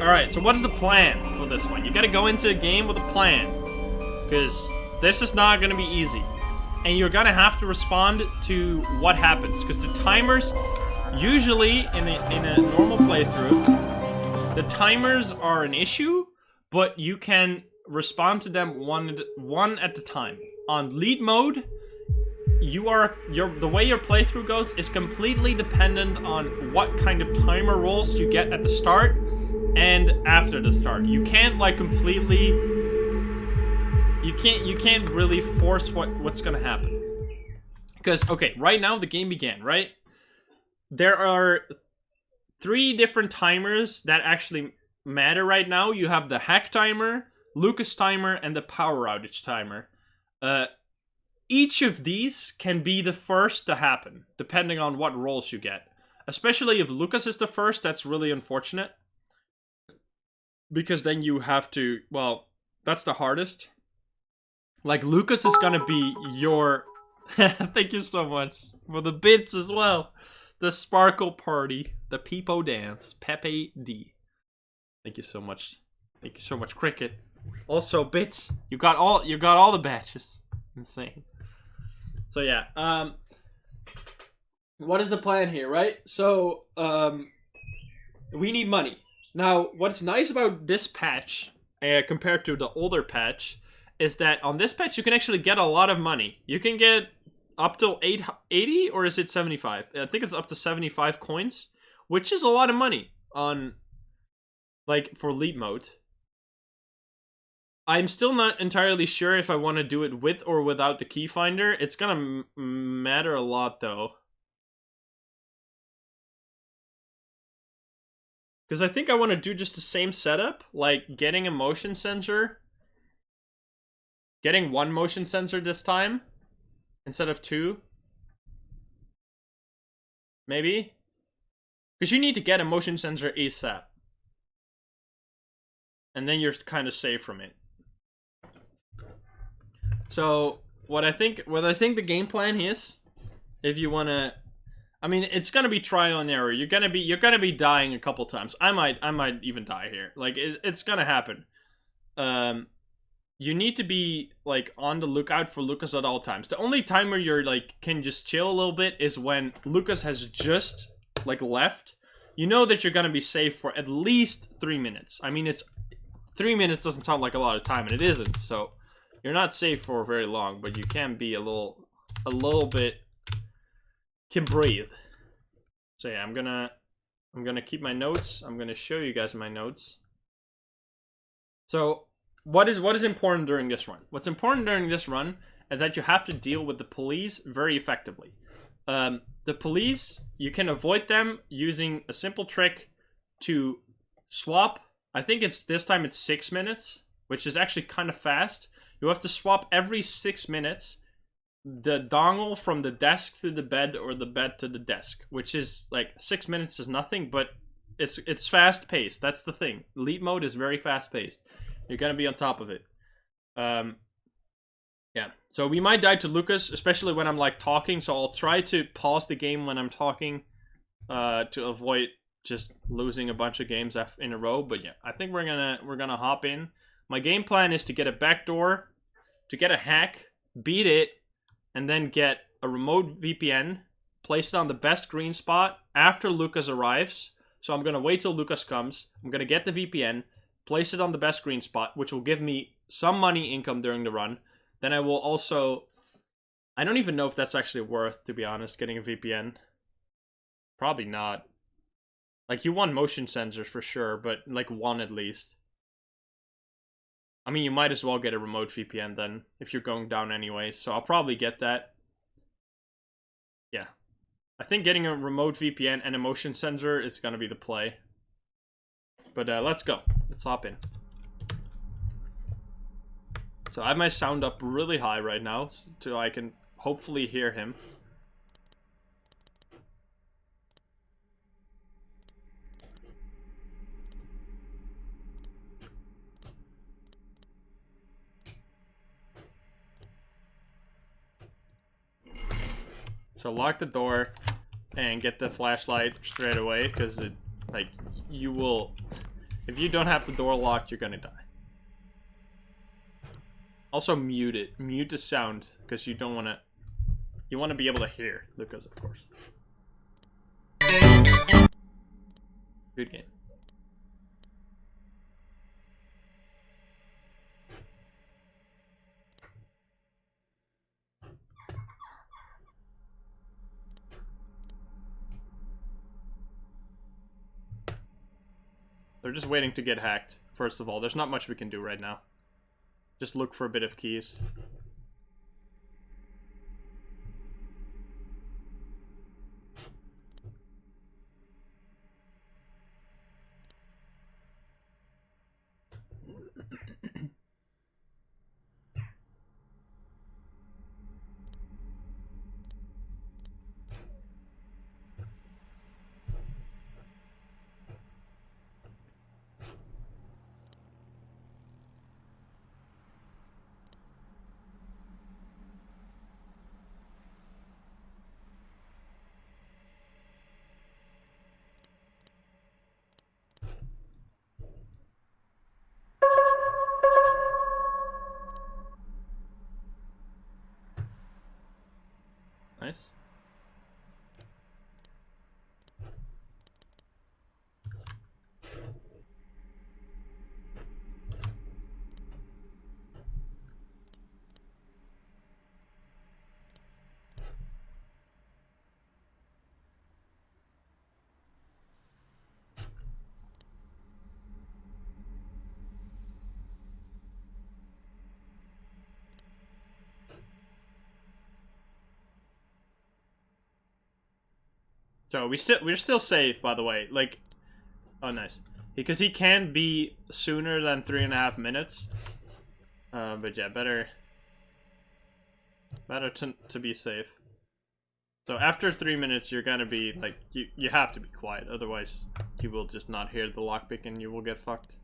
Alright, so what's the plan for this one? You gotta go into a game with a plan. Because this is not gonna be easy. And you're gonna have to respond to what happens. Because the timers, usually in a normal playthrough, the timers are an issue, but you can respond to them one at a time. On lead mode, the way your playthrough goes is completely dependent on what kind of timer rolls you get at the start and after the start. You can't like completely, you can't really force what's gonna happen. Because okay, right now the game began, right? There are 3 different timers that actually matter right now. You have the hack timer, Lucas timer, and the power outage timer. Each of these can be the first to happen, depending on what rolls you get. Especially if Lucas is the first, that's really unfortunate. Because then you have to, well, that's the hardest. Like, Lucas is gonna be your... Thank you so much for the bits as well. The Sparkle Party, the Peepo Dance, Pepe D. Thank you so much. Thank you so much, Cricket. Also, bits. You got all the badges. Insane. So yeah, what is the plan here, right? So, we need money. Now, what's nice about this patch, compared to the older patch, is that on this patch you can actually get a lot of money. You can get up to 80, or is it 75? I think it's up to 75 coins, which is a lot of money on, like, for lead mode. I'm still not entirely sure if I want to do it with or without the key finder. It's gonna matter a lot, though. Because I think I want to do just the same setup, like getting a motion sensor. Getting 1 motion sensor this time, instead of 2. Maybe? Because you need to get a motion sensor ASAP. And then you're kind of safe from it. So what I think the game plan is, if you wanna, I mean, it's gonna be trial and error. You're gonna be dying a couple times. I might even die here. Like it's gonna happen. You need to be like on the lookout for Lucas at all times. The only time where you're like can just chill a little bit is when Lucas has just like left. You know that you're gonna be safe for at least 3 minutes. I mean, it's 3 minutes doesn't sound like a lot of time, and it isn't. So you're not safe for very long, but you can be a little bit, can breathe. So yeah, I'm gonna keep my notes. I'm gonna show you guys my notes. So what is important during this run? What's important during this run is that you have to deal with the police very effectively. The police, you can avoid them using a simple trick to swap. I think this time it's 6 minutes, which is actually kind of fast. You have to swap every 6 minutes the dongle from the desk to the bed or the bed to the desk, which is like 6 minutes is nothing, but it's fast paced. That's the thing. Lead mode is very fast paced. You're gonna be on top of it. Yeah. So we might die to Lucas, especially when I'm like talking. So I'll try to pause the game when I'm talking, to avoid just losing a bunch of games in a row. But yeah, I think we're gonna hop in. My game plan is to get a backdoor, to get a hack, beat it, and then get a remote VPN, place it on the best green spot after Lucas arrives. So I'm gonna wait till Lucas comes. I'm gonna get the VPN, place it on the best green spot, which will give me some money income during the run. Then I will also, I don't even know if that's actually worth, to be honest, getting a VPN. Probably not. Like, you want motion sensors for sure, but like 1 at least. I mean, you might as well get a remote VPN then, if you're going down anyway, so I'll probably get that. Yeah. I think getting a remote VPN and a motion sensor is gonna be the play. But let's go. Let's hop in. So I have my sound up really high right now, so I can hopefully hear him. So lock the door and get the flashlight straight away, because it, like, you will If you don't have the door locked, you're gonna die. Also mute it. Mute the sound, because you don't want to... You want to be able to hear Lucas, of course. Good game. They're just waiting to get hacked, first of all. There's not much we can do right now. Just look for a bit of keys. Nice. So we're still safe, by the way. Like, oh nice, because he can be sooner than 3.5 minutes. But yeah, better to be safe. So after 3 minutes, you're gonna be like you have to be quiet, otherwise you will just not hear the lockpick and you will get fucked.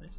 Nice.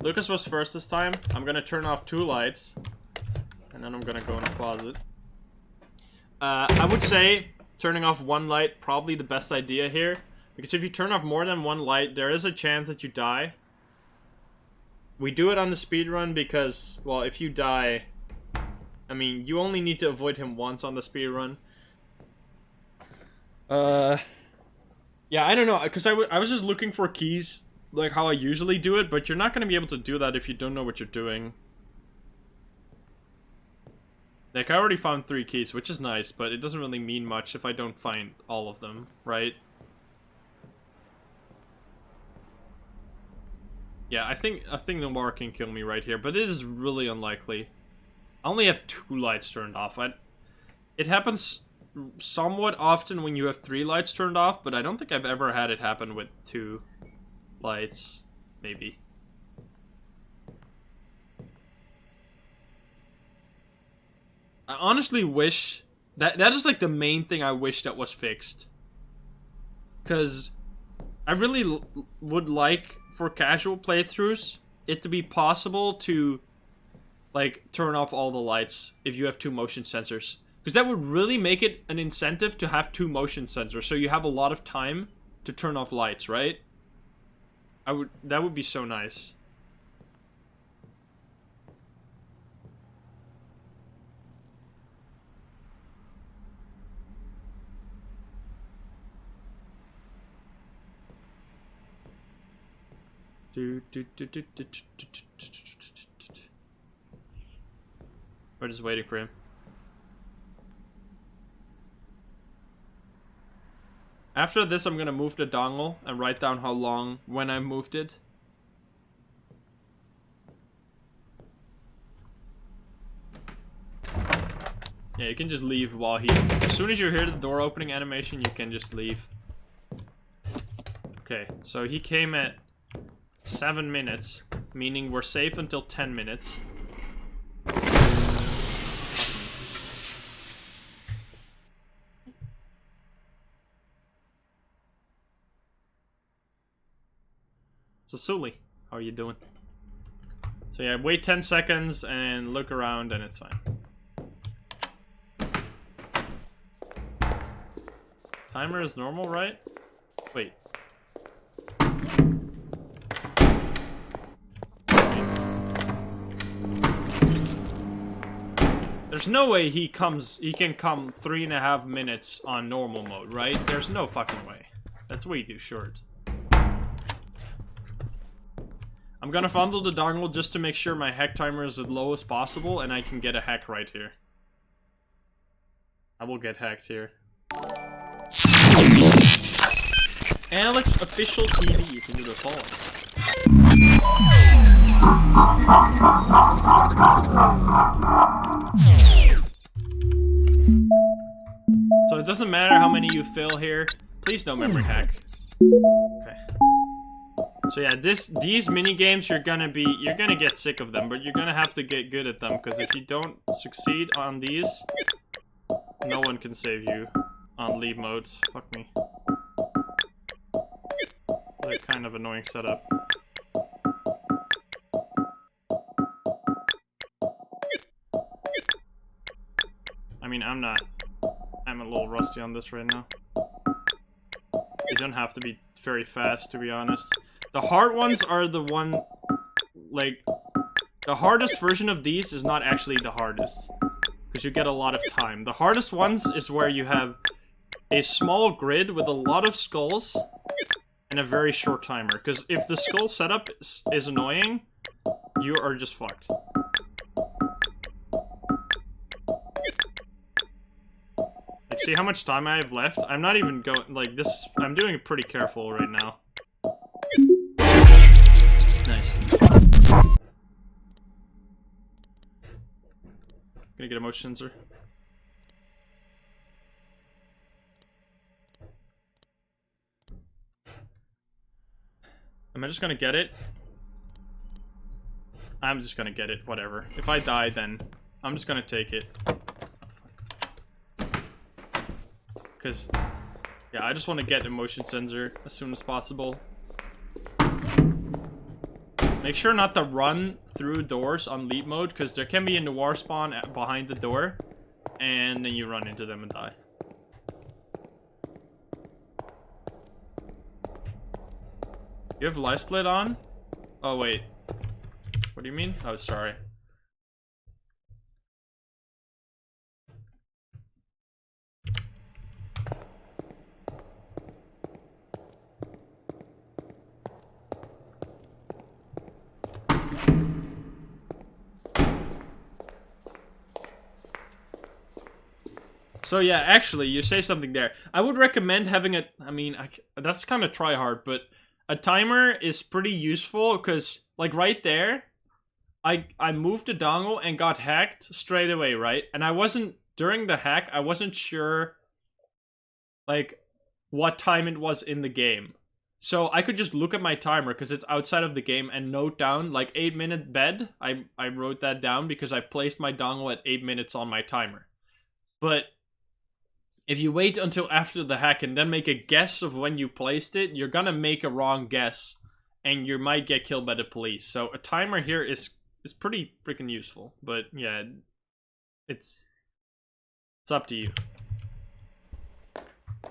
Lucas was first this time. I'm gonna turn off 2 lights, and then I'm gonna go in the closet. I would say turning off 1 light probably the best idea here, because if you turn off more than 1 light, there is a chance that you die. We do it on the speedrun because, well, if you die, I mean, you only need to avoid him once on the speedrun. Yeah, I don't know, because I was just looking for keys, like how I usually do it, but you're not going to be able to do that if you don't know what you're doing. Like, I already found 3 keys, which is nice, but it doesn't really mean much if I don't find all of them, right? Yeah, I think the bar can kill me right here, but it is really unlikely. I only have 2 lights turned off. It happens somewhat often when you have 3 lights turned off, but I don't think I've ever had it happen with 2 lights. Maybe. I honestly wish... That is like the main thing I wish that was fixed. Because I really would like, for casual playthroughs, it to be possible to, like, turn off all the lights if you have 2 motion sensors. Because that would really make it an incentive to have 2 motion sensors, so you have a lot of time to turn off lights, right? That would be so nice. We're just waiting for him. After this, I'm gonna move the dongle and write down how long when I moved it. Yeah, you can just leave while he... As soon as you hear the door opening animation, you can just leave. Okay, so he came at 7 minutes, meaning we're safe until 10 minutes. So Sully, how are you doing? So yeah, wait 10 seconds and look around and it's fine. Timer is normal, right? Wait. There's no way he can come 3.5 minutes on normal mode, right? There's no fucking way. That's way too short. I'm gonna fondle the dongle just to make sure my hack timer is as low as possible and I can get a hack right here. I will get hacked here. Alex Official TV, you can do the following. So it doesn't matter how many you fill here. Please no memory hack. Okay. So yeah, these mini games you're gonna get sick of them, but you're gonna have to get good at them because if you don't succeed on these, no one can save you on leave modes. Fuck me. They're kind of annoying setup. I mean, I'm a little rusty on this right now. You don't have to be very fast, to be honest. The hard ones are the one, like, the hardest version of these is not actually the hardest, because you get a lot of time. The hardest ones is where you have a small grid with a lot of skulls and a very short timer, because if the skull setup is annoying, you are just fucked. Like, see how much time I have left? I'm not even going, like, this, I'm doing it pretty careful right now. Nice. Gonna get a motion sensor. Am I just gonna get it? I'm just gonna get it, whatever. If I die, then I'm just gonna take it. Because, yeah, I just want to get a motion sensor as soon as possible. Make sure not to run through doors on leap mode, because there can be a noir spawn behind the door, and then you run into them and die. You have life split on? Oh, wait. What do you mean? Oh, sorry. So yeah, actually, you say something there. I would recommend having a. I mean, that's kind of try hard, but a timer is pretty useful because, like, right there, I moved the dongle and got hacked straight away, right? And I wasn't during the hack. I wasn't sure, like, what time it was in the game. So I could just look at my timer because it's outside of the game and note down like 8-minute bed. I wrote that down because I placed my dongle at 8 minutes on my timer. But if you wait until after the hack and then make a guess of when you placed it, you're gonna make a wrong guess and you might get killed by the police. So a timer here is pretty freaking useful. But yeah, it's up to you.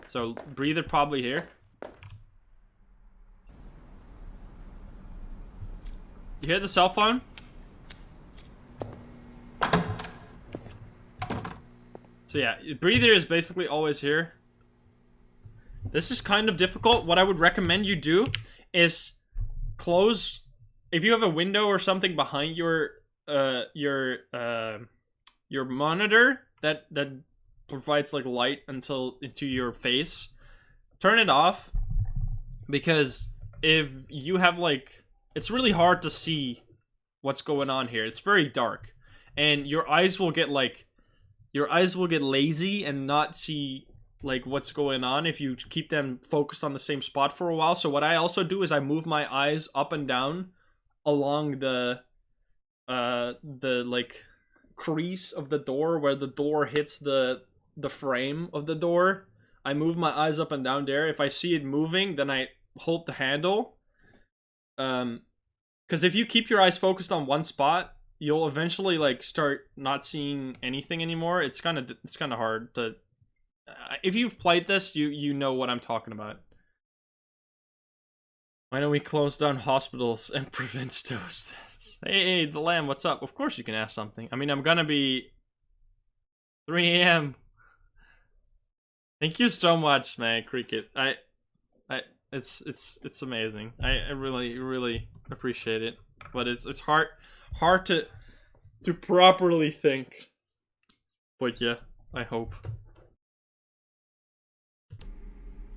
So breather probably here. You hear the cell phone? So yeah, breather is basically always here. This is kind of difficult. What I would recommend you do is close. If you have a window or something behind your monitor that provides like light into your face, turn it off, because if you have like, it's really hard to see what's going on here. It's very dark, and your eyes will get lazy and not see like what's going on if you keep them focused on the same spot for a while. So what I also do is I move my eyes up and down along the like crease of the door where the door hits the frame of the door. I move my eyes up and down there. If I see it moving, then I hold the handle. Because if you keep your eyes focused on one spot, you'll eventually like start not seeing anything anymore. It's kind of hard to. If you've played this, you know what I'm talking about. Why don't we close down hospitals and prevent those deaths? Hey, the lamb, what's up? Of course you can ask something. I mean, I'm gonna be 3 a.m. Thank you so much, man, Cricket. It's amazing. I really appreciate it. But it's hard to properly think. But yeah, I hope.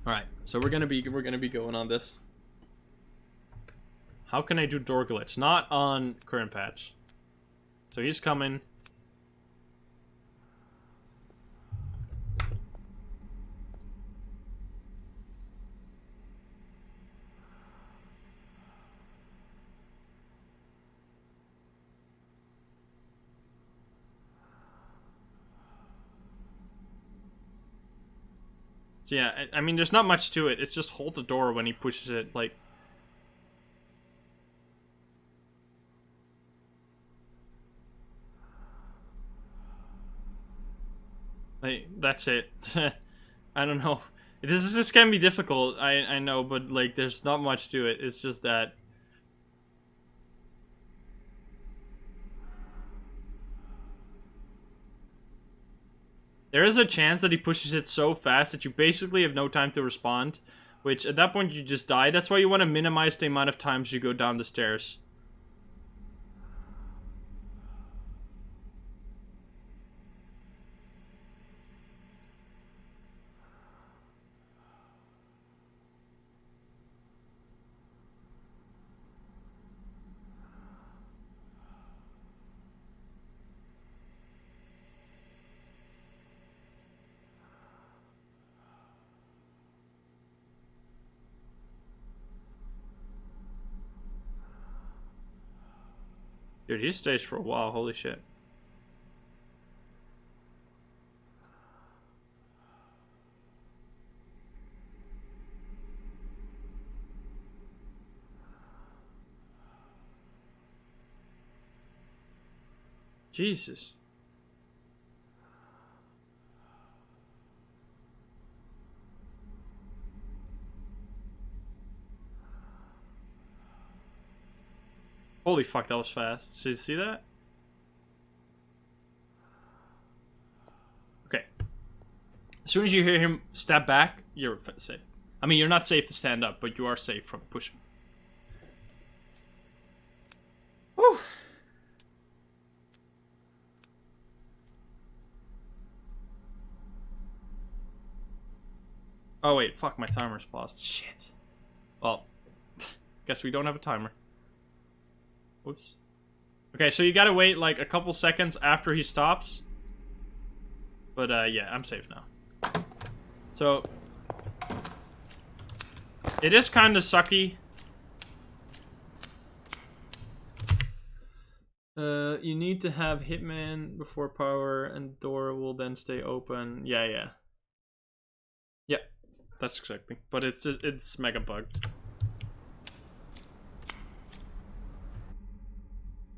Alright, so we're gonna be going on this. How can I do door glitch? Not on current patch. So he's coming. So yeah, I mean, there's not much to it. It's just hold the door when he pushes it, like... that's it. I don't know. This can be difficult, I know, but, like, there's not much to it. It's just that... There is a chance that he pushes it so fast that you basically have no time to respond, which at that point you just die. That's why you want to minimize the amount of times you go down the stairs. Dude, he stays for a while, holy shit. Jesus. Holy fuck, that was fast. Did you see that? Okay. As soon as you hear him step back, you're safe. I mean, you're not safe to stand up, but you are safe from pushing. Whew. Oh wait, fuck, my timer's paused. Shit. Well, guess we don't have a timer. Whoops. Okay, so you gotta wait like a couple seconds after he stops. But yeah, I'm safe now. So it is kind of sucky. You need to have Hitman before power, and door will then stay open. Yeah. Yeah, that's exactly. But it's mega bugged.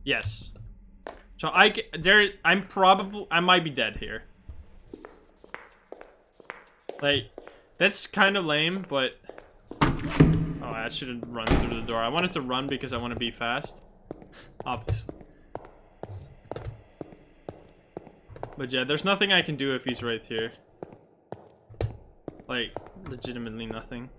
Yes. So I might be dead here. Like, that's kind of lame, but oh, I shouldn't run through the door. I wanted to run because I want to be fast, obviously. But yeah, there's nothing I can do if he's right here. Like, legitimately nothing.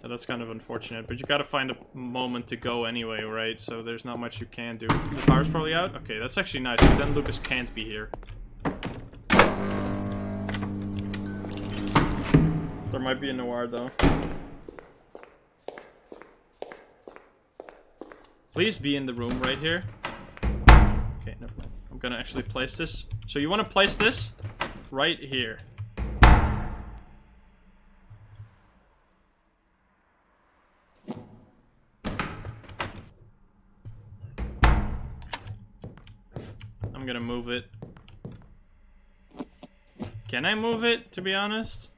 So that's kind of unfortunate, but you gotta find a moment to go anyway, right? So there's not much you can do. The power's probably out? Okay, that's actually nice, because then Lucas can't be here. There might be a noir, though. Please be in the room right here. Okay, never mind. I'm gonna actually place this. So you want to place this right here. I'm gonna move it. Can I move it, to be honest?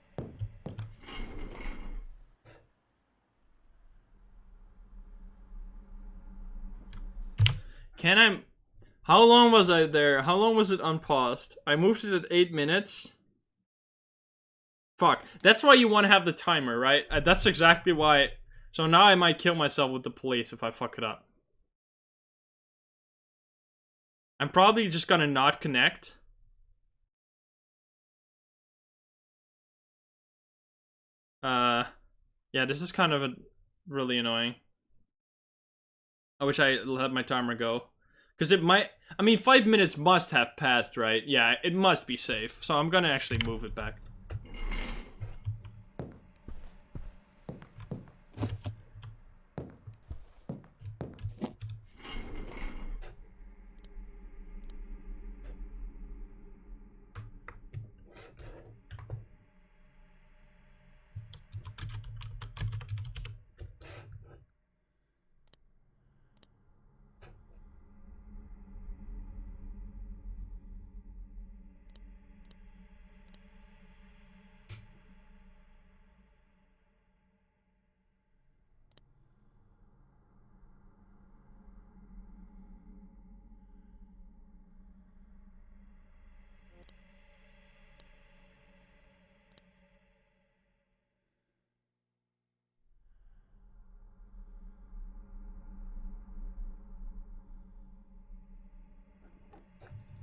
Can I... How long was I there? How long was it unpaused? I moved it at 8 minutes. Fuck. That's why you want to have the timer, right? That's exactly why... So now I might kill myself with the police if I fuck it up. I'm probably just gonna not connect. Yeah, this is kind of really annoying. I wish I let my timer go. Because it might... I mean, 5 minutes must have passed, right? Yeah, it must be safe. So I'm gonna actually move it back.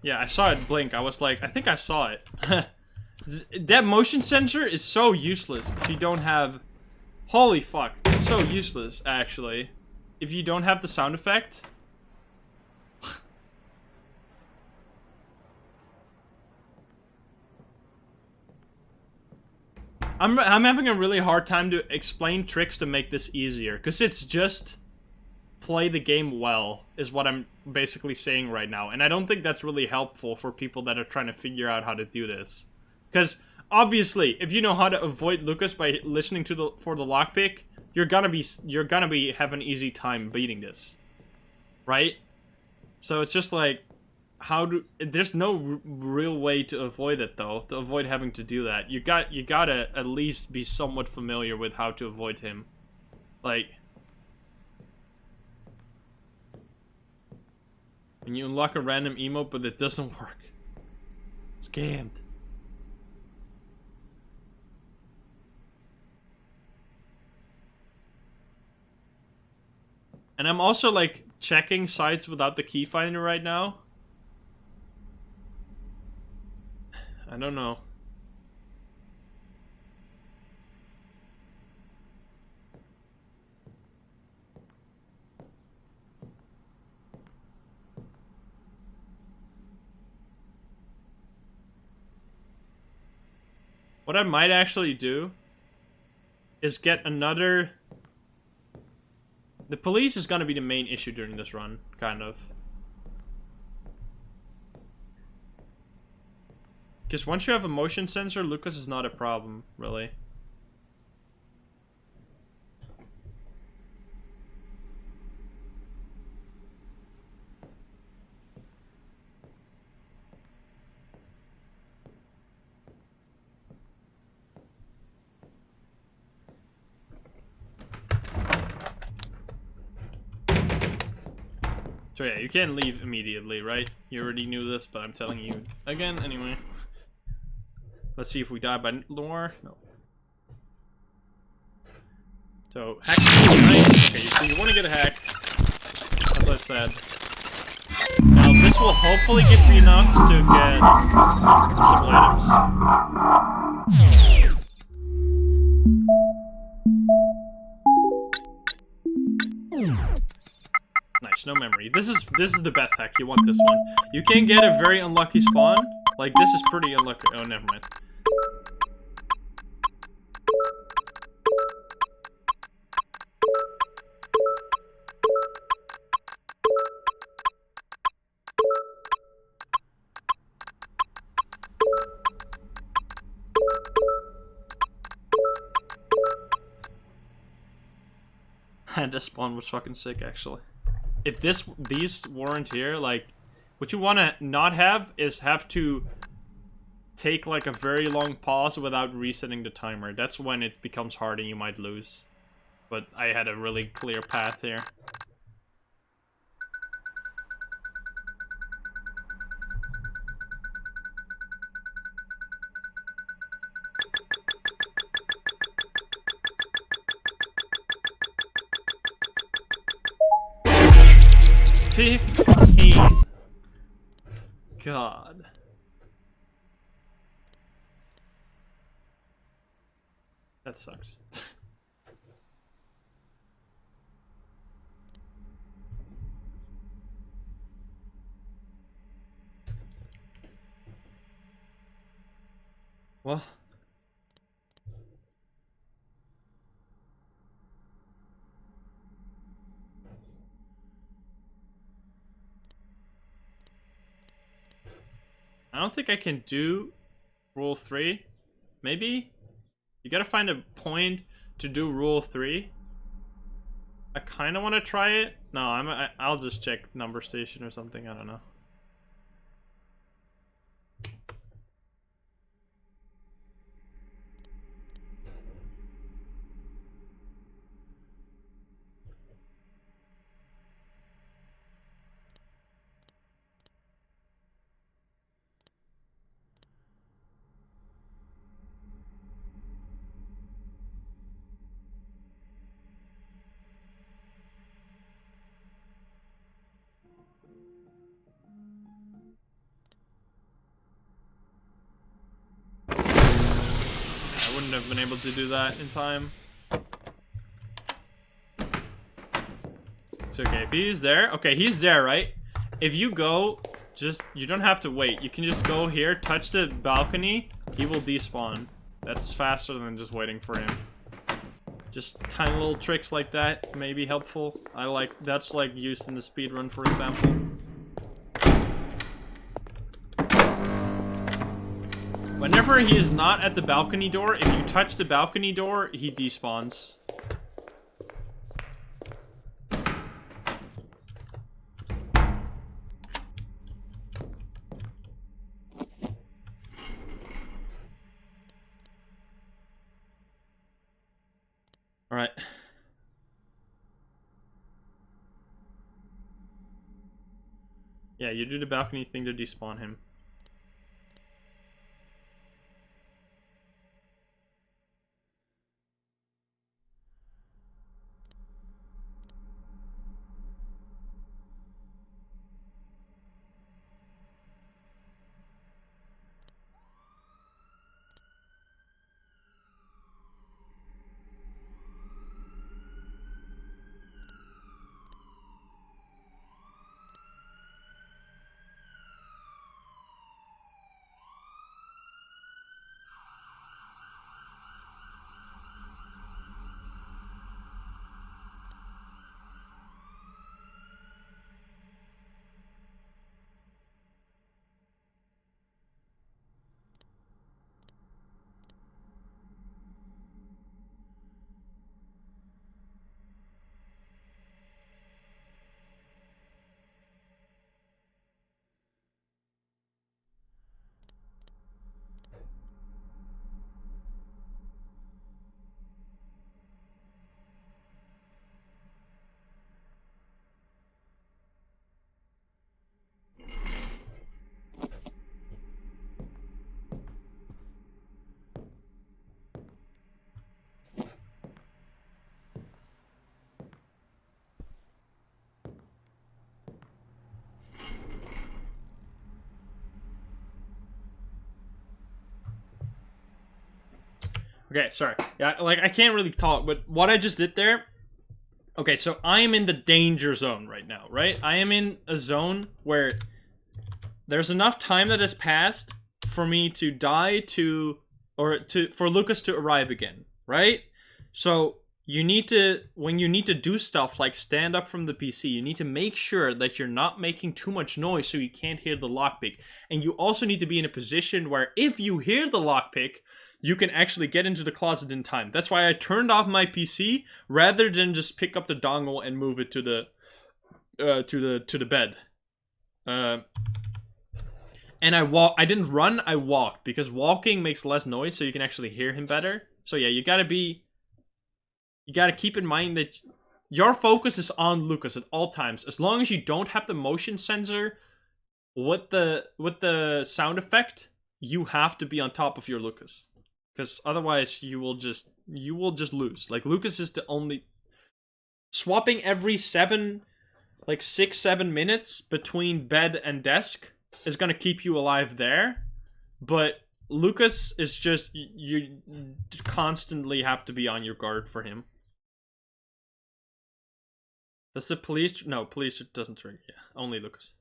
Yeah, I saw it blink. I was like, I think I saw it. That motion sensor is so useless if you don't have... Holy fuck. It's so useless, actually. If you don't have the sound effect. I'm having a really hard time to explain tricks to make this easier. Because it's just... play the game well, is what I'm basically saying right now. And I don't think that's really helpful for people that are trying to figure out how to do this. Because, obviously, if you know how to avoid Lucas by listening to for the lockpick, you're gonna be have an easy time beating this. Right? So it's just like, there's no real way to avoid it, though, to avoid having to do that. You gotta at least be somewhat familiar with how to avoid him. Like... And you unlock a random emote, but it doesn't work. Scammed. And I'm also, like, checking sites without the key finder right now. I don't know. What I might actually do is get another... The police is gonna be the main issue during this run, kind of. Because once you have a motion sensor, Lucas is not a problem, really. So yeah, you can't leave immediately, right? You already knew this, but I'm telling you again anyway. Let's see if we die by lore. No. So, hack. Nice. Okay, so you want to get a hack, as I said. Now, this will hopefully give you enough to get some items. Nice, no memory. This is the best hack. You want this one. You can get a very unlucky spawn. Like, this is pretty unlucky. Oh, never mind. And this spawn was fucking sick, actually. If these weren't here, like, what you want to not have is have to take, like, a very long pause without resetting the timer. That's when it becomes hard and you might lose. But I had a really clear path here. God. That sucks. Well. I don't think I can do rule 3. Maybe? You gotta find a point to do rule 3. I kind of want to try it. No, I'll just check number station or something. I don't know. I wouldn't have been able to do that in time. It's okay. If he's there, okay, he's there, right? If you go, you don't have to wait. You can just go here, touch the balcony, he will despawn. That's faster than just waiting for him. Just tiny little tricks like that may be helpful. That's like used in the speedrun, for example. Whenever he is not at the balcony door, if you touch the balcony door, he despawns. Alright. Yeah, you do the balcony thing to despawn him. Okay, sorry. Yeah, like, I can't really talk, but what I just did there... Okay, so I am in the danger zone right now, right? I am in a zone where there's enough time that has passed for me to die for Lucas to arrive again, right? So you need to, when you need to do stuff like stand up from the PC, you need to make sure that you're not making too much noise so you can't hear the lockpick. And you also need to be in a position where if you hear the lockpick, you can actually get into the closet in time. That's why I turned off my PC rather than just pick up the dongle and move it to the bed. And I didn't run, I walked, because walking makes less noise so you can actually hear him better. So yeah, you gotta keep in mind that your focus is on Lucas at all times. As long as you don't have the motion sensor with the sound effect, you have to be on top of your Lucas. Because otherwise you will just lose. Like, Lucas is the only... Swapping every 6-7 minutes between bed and desk is gonna keep you alive there. But Lucas is just... You constantly have to be on your guard for him. Does the police... No, police doesn't trigger. Yeah, only Lucas.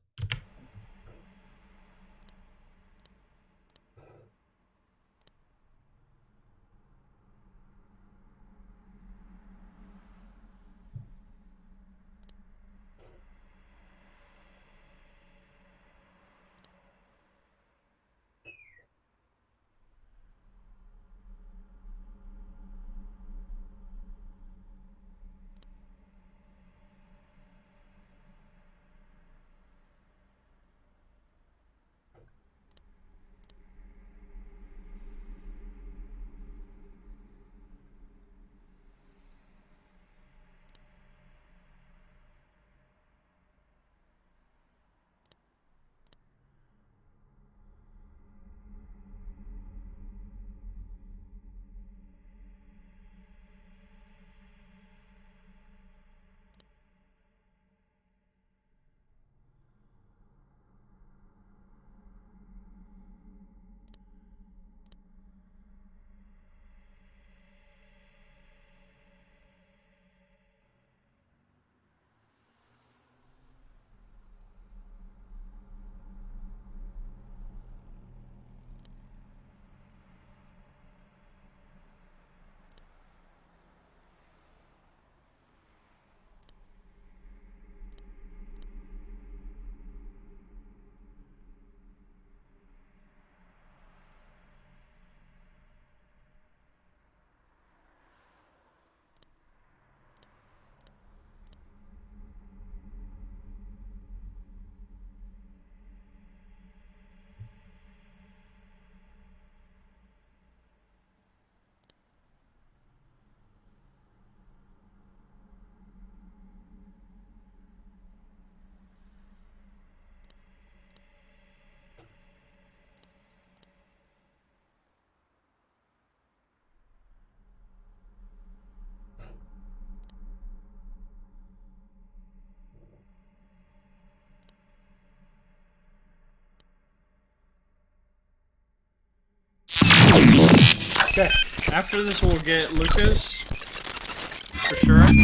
Okay, after this we'll get Lucas, for sure. That's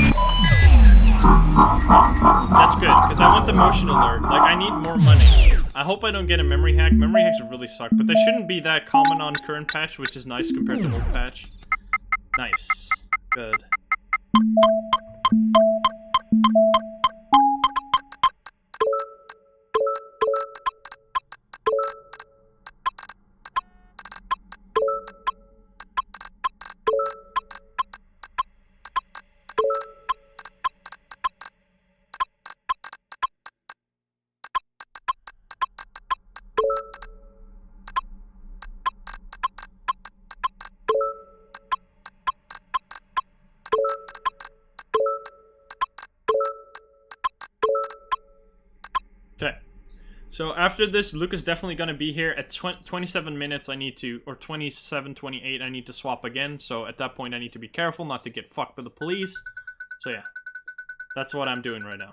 good, because I want the motion alert. Like, I need more money. I hope I don't get a memory hack. Memory hacks really suck, but they shouldn't be that common on current patch, which is nice compared to old patch. Nice. Good. Okay. So after this, Luke is definitely going to be here. At 27 minutes, I need to, or 27, 28, I need to swap again. So at that point, I need to be careful not to get fucked by the police. So yeah, that's what I'm doing right now.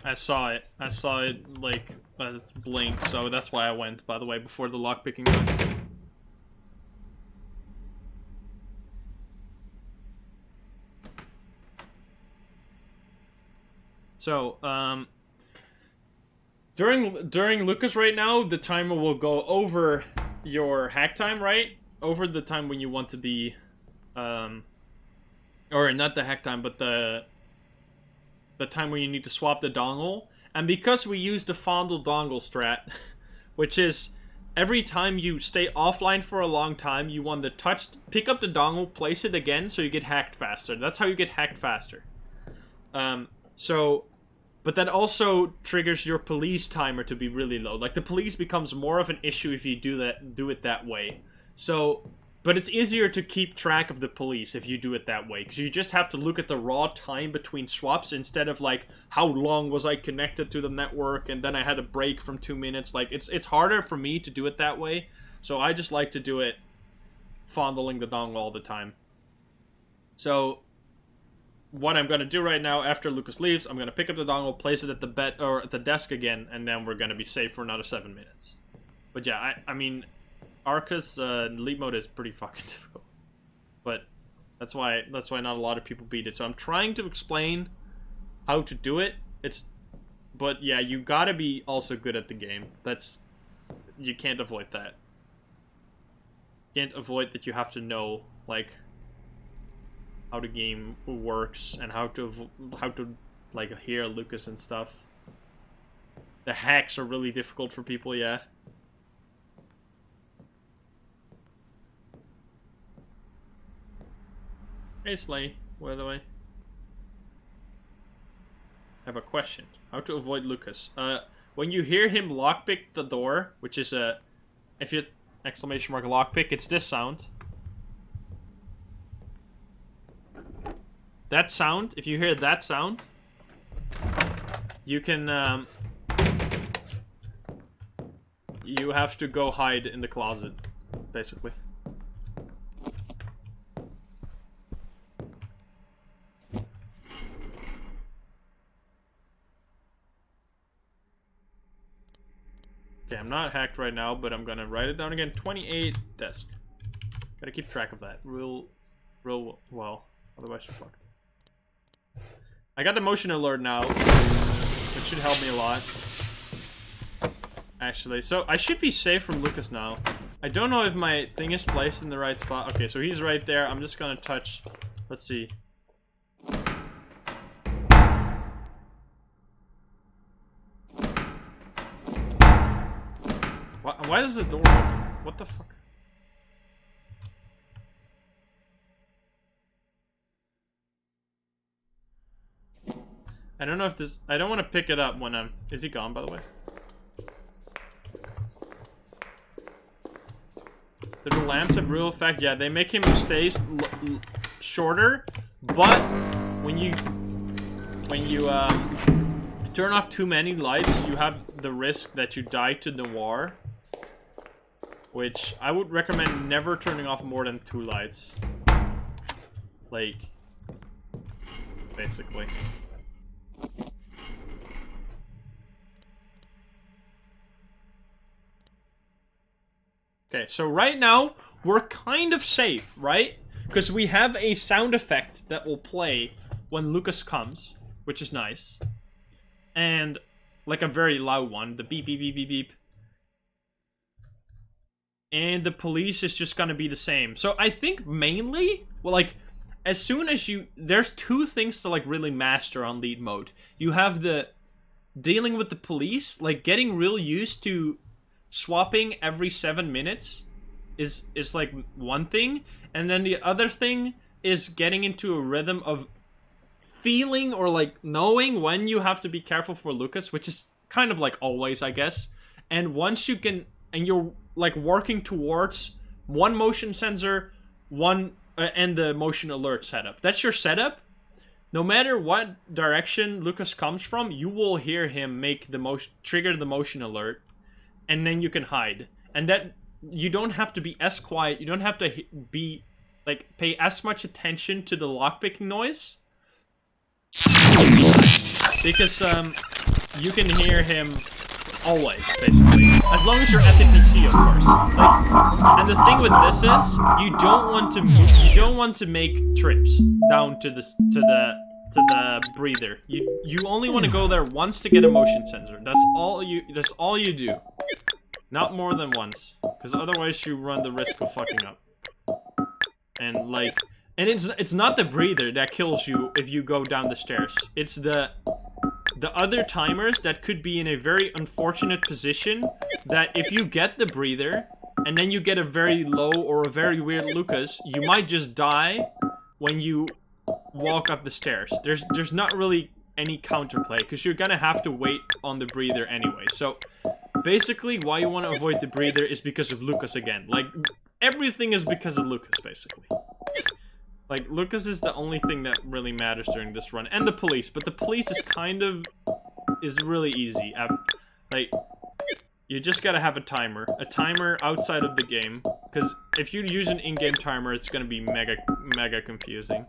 I saw it. I saw it, like, blink, so that's why I went, by the way, before the lockpicking noise. So, during Lucas right now, the timer will go over your hack time, right? Over the time when you want to be, or not the hack time, but the time when you need to swap the dongle. And because we use the fondle dongle strat, which is every time you stay offline for a long time, you want to pick up the dongle, place it again, so you get hacked faster. That's how you get hacked faster. But that also triggers your police timer to be really low. Like, the police becomes more of an issue if you do it that way. So, but it's easier to keep track of the police if you do it that way, because you just have to look at the raw time between swaps instead of, like, how long was I connected to the network and then I had a break from 2 minutes. Like, it's harder for me to do it that way, so I just like to do it fondling the dongle all the time. So what I'm gonna do right now, after Lucas leaves, I'm gonna pick up the dongle, place it at the desk again, and then we're gonna be safe for another 7 minutes. But yeah, I mean, Arca's lead mode is pretty fucking difficult, but that's why not a lot of people beat it. So I'm trying to explain how to do it. But yeah, you gotta be also good at the game. You can't avoid that. Can't avoid that. You have to know, like, how the game works and how to like hear Lucas and stuff. The hacks are really difficult for people, yeah. Hey Slay, by the way. I have a question. How to avoid Lucas? When you hear him lockpick the door, which is if you exclamation mark lockpick, it's this sound. That sound, if you hear that sound, you can, you have to go hide in the closet, basically. Okay, I'm not hacked right now, but I'm gonna write it down again. 28 desk. Gotta keep track of that real well, otherwise you're fucked. I got the motion alert now, which should help me a lot, actually. So I should be safe from Lucas now. I don't know if my thing is placed in the right spot. Okay, so he's right there. I'm just gonna touch. Let's see. Why does the door open? What the fuck? I don't know if this... I don't want to pick it up when I'm... Is he gone, by the way? Do the lamps have real effect? Yeah, they make him stay shorter, but when you turn off too many lights, you have the risk that you die to noir, which I would recommend never turning off more than 2 lights. Like, basically. Okay, so right now, we're kind of safe, right? Because we have a sound effect that will play when Lucas comes, which is nice. And, like, a very loud one, the beep, beep, beep, beep, beep. And the police is just gonna be the same. So I think mainly, well, like, as soon as there's 2 things to, like, really master on lead mode. You have the dealing with the police, like, getting real used to swapping every 7 minutes is like one thing, and then the other thing is getting into a rhythm of feeling or like knowing when you have to be careful for Lucas, which is kind of like always, I guess. And once you can, and you're like working towards one motion sensor, and the motion alert setup. That's your setup. No matter what direction Lucas comes from, you will hear him make trigger the motion alert. And then you can hide. And that, you don't have to be as quiet. You don't have to be, like, pay as much attention to the lockpicking noise. Because, you can hear him always, basically. As long as you're at the PC, of course. Like, and the thing with this is, you don't want to make trips down to the breather. You only want to go there once to get a motion sensor. That's all you do. Not more than once, because otherwise you run the risk of fucking up. And like, and it's not the breather that kills you if you go down the stairs. It's the other timers that could be in a very unfortunate position that if you get the breather and then you get a very low or a very weird Lucas, you might just die when you walk up the stairs. There's not really any counterplay because you're gonna have to wait on the breather anyway. So basically why you want to avoid the breather is because of Lucas again. Like, everything is because of Lucas, basically. Like, Lucas is the only thing that really matters during this run. And the police. But the police is really easy. Like, you just gotta have a timer. A timer outside of the game. Because if you use an in-game timer, it's gonna be mega confusing.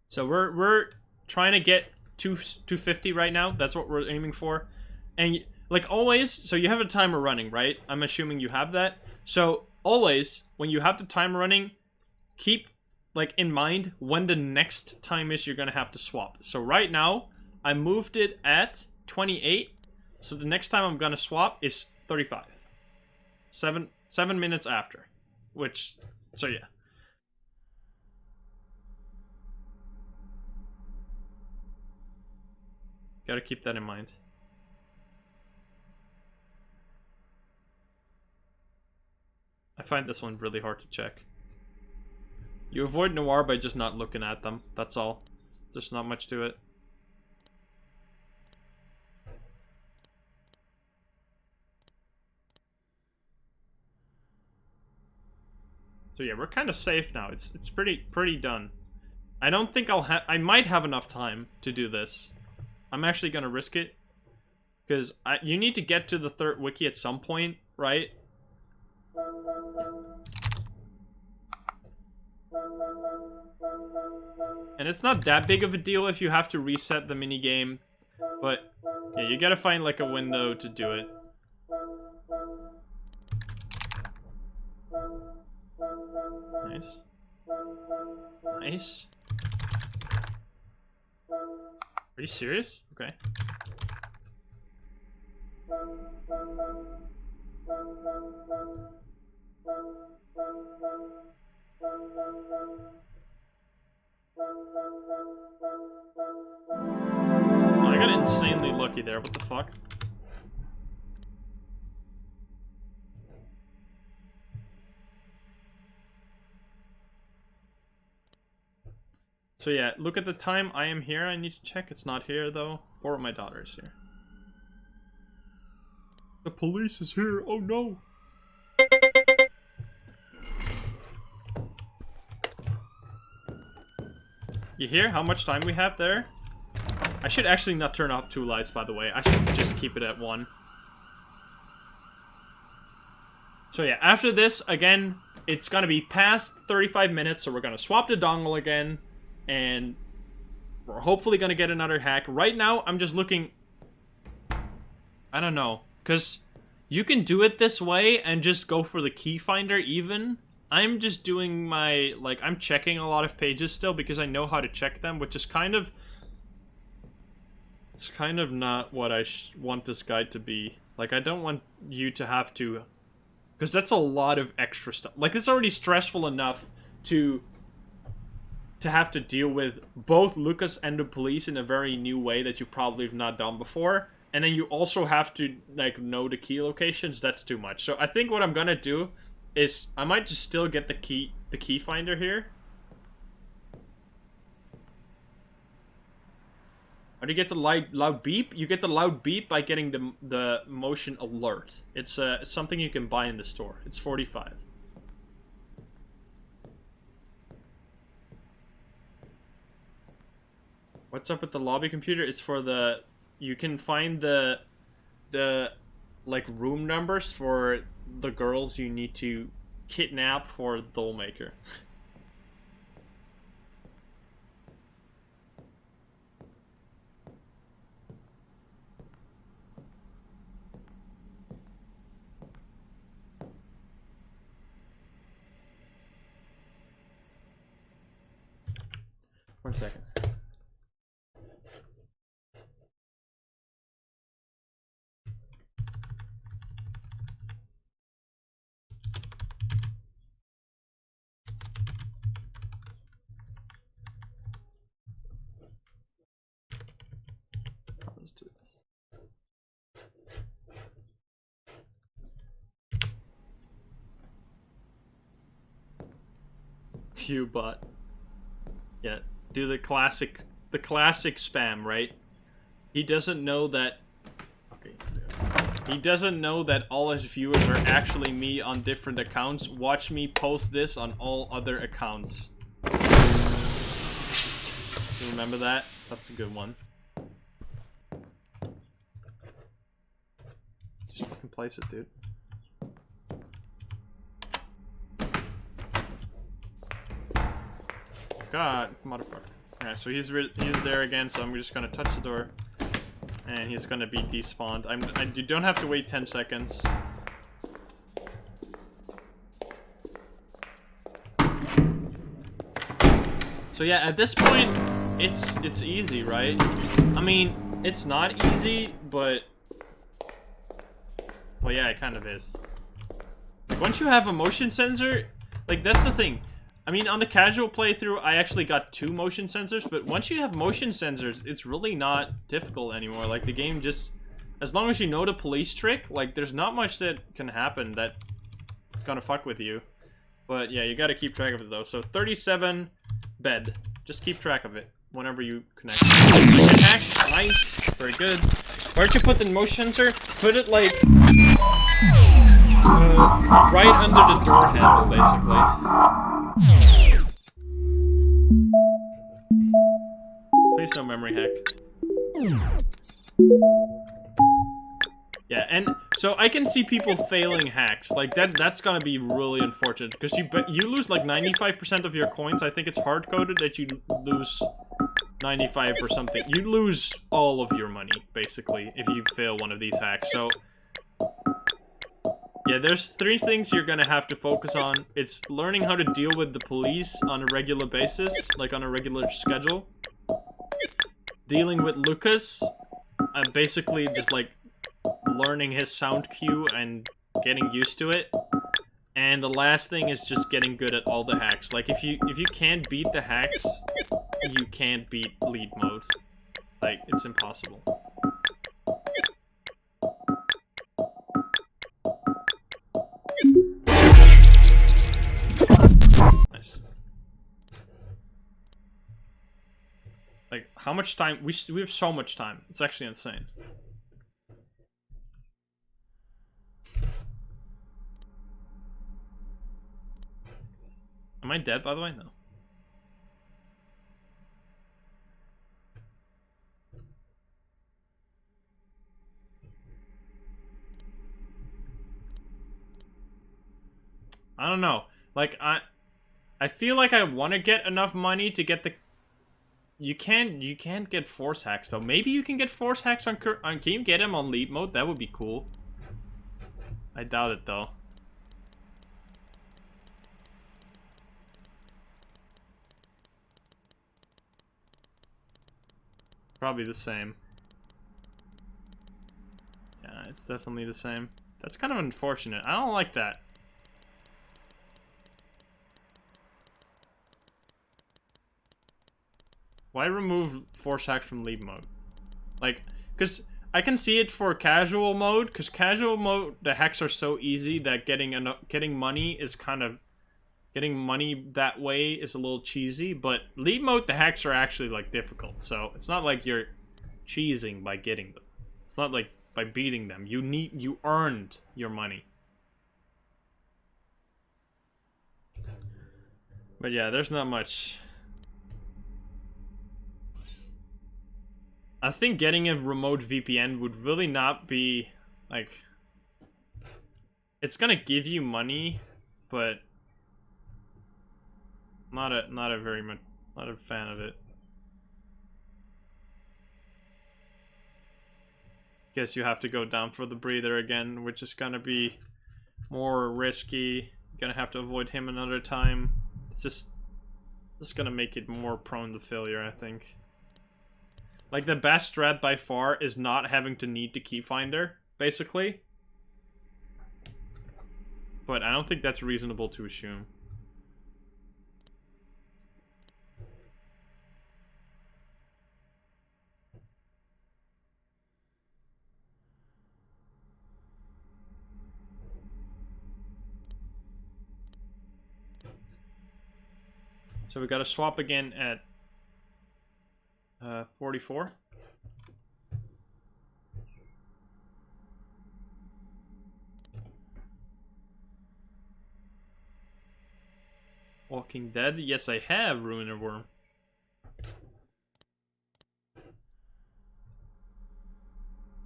So we're trying to get 250 right now. That's what we're aiming for. And like always, so you have a timer running, right? I'm assuming you have that. So always, when you have the timer running, keep like in mind when the next time is you're gonna have to swap. So right now, I moved it at 28. So the next time I'm gonna swap is 35. 7 minutes after. Which, so yeah. Gotta keep that in mind. I find this one really hard to check. You avoid noir by just not looking at them. That's all. There's not much to it. So yeah, we're kind of safe now. It's pretty done. I don't think I might have enough time to do this. I'm actually gonna risk it. Because you need to get to the third wiki at some point, right? And it's not that big of a deal if you have to reset the minigame. But yeah, you gotta find like a window to do it. Nice. Nice. Are you serious? Okay. Oh, I got insanely lucky there. What the fuck? So yeah, look at the time. I am here. I need to check. It's not here though. Or my daughter is here. The police is here. Oh no. You hear how much time we have there? I should actually not turn off 2 lights, by the way. I should just keep it at 1. So yeah, after this, again, it's gonna be past 35 minutes, so we're gonna swap the dongle again, and we're hopefully gonna get another hack. Right now, I'm just looking... I don't know, because you can do it this way and just go for the key finder even. I'm just doing my, like, I'm checking a lot of pages still because I know how to check them, which is kind of... It's kind of not what I want this guide to be. Like, I don't want you to have to... Because that's a lot of extra stuff. Like, it's already stressful enough to have to deal with both Lucas and the police in a very new way that you probably have not done before. And then you also have to, like, know the key locations. That's too much. So I think what I'm gonna do is I might just still get the key finder here. How do you get the loud beep? You get the loud beep by getting the motion alert. It's something you can buy in the store. It's 45. What's up with the lobby computer? It's for the... You can find the like room numbers for the girls you need to kidnap for Dollmaker. One second. Let's do this. Phew, bot. Yeah, do the classic spam, right? He doesn't know that. Okay. He doesn't know that all his viewers are actually me on different accounts. Watch me post this on all other accounts. You remember that? That's a good one. Just fucking place it, dude. God, motherfucker. Alright, so he's there again, so I'm just gonna touch the door. And he's gonna be despawned. You don't have to wait 10 seconds. So yeah, at this point, it's easy, right? I mean, it's not easy, but... Well, yeah, it kind of is. Like, once you have a motion sensor, like, that's the thing. I mean, on the casual playthrough, I actually got 2 motion sensors, but once you have motion sensors, it's really not difficult anymore. Like, the game just... As long as you know the police trick, like, there's not much that can happen that's gonna fuck with you. But, yeah, you gotta keep track of it, though. So, 37 bed. Just keep track of it whenever you connect. Hack. Nice. Very good. Where don't you put the motion sensor? Put it, like... right under the door handle, basically. Please no memory hack. Yeah, and so I can see people failing hacks. Like that's gonna be really unfortunate because you lose like 95% of your coins. I think it's hard coded that you lose 95 or something. You lose all of your money basically if you fail one of these hacks. So yeah, there's 3 things you're gonna have to focus on. It's learning how to deal with the police on a regular basis, like on a regular schedule. Dealing with Lucas, basically just like learning his sound cue and getting used to it. And the last thing is just getting good at all the hacks. Like if you can't beat the hacks, you can't beat lead mode. Like it's impossible. Nice. Like how much time we have so much time. It's actually insane. Am I dead, by the way? No. I don't know. Like, I feel like I want to get enough money to get the... You can't get force hacks, though. Maybe you can get force hacks on... Can you get him on lead mode? That would be cool. I doubt it, though. Probably the same. Yeah, it's definitely the same. That's kind of unfortunate. I don't like that. Why remove force hacks from lead mode? Like, because I can see it for casual mode, because casual mode, the hacks are so easy that getting money is kind of... Getting money that way is a little cheesy, but lead mode, the hacks are actually, like, difficult. So, it's not like you're cheesing by getting them. It's not like by beating them. You earned your money. But yeah, there's not much. I think getting a remote VPN would really not be, like... It's gonna give you money... but not a fan of it. Guess you have to go down for the breather again, which is gonna be more risky. You're gonna have to avoid him another time. It's just gonna make it more prone to failure, I think. Like, the best strat by far is not having to need the key finder, basically. But I don't think that's reasonable to assume. So we gotta swap again at 44. Walking Dead? Yes, I have Ruiner Worm.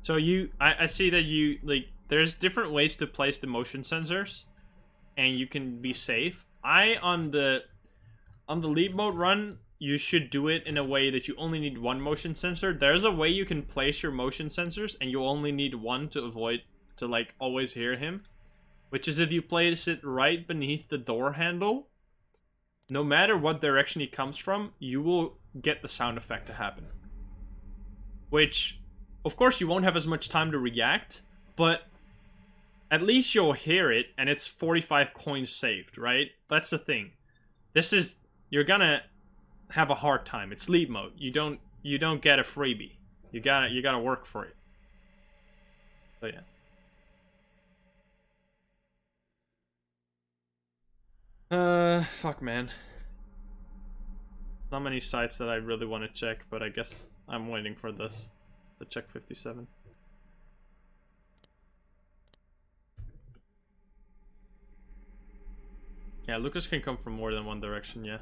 So I see that you, like, there's different ways to place the motion sensors, and you can be safe. On the lead mode run, you should do it in a way that you only need one motion sensor. There's a way you can place your motion sensors, and you only need one to avoid, to, like, always hear him. Which is if you place it right beneath the door handle, no matter what direction he comes from, you will get the sound effect to happen. Which, of course, you won't have as much time to react, but at least you'll hear it, and it's 45 coins saved, right? That's the thing. You're gonna have a hard time. It's lead mode. You don't get a freebie. You gotta work for it. So yeah. Fuck, man. Not many sites that I really want to check, but I guess I'm waiting for this to check 57. Yeah, Lucas can come from more than one direction, yeah.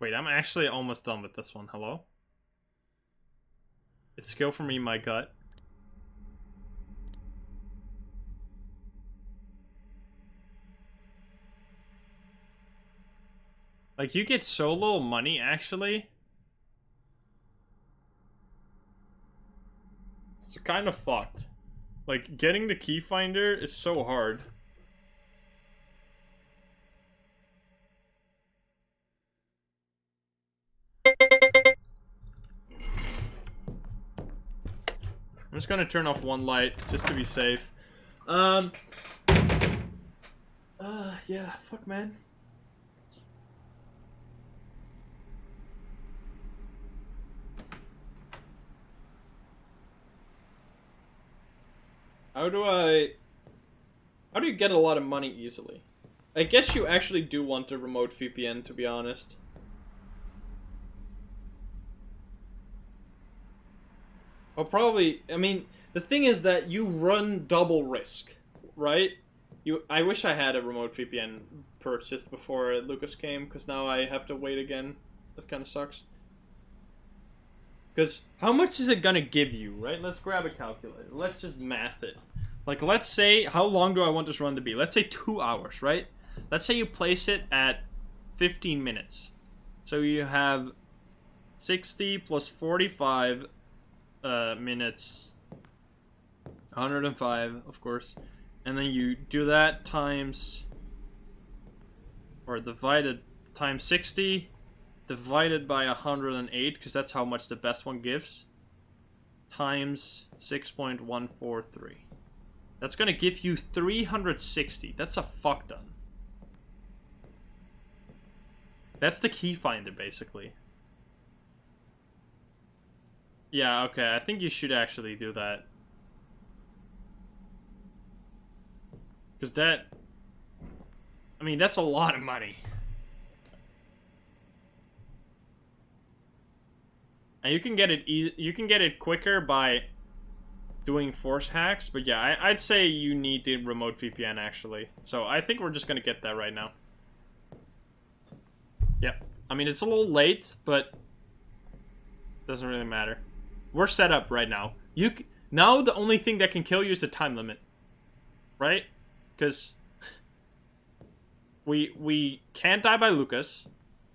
Wait, I'm actually almost done with this one. Hello? It's skill for me, my gut. Like, you get so little money, actually. It's kind of fucked. Like, getting the key finder is so hard. I'm just gonna turn off one light, just to be safe. Yeah, fuck, man. How do you get a lot of money easily? I guess you actually do want a remote VPN, to be honest. Well, probably, I mean, the thing is that you run double risk, right? I wish I had a remote VPN purchased before Lucas came, because now I have to wait again. That kind of sucks. Because how much is it gonna give you, right? Let's grab a calculator. Let's just math it. Like, let's say, how long do I want this run to be? Let's say 2 hours, right? Let's say you place it at 15 minutes. So you have 60 plus 45 minutes. 105, of course. And then you do that times, or divided, times 60, divided by 108, because that's how much the best one gives, times 6.143. That's gonna give you 360. That's a fuck ton. That's the key finder, basically. Yeah, okay, I think you should actually do that. Because that... I mean, that's a lot of money. And you can get it quicker by doing force hacks, but yeah, I'd say you need the remote VPN, actually. So I think we're just gonna get that right now. Yep. I mean, it's a little late, but doesn't really matter. We're set up right now. Now the only thing that can kill you is the time limit. Right? Because we can't die by Lucas.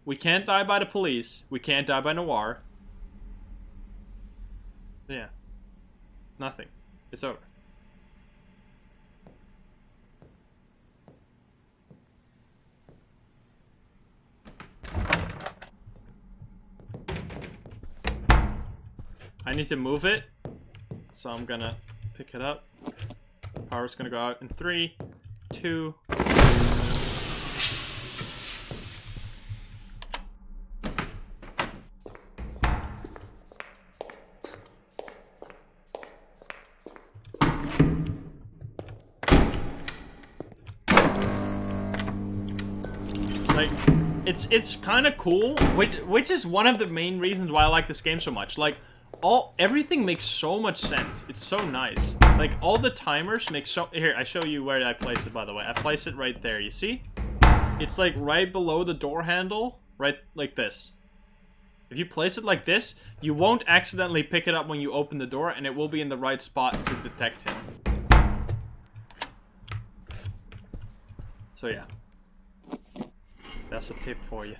We can't die by the police. We can't die by Noir. Yeah. Nothing. It's over. I need to move it, so I'm gonna pick it up. Power's gonna go out in 3, 2. Like, it's kind of cool, which is one of the main reasons why I like this game so much. Like, everything makes so much sense. It's so nice. Like, all the timers make so... Here, I show you where I place it, by the way. I place it right there, you see? It's, like, right below the door handle. Right like this. If you place it like this, you won't accidentally pick it up when you open the door, and it will be in the right spot to detect him. So, yeah. That's a tip for you.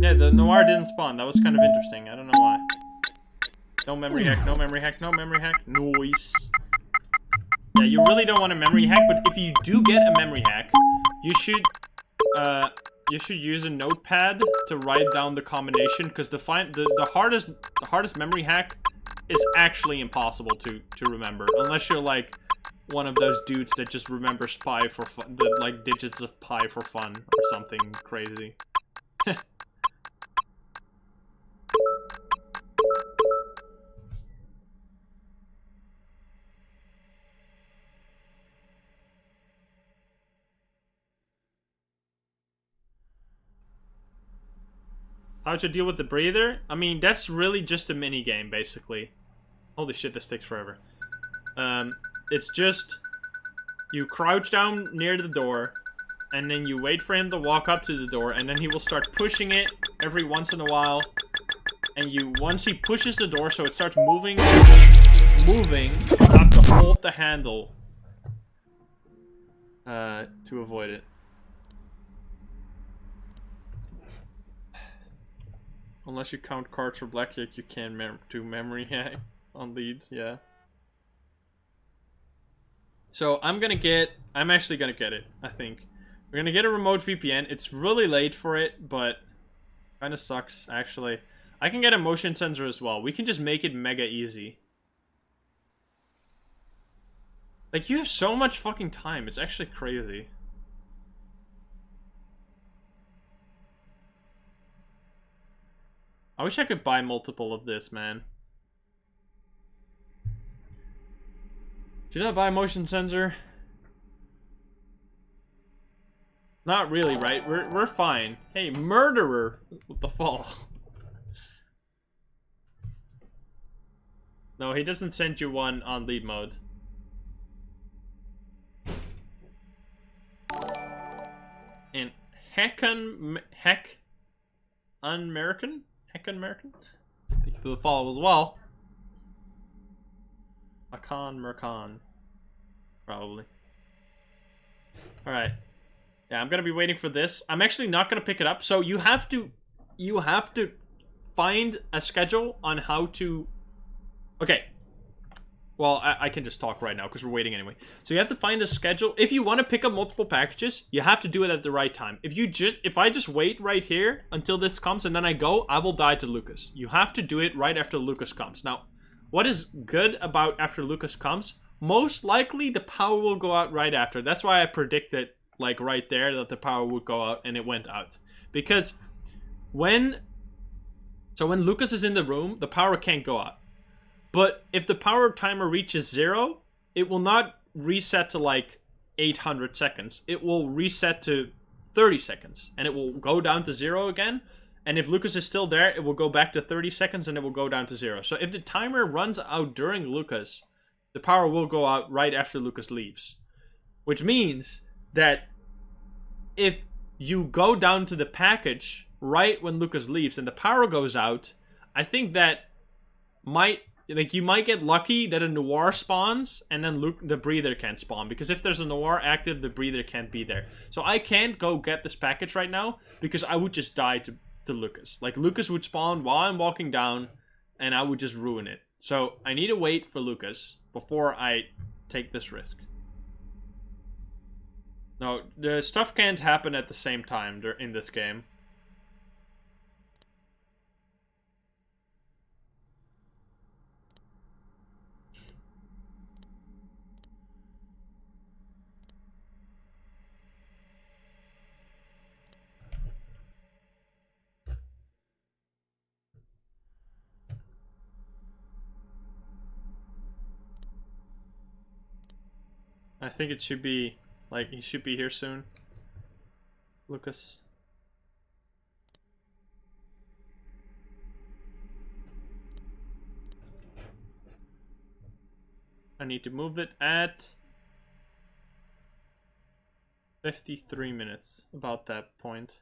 Yeah, the Noir didn't spawn. That was kind of interesting. I don't know why. No memory hack, no memory hack, no memory hack. Noise. Yeah, you really don't want a memory hack, but if you do get a memory hack, you should use a notepad to write down the combination, because the hardest memory hack is actually impossible to remember, unless you're like one of those dudes that just remembers pi for fun, like digits of pi for fun or something crazy. How to deal with the breather? I mean, that's really just a mini game, basically. Holy shit, this takes forever. It's just you crouch down near the door, and then you wait for him to walk up to the door, and then he will start pushing it every once in a while. And once he pushes the door, so it starts moving, you have to hold the handle to avoid it. Unless you count cards for blackjack, you can do memory hack on leads, yeah. So I'm actually gonna get it, I think. We're gonna get a remote VPN. It's really late for it, but kinda sucks, actually. I can get a motion sensor as well. We can just make it mega easy. Like, you have so much fucking time. It's actually crazy. I wish I could buy multiple of this, man. Should I buy a motion sensor? Not really, right? We're fine. Hey, murderer! What the fall? No, he doesn't send you one on lead mode. And American? Heckin' Thank you for the follow as well. Mercon. Probably. Alright. Yeah, I'm gonna be waiting for this. I'm actually not gonna pick it up. So you have to find a schedule on how to... Okay. Well, I can just talk right now because we're waiting anyway. So you have to find a schedule. If you want to pick up multiple packages, you have to do it at the right time. If I just wait right here until this comes and then I go, I will die to Lucas. You have to do it right after Lucas comes. Now, what is good about after Lucas comes? Most likely the power will go out right after. That's why I predicted, like, right there that the power would go out, and it went out. Because when Lucas is in the room, the power can't go out. But if the power timer reaches 0, it will not reset to like 800 seconds. It will reset to 30 seconds. And it will go down to 0 again. And if Lucas is still there, it will go back to 30 seconds and it will go down to 0. So if the timer runs out during Lucas, the power will go out right after Lucas leaves. Which means that if you go down to the package right when Lucas leaves and the power goes out, I think that you might get lucky that a Noir spawns and then the breather can't spawn, because if there's a Noir active, the breather can't be there. So I can't go get this package right now because I would just die to Lucas. Like, Lucas would spawn while I'm walking down and I would just ruin it. So I need to wait for Lucas before I take this risk. No, the stuff can't happen at the same time in this game. I think it should be, like, he should be here soon. Lucas. I need to move it at 53 minutes, about that point.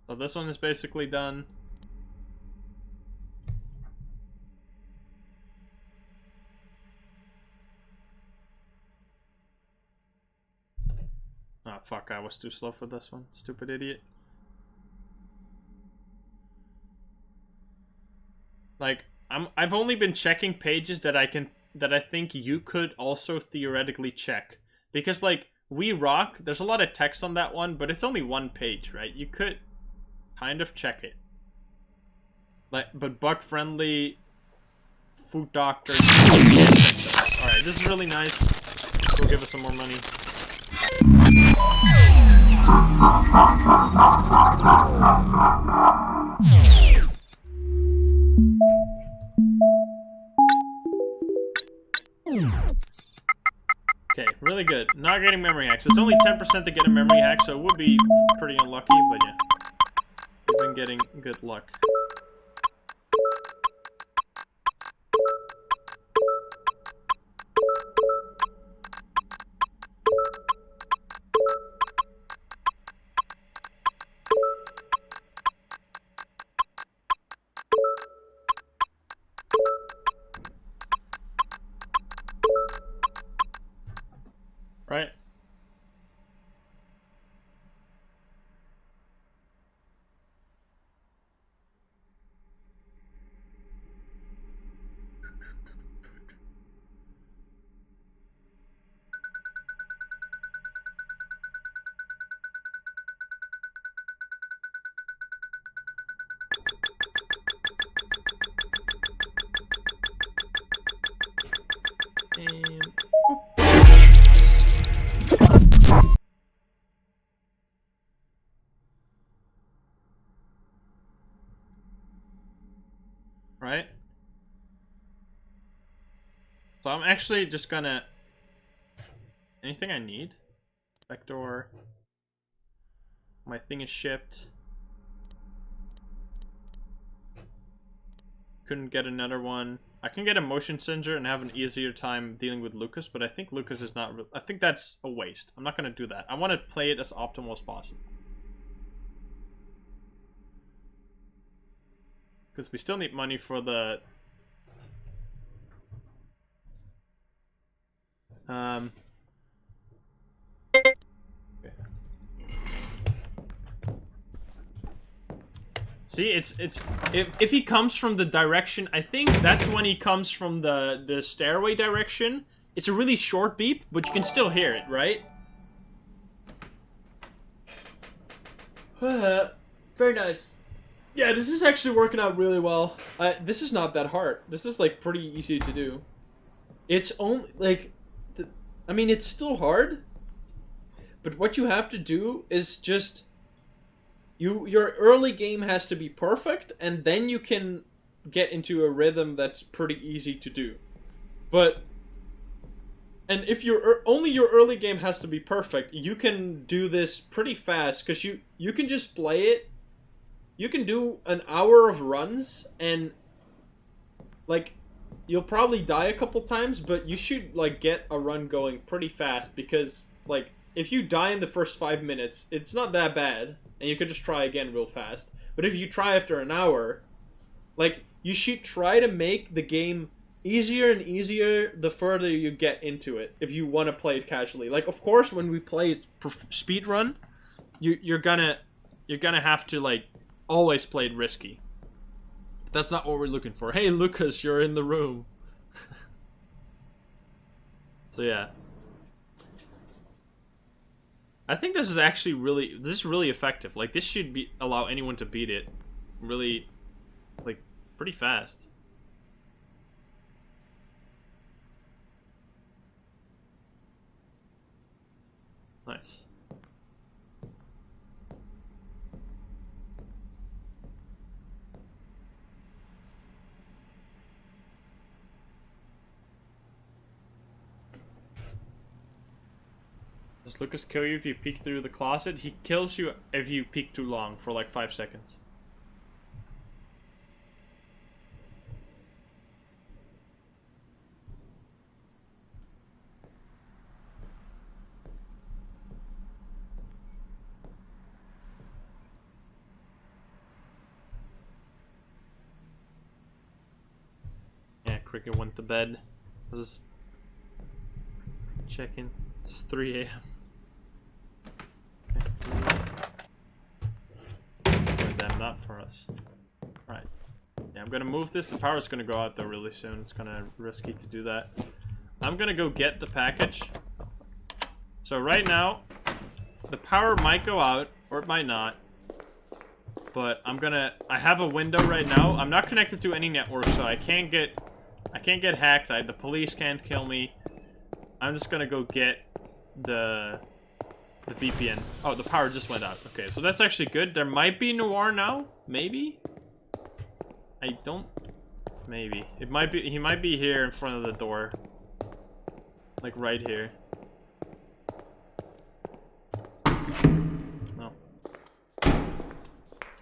So this one is basically done. Ah, fuck, I was too slow for this one. Stupid idiot. Like, I've only been checking pages that I think you could also theoretically check. Because, like, We Rock, there's a lot of text on that one, but it's only one page, right? You could kind of check it. Like, but bug friendly, food doctor. Alright, this is really nice. Go give us some more money. Okay, really good. Not getting memory hacks. It's only 10% to get a memory hack, so it would be pretty unlucky, but yeah. We've been getting good luck. Right? Right? So I'm actually just gonna... Anything I need? Vector. My thing is shipped. Couldn't get another one. I can get a motion sensor and have an easier time dealing with Lucas, but I think Lucas is not... I think that's a waste. I'm not gonna do that. I want to play it as optimal as possible. Because we still need money for the... Okay. See, if he comes from the direction, I think that's when he comes from the stairway direction. It's a really short beep, but you can still hear it, right? Very nice. Yeah, this is actually working out really well. This is not that hard. This is, like, pretty easy to do. It's only, like... I mean, it's still hard. But what you have to do is just... Your early game has to be perfect, and then you can get into a rhythm that's pretty easy to do. But... And if only your early game has to be perfect, you can do this pretty fast, because you can just play it you can do an hour of runs and like you'll probably die a couple times, but you should like get a run going pretty fast because like if you die in the first 5 minutes, it's not that bad, and you could just try again real fast. But if you try after an hour, like you should try to make the game easier and easier the further you get into it if you want to play it casually. Like of course when we play speedrun, you're gonna have to like always play it risky. But that's not what we're looking for. Hey Lucas, you're in the room. So yeah. I think this is actually really effective. Like this should be allow anyone to beat it really like pretty fast. Nice. Does Lucas kill you if you peek through the closet? He kills you if you peek too long for like 5 seconds. Yeah, Cricket went to bed. I was just checking. It's 3 a.m. Damn, not for us. Right. Yeah, I'm gonna move this. The power's gonna go out though really soon. It's kinda risky to do that. I'm gonna go get the package. So right now, the power might go out, or it might not. But I have a window right now. I'm not connected to any network, so I can't get hacked. The police can't kill me. I'm just gonna go get the VPN. Oh, the power just went out. Okay, so that's actually good. There might be Noir now. Maybe? I don't... Maybe. It might be... He might be here in front of the door. Like, right here. No.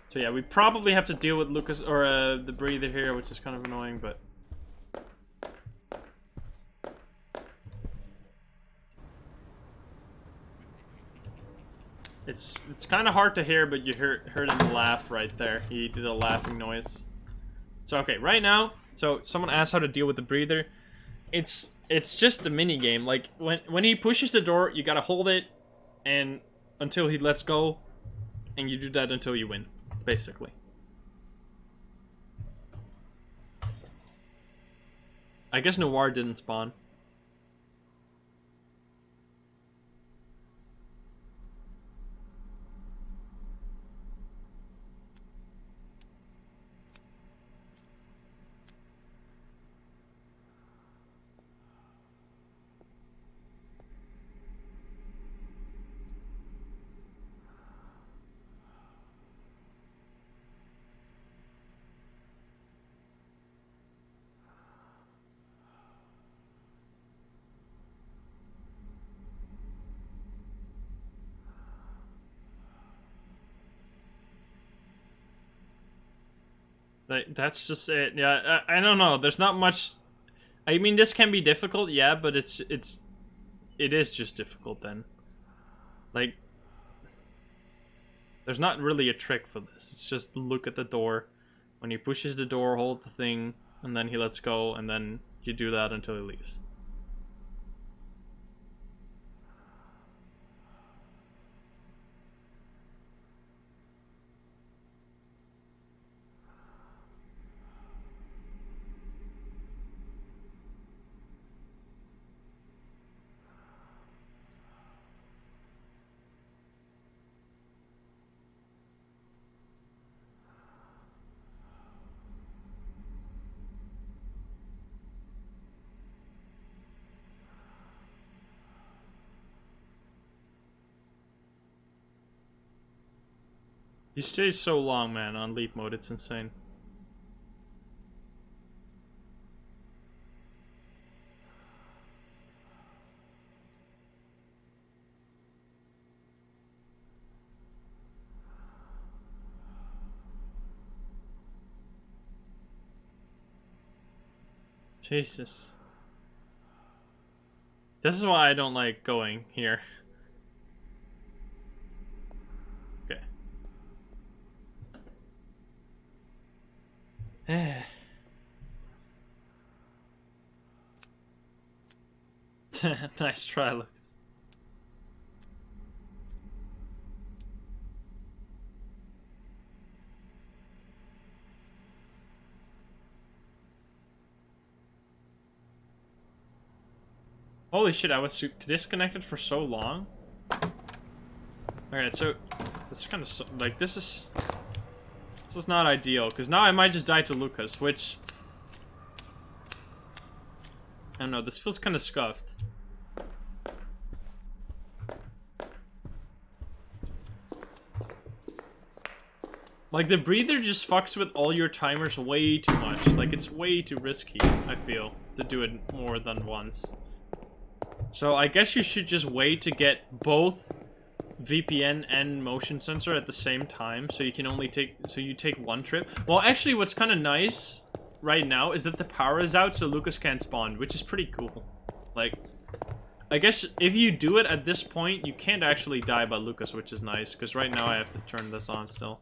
So yeah, we probably have to deal with Lucas... Or, the breather here, which is kind of annoying, but... It's kind of hard to hear, but you heard him laugh right there. He did a laughing noise. So okay, right now, so someone asked how to deal with the breather. It's just a mini game. Like when he pushes the door, you gotta hold it, and until he lets go, and you do that until you win, basically. I guess Noir didn't spawn. That's just it. Yeah, I don't know. There's not much. I mean, this can be difficult, yeah, but it is just difficult then. Like, there's not really a trick for this. It's just look at the door. When he pushes the door, hold the thing, and then he lets go, and then you do that until he leaves. He stays so long, man, on leap mode. It's insane. Jesus. This is why I don't like going here. Okay. Nice try, Lucas. Holy shit, I was disconnected for so long. Alright, so this kind of like this is not ideal because now I might just die to Lucas, which I don't know. This feels kind of scuffed. Like the breather just fucks with all your timers way too much. Like it's way too risky, I feel, to do it more than once. So I guess you should just wait to get both VPN and motion sensor at the same time, so you can only take one trip. Well, actually, what's kind of nice right now is that the power is out, so Lucas can't spawn, which is pretty cool. Like, I guess if you do it at this point, you can't actually die by Lucas, which is nice, because right now I have to turn this on still.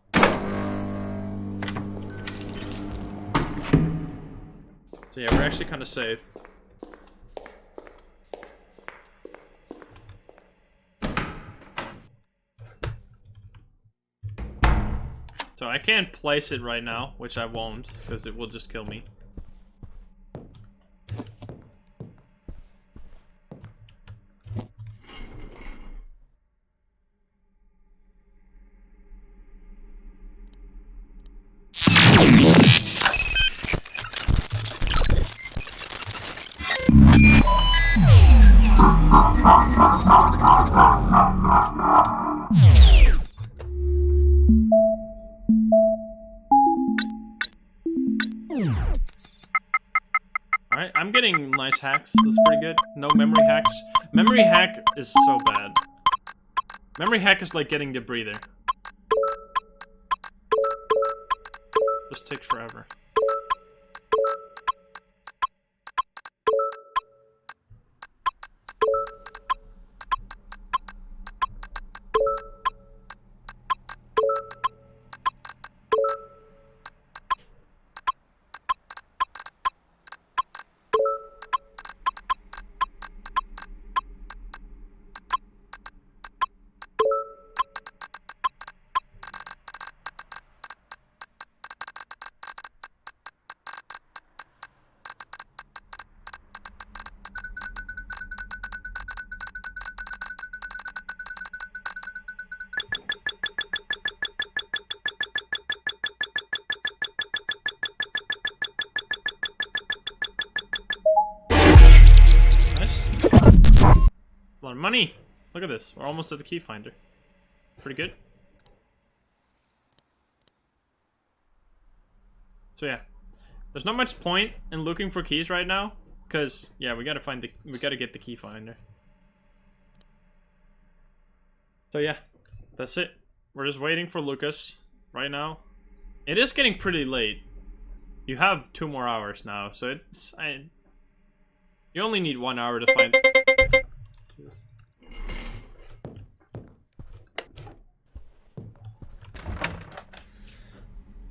So yeah, we're actually kind of safe. So I can't place it right now, which I won't, because it will just kill me. Alright, I'm getting nice hacks. That's pretty good. No memory hacks. Memory hack is so bad. Memory hack is like getting the breather. This takes forever. A lot of money! Look at this. We're almost at the key finder. Pretty good. So yeah. There's not much point in looking for keys right now. Because, yeah, we gotta get the key finder. So yeah. That's it. We're just waiting for Lucas right now. It is getting pretty late. You have 2 more hours now, so it's... you only need 1 hour to find...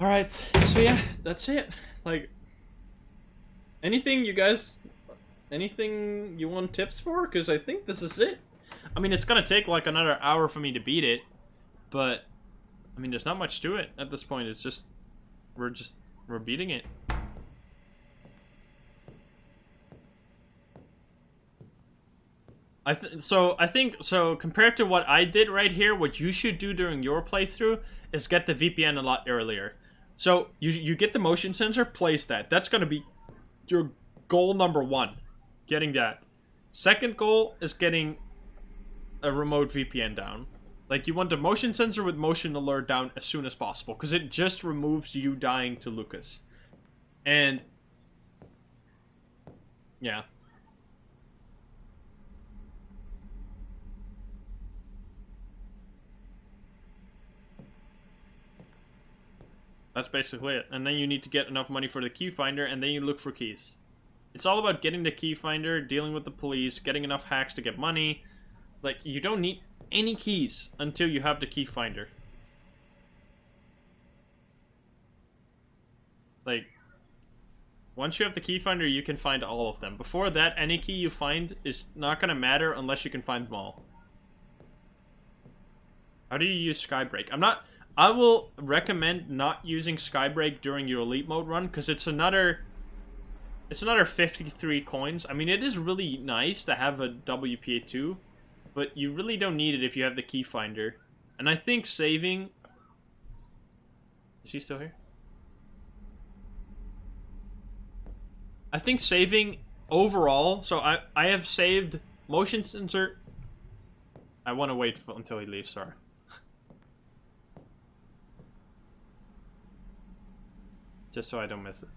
Alright, so yeah, that's it. Like, anything you guys... anything you want tips for? Because I think this is it. I mean, it's gonna take like another hour for me to beat it, but... I mean, there's not much to it at this point. It's just... we're beating it. I think compared to what I did right here, what you should do during your playthrough is get the VPN a lot earlier. So you get the motion sensor, place that. That's gonna be your goal number 1, getting that. Second goal is getting a remote VPN down. Like, you want the motion sensor with motion alert down as soon as possible, because it just removes you dying to Lucas. And yeah. That's basically it. And then you need to get enough money for the key finder, and then you look for keys. It's all about getting the key finder, dealing with the police, getting enough hacks to get money. Like, you don't need any keys until you have the key finder. Like, once you have the key finder, you can find all of them. Before that, any key you find is not gonna matter unless you can find them all. How do you use Skybreak? I will recommend not using Skybreak during your elite mode run, because it's another 53 coins. I mean, it is really nice to have a WPA2, but you really don't need it if you have the key finder. And I think saving... Is he still here? I think saving overall... So I have saved motion sensor... I want to wait until he leaves, sorry. Just so I don't miss it.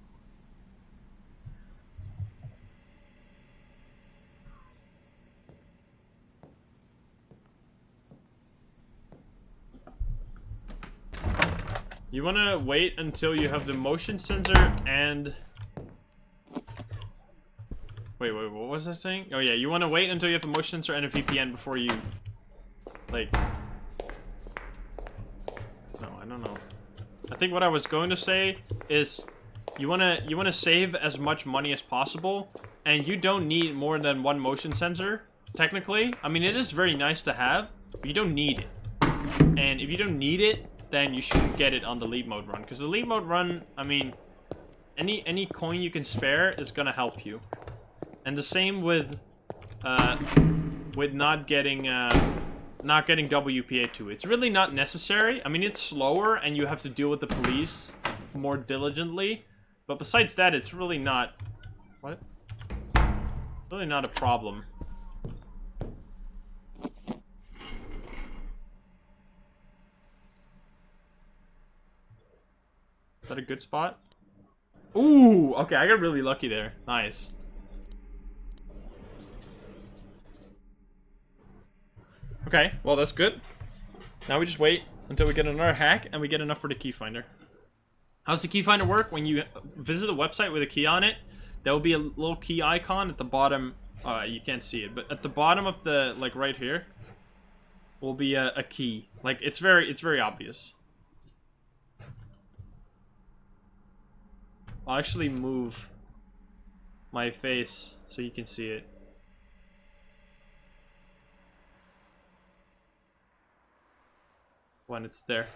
You want to wait until you have the motion sensor and... Wait, what was I saying? Oh yeah, you want to wait until you have a motion sensor and a VPN before you... Like... No, I don't know. I think what I was going to say is... You wanna save as much money as possible, and you don't need more than one motion sensor, technically. I mean, it is very nice to have, but you don't need it. And if you don't need it, then you shouldn't get it on the lead mode run. Because the lead mode run, I mean, any coin you can spare is gonna help you. And the same with not getting WPA2. It's really not necessary. I mean, it's slower, and you have to deal with the police more diligently. But besides that, it's really not... What? Really not a problem. Is that a good spot? Ooh! Okay, I got really lucky there. Nice. Okay, well that's good. Now we just wait until we get another hack and we get enough for the key finder. How's the key finder work? When you visit a website with a key on it, there will be a little key icon at the bottom. You can't see it, but at the bottom of the, like right here, will be a key. Like, it's very obvious. I'll actually move my face so you can see it. When it's there.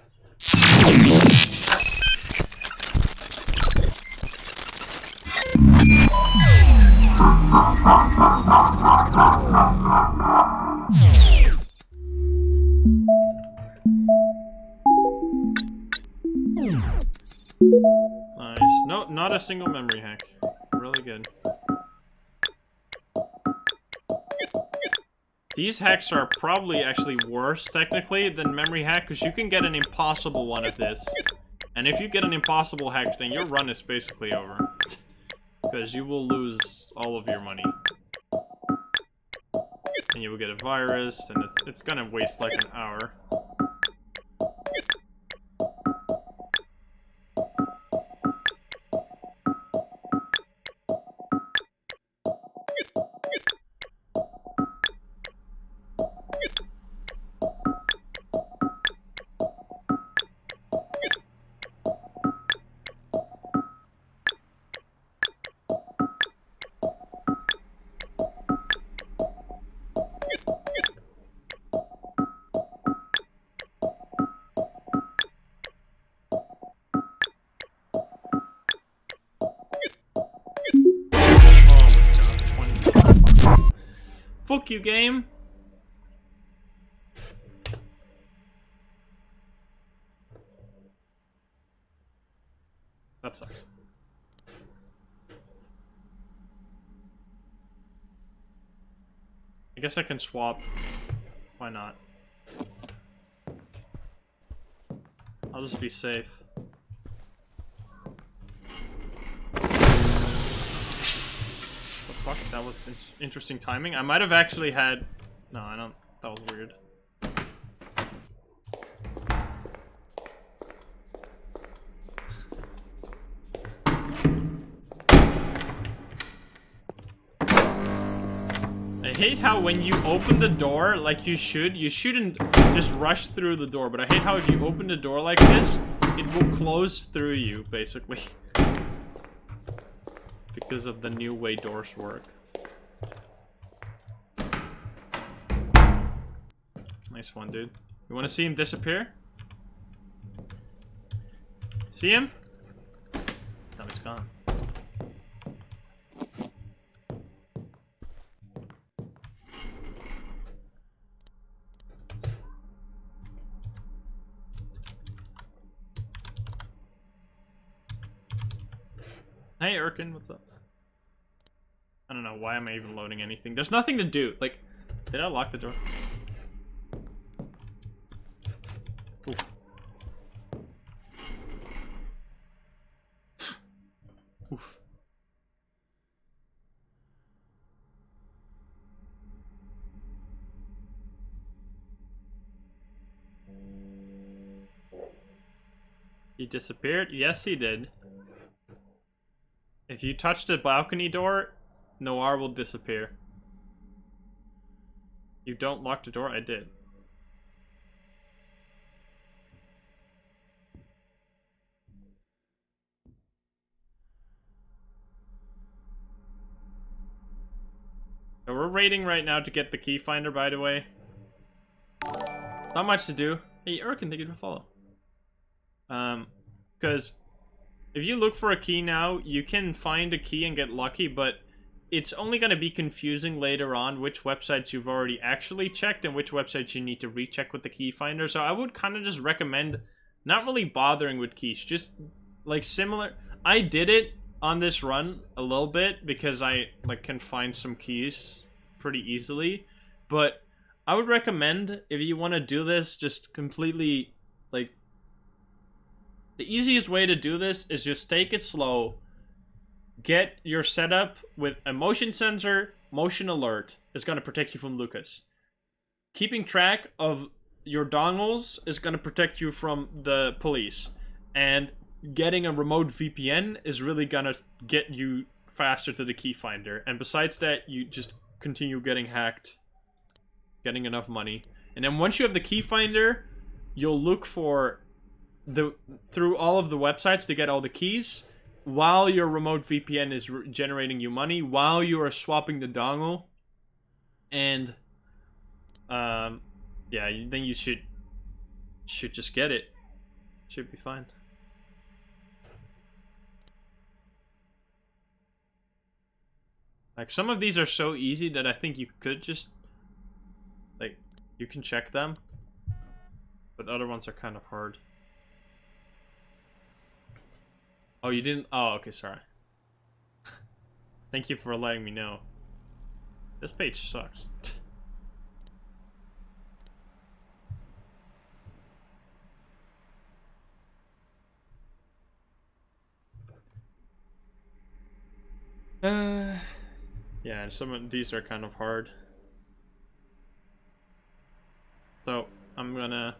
Nice. No, not a single memory hack. Really good. These hacks are probably actually worse, technically, than memory hack, because you can get an impossible one of this. And if you get an impossible hack, then your run is basically over. Because you will lose all of your money. And you will get a virus, and it's gonna waste like an hour. Fuck you, game. That sucks. I guess I can swap. Why not? I'll just be safe. Fuck, that was interesting timing. I might have actually had... No, I don't... That was weird. hate how when you open the door like you shouldn't just rush through the door, but I hate how if you open the door like this, it will close through you, basically. Because of the new way doors work. Nice one, dude. You want to see him disappear? See him? No, he's gone. Hey, Erkin, what's up? I don't know, why am I even loading anything? There's nothing to do. Like, did I lock the door? Ooh. Oof. He disappeared? Yes, he did. If you touch the balcony door, Noir will disappear. You don't lock the door? I did. So we're raiding right now to get the key finder, by the way. Not much to do. Hey, Erkin, thank you for follow. Because if you look for a key now, you can find a key and get lucky, but it's only going to be confusing later on which websites you've already actually checked and which websites you need to recheck with the key finder. So I would kind of just recommend not really bothering with keys. Just like similar. I did it on this run a little bit because I like can find some keys pretty easily. But I would recommend if you want to do this, just completely like the easiest way to do this is just take it slow. Get your setup with a motion sensor. Motion alert is going to protect you from Lucas. Keeping track of your dongles is going to protect you from the police. And getting a remote VPN is really going to get you faster to the key finder. And besides that, you just continue getting hacked. Getting enough money. And then once you have the key finder, you'll look for through all of the websites to get all the keys while your remote VPN is generating you money, while you are swapping the dongle, and yeah, then you should just get it. Should be fine. Like some of these are so easy that I think you could just like you can check them, but other ones are kind of hard. Oh, you didn't? Oh, okay, sorry. Thank you for letting me know. This page sucks. Yeah, some of these are kind of hard. So, I'm gonna...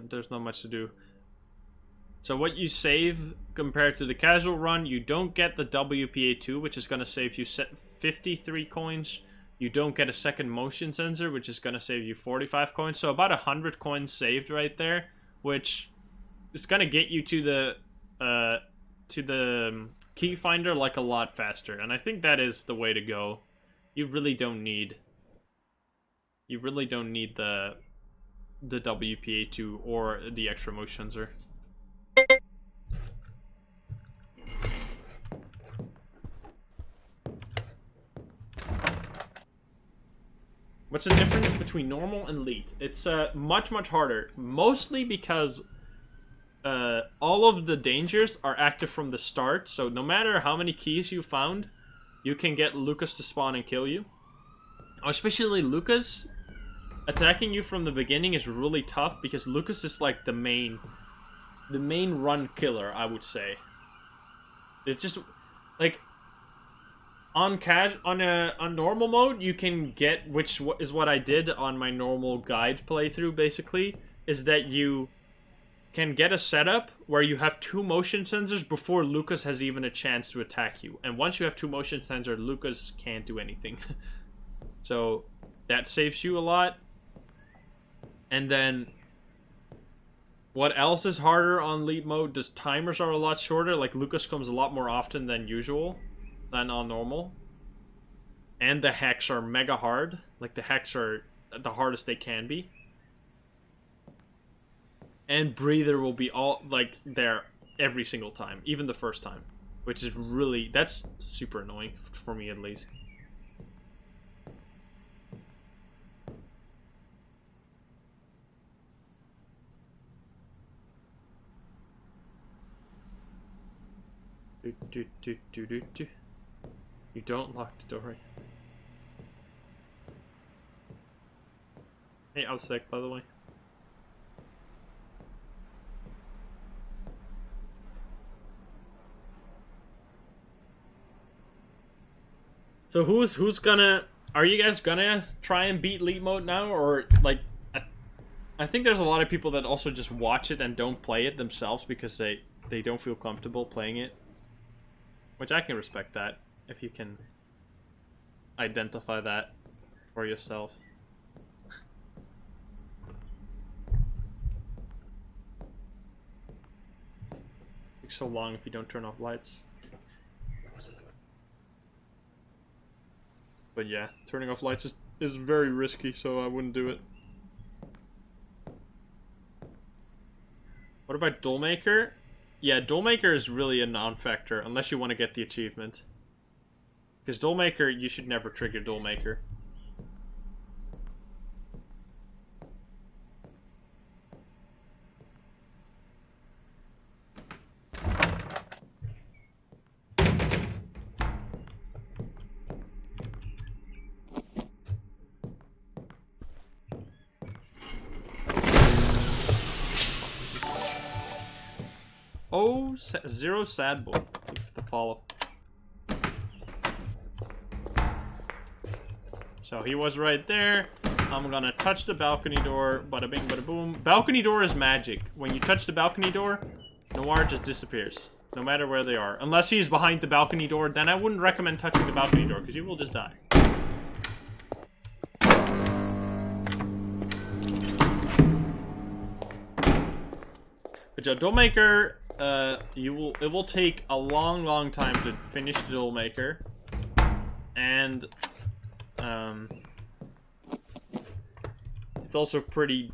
there's not much to do. So what you save compared to the casual run, you don't get the WPA2, which is going to save you 53 coins. You don't get a second motion sensor, which is going to save you 45 coins. So about 100 coins saved right there, which is going to get you to the key finder like a lot faster. And I think that is the way to go. You really don't need the WPA2 or the extra motion sensor. What's the difference between normal and elite? It's much harder, mostly because all of the dangers are active from the start, so no matter how many keys you found, you can get Lucas to spawn and kill you. Especially Lucas. Attacking you from the beginning is really tough because Lucas is like the main run killer, I would say. It's just like on normal mode you can get, which is what I did on my normal guide playthrough basically, is that you can get a setup where you have 2 motion sensors before Lucas has even a chance to attack you. And once you have 2 motion sensors, Lucas can't do anything. So that saves you a lot. And then what else is harder on lead mode? The timers are a lot shorter. Like Lucas comes a lot more often than usual, than on normal. And the hacks are mega hard. Like the hacks are the hardest they can be. And breather will be all like there every single time, even the first time, which is really, that's super annoying for me at least. You don't lock the door. Hey, I was sick, by the way. So who's gonna... Are you guys gonna try and beat lead mode now? Or, like... I think there's a lot of people that also just watch it and don't play it themselves because they don't feel comfortable playing it. Which I can respect that, if you can identify that for yourself. Takes so long if you don't turn off lights. But yeah, turning off lights is very risky, so I wouldn't do it. What about Dollmaker? Yeah, Dollmaker is really a non-factor, unless you want to get the achievement. Because Dollmaker, you should never trigger Dollmaker. Oh, Zero Sad Boy. Thank you for the follow. So he was right there. I'm gonna touch the balcony door. Bada bing, bada boom. Balcony door is magic. When you touch the balcony door, Noir just disappears. No matter where they are. Unless he's behind the balcony door, then I wouldn't recommend touching the balcony door, because you will just die. But yeah, Dollmaker, it will take a long time to finish the Dollmaker. And it's also pretty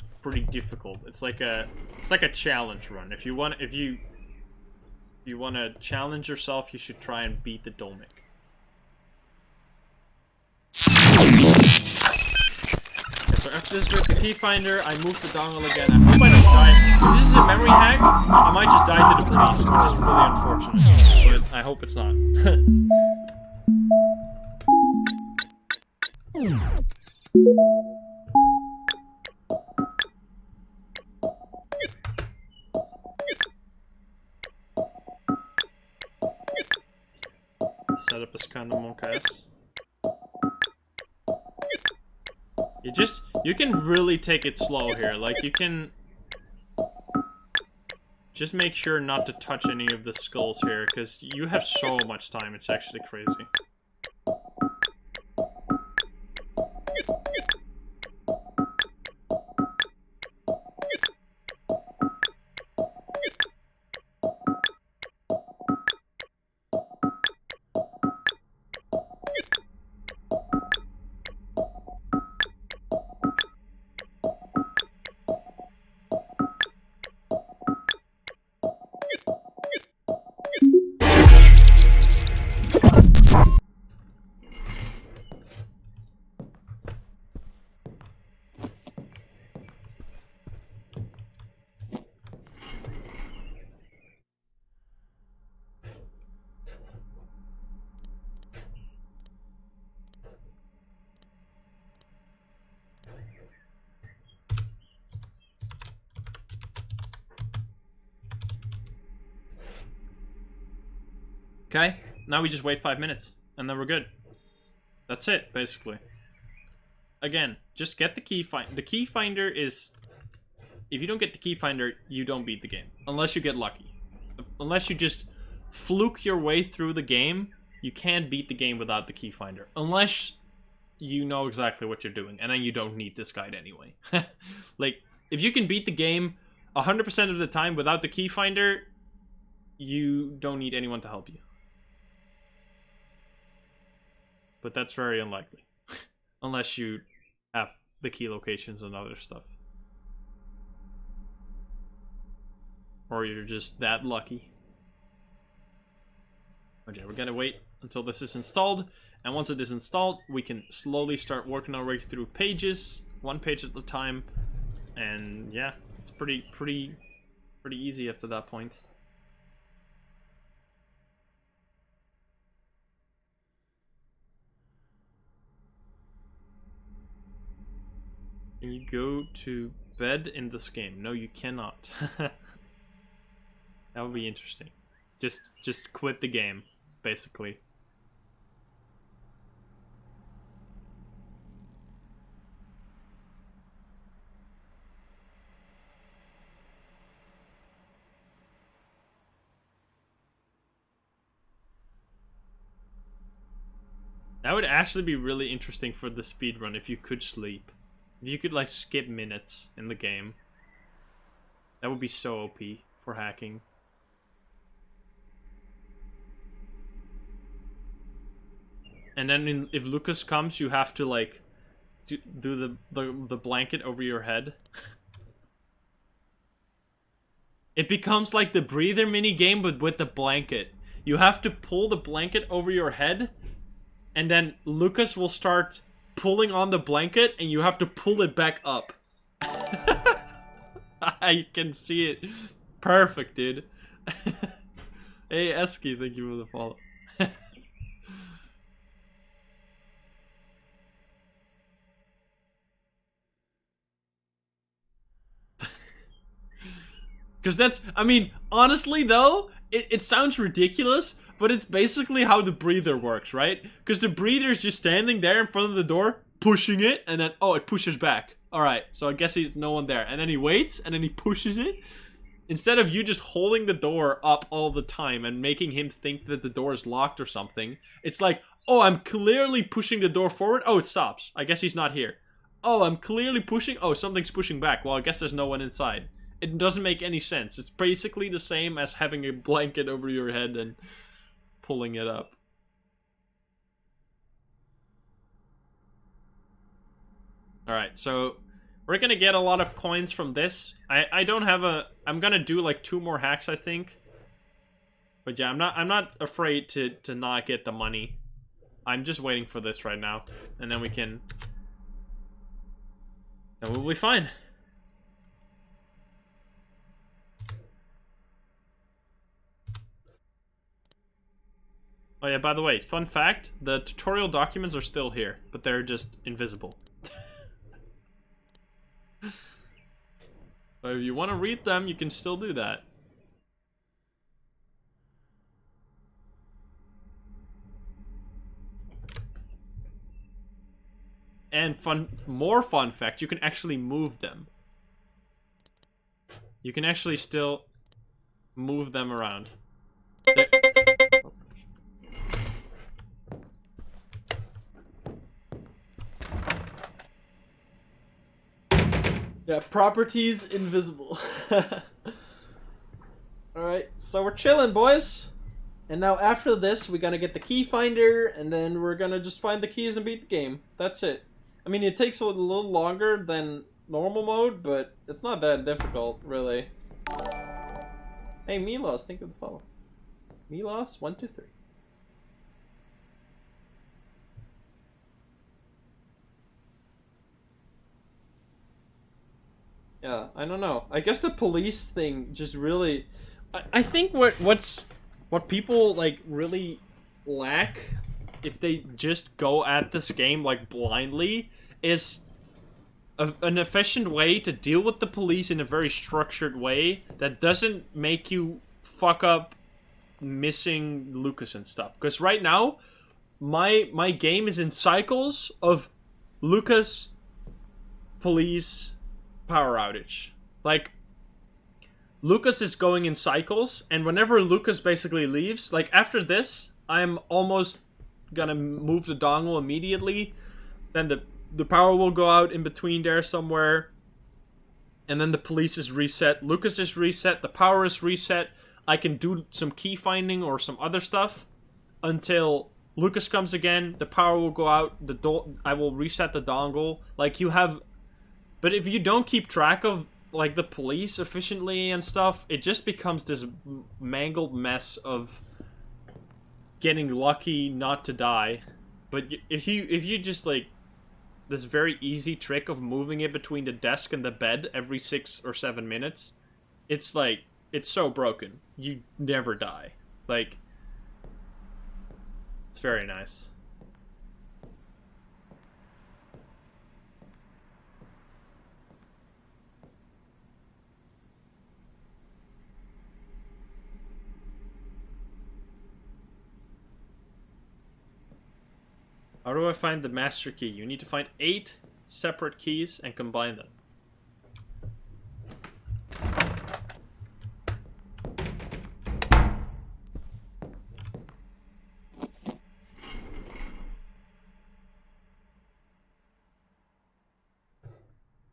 difficult. It's like a challenge run. If you want to challenge yourself, you should try and beat the Dollmaker. So after this with the key finder, I move the dongle again. I hope I don't die. If this is a memory hack, I might just die to the police, which is really unfortunate. But I hope it's not. Setup is kind of monk-ass. You can really take it slow here. Like, you can just make sure not to touch any of the skulls here, because you have so much time, it's actually crazy. Okay, now we just wait 5 minutes, and then we're good. That's it, basically. Again, just get the key finder. The key finder is if you don't get the key finder, you don't beat the game. Unless you get lucky. Unless you just fluke your way through the game, you can't beat the game without the key finder. Unless you know exactly what you're doing, and then you don't need this guide anyway. Like, if you can beat the game 100% of the time without the key finder, you don't need anyone to help you. But that's very unlikely. Unless you have the key locations and other stuff. Or you're just that lucky. Okay, we're gonna wait until this is installed. And once it is installed, we can slowly start working our way through pages. One page at a time. And yeah, it's pretty easy after that point. Can you go to bed in this game? No, you cannot. That would be interesting. Just quit the game, basically. That would actually be really interesting for the speedrun if you could sleep. If you could, like, skip minutes in the game. That would be so OP for hacking. And then if Lucas comes, you have to, like, do the blanket over your head. It becomes like the breather mini game, but with the blanket. You have to pull the blanket over your head, and then Lucas will start pulling on the blanket, and you have to pull it back up. I can see it. Perfect, dude. Hey, Esky, thank you for the follow. Because that's, I mean, honestly though, it sounds ridiculous, but it's basically how the breather works, right? Because the breather's just standing there in front of the door, pushing it, and then, oh, it pushes back. Alright, so I guess there's no one there. And then he waits, and then he pushes it. Instead of you just holding the door up all the time and making him think that the door is locked or something, it's like, oh, I'm clearly pushing the door forward. Oh, it stops. I guess he's not here. Oh, I'm clearly pushing. Oh, something's pushing back. Well, I guess there's no one inside. It doesn't make any sense. It's basically the same as having a blanket over your head and pulling it up. Alright, so we're gonna get a lot of coins from this. I don't have a... I'm gonna do like 2 more hacks, I think. But yeah, I'm not afraid to not get the money. I'm just waiting for this right now. And then we can... Then we'll be fine. Oh yeah, by the way, fun fact, the tutorial documents are still here, but they're just invisible. So if you want to read them, you can still do that. And more fun fact, you can actually move them. You can actually still move them around. Yeah, properties invisible. Alright, so we're chilling, boys. And now after this, we're gonna get the key finder, and then we're gonna just find the keys and beat the game. That's it. I mean, it takes a little longer than normal mode, but it's not that difficult, really. Hey, Milos, thank you for the follow. Milos, 1, 2, 3. Yeah, I don't know. I guess the police thing just really... I think what people, like, really lack, if they just go at this game, like, blindly, is an efficient way to deal with the police in a very structured way that doesn't make you fuck up missing Lucas and stuff. Because right now, my game is in cycles of Lucas, police, power outage. like, Lucas is going in cycles, and whenever Lucas basically leaves, like, after this, I'm almost gonna move the dongle immediately, then the power will go out in between there somewhere, and then the police is reset, Lucas is reset, the power is reset, I can do some key finding or some other stuff until Lucas comes again, the power will go out, I will reset the dongle, like, you have... But if you don't keep track of, like, the police efficiently and stuff, it just becomes this mangled mess of getting lucky not to die. But if you just, like, this very easy trick of moving it between the desk and the bed every 6 or 7 minutes, it's like, it's so broken. You never die. Like, it's very nice. How do I find the master key? You need to find 8 separate keys and combine them.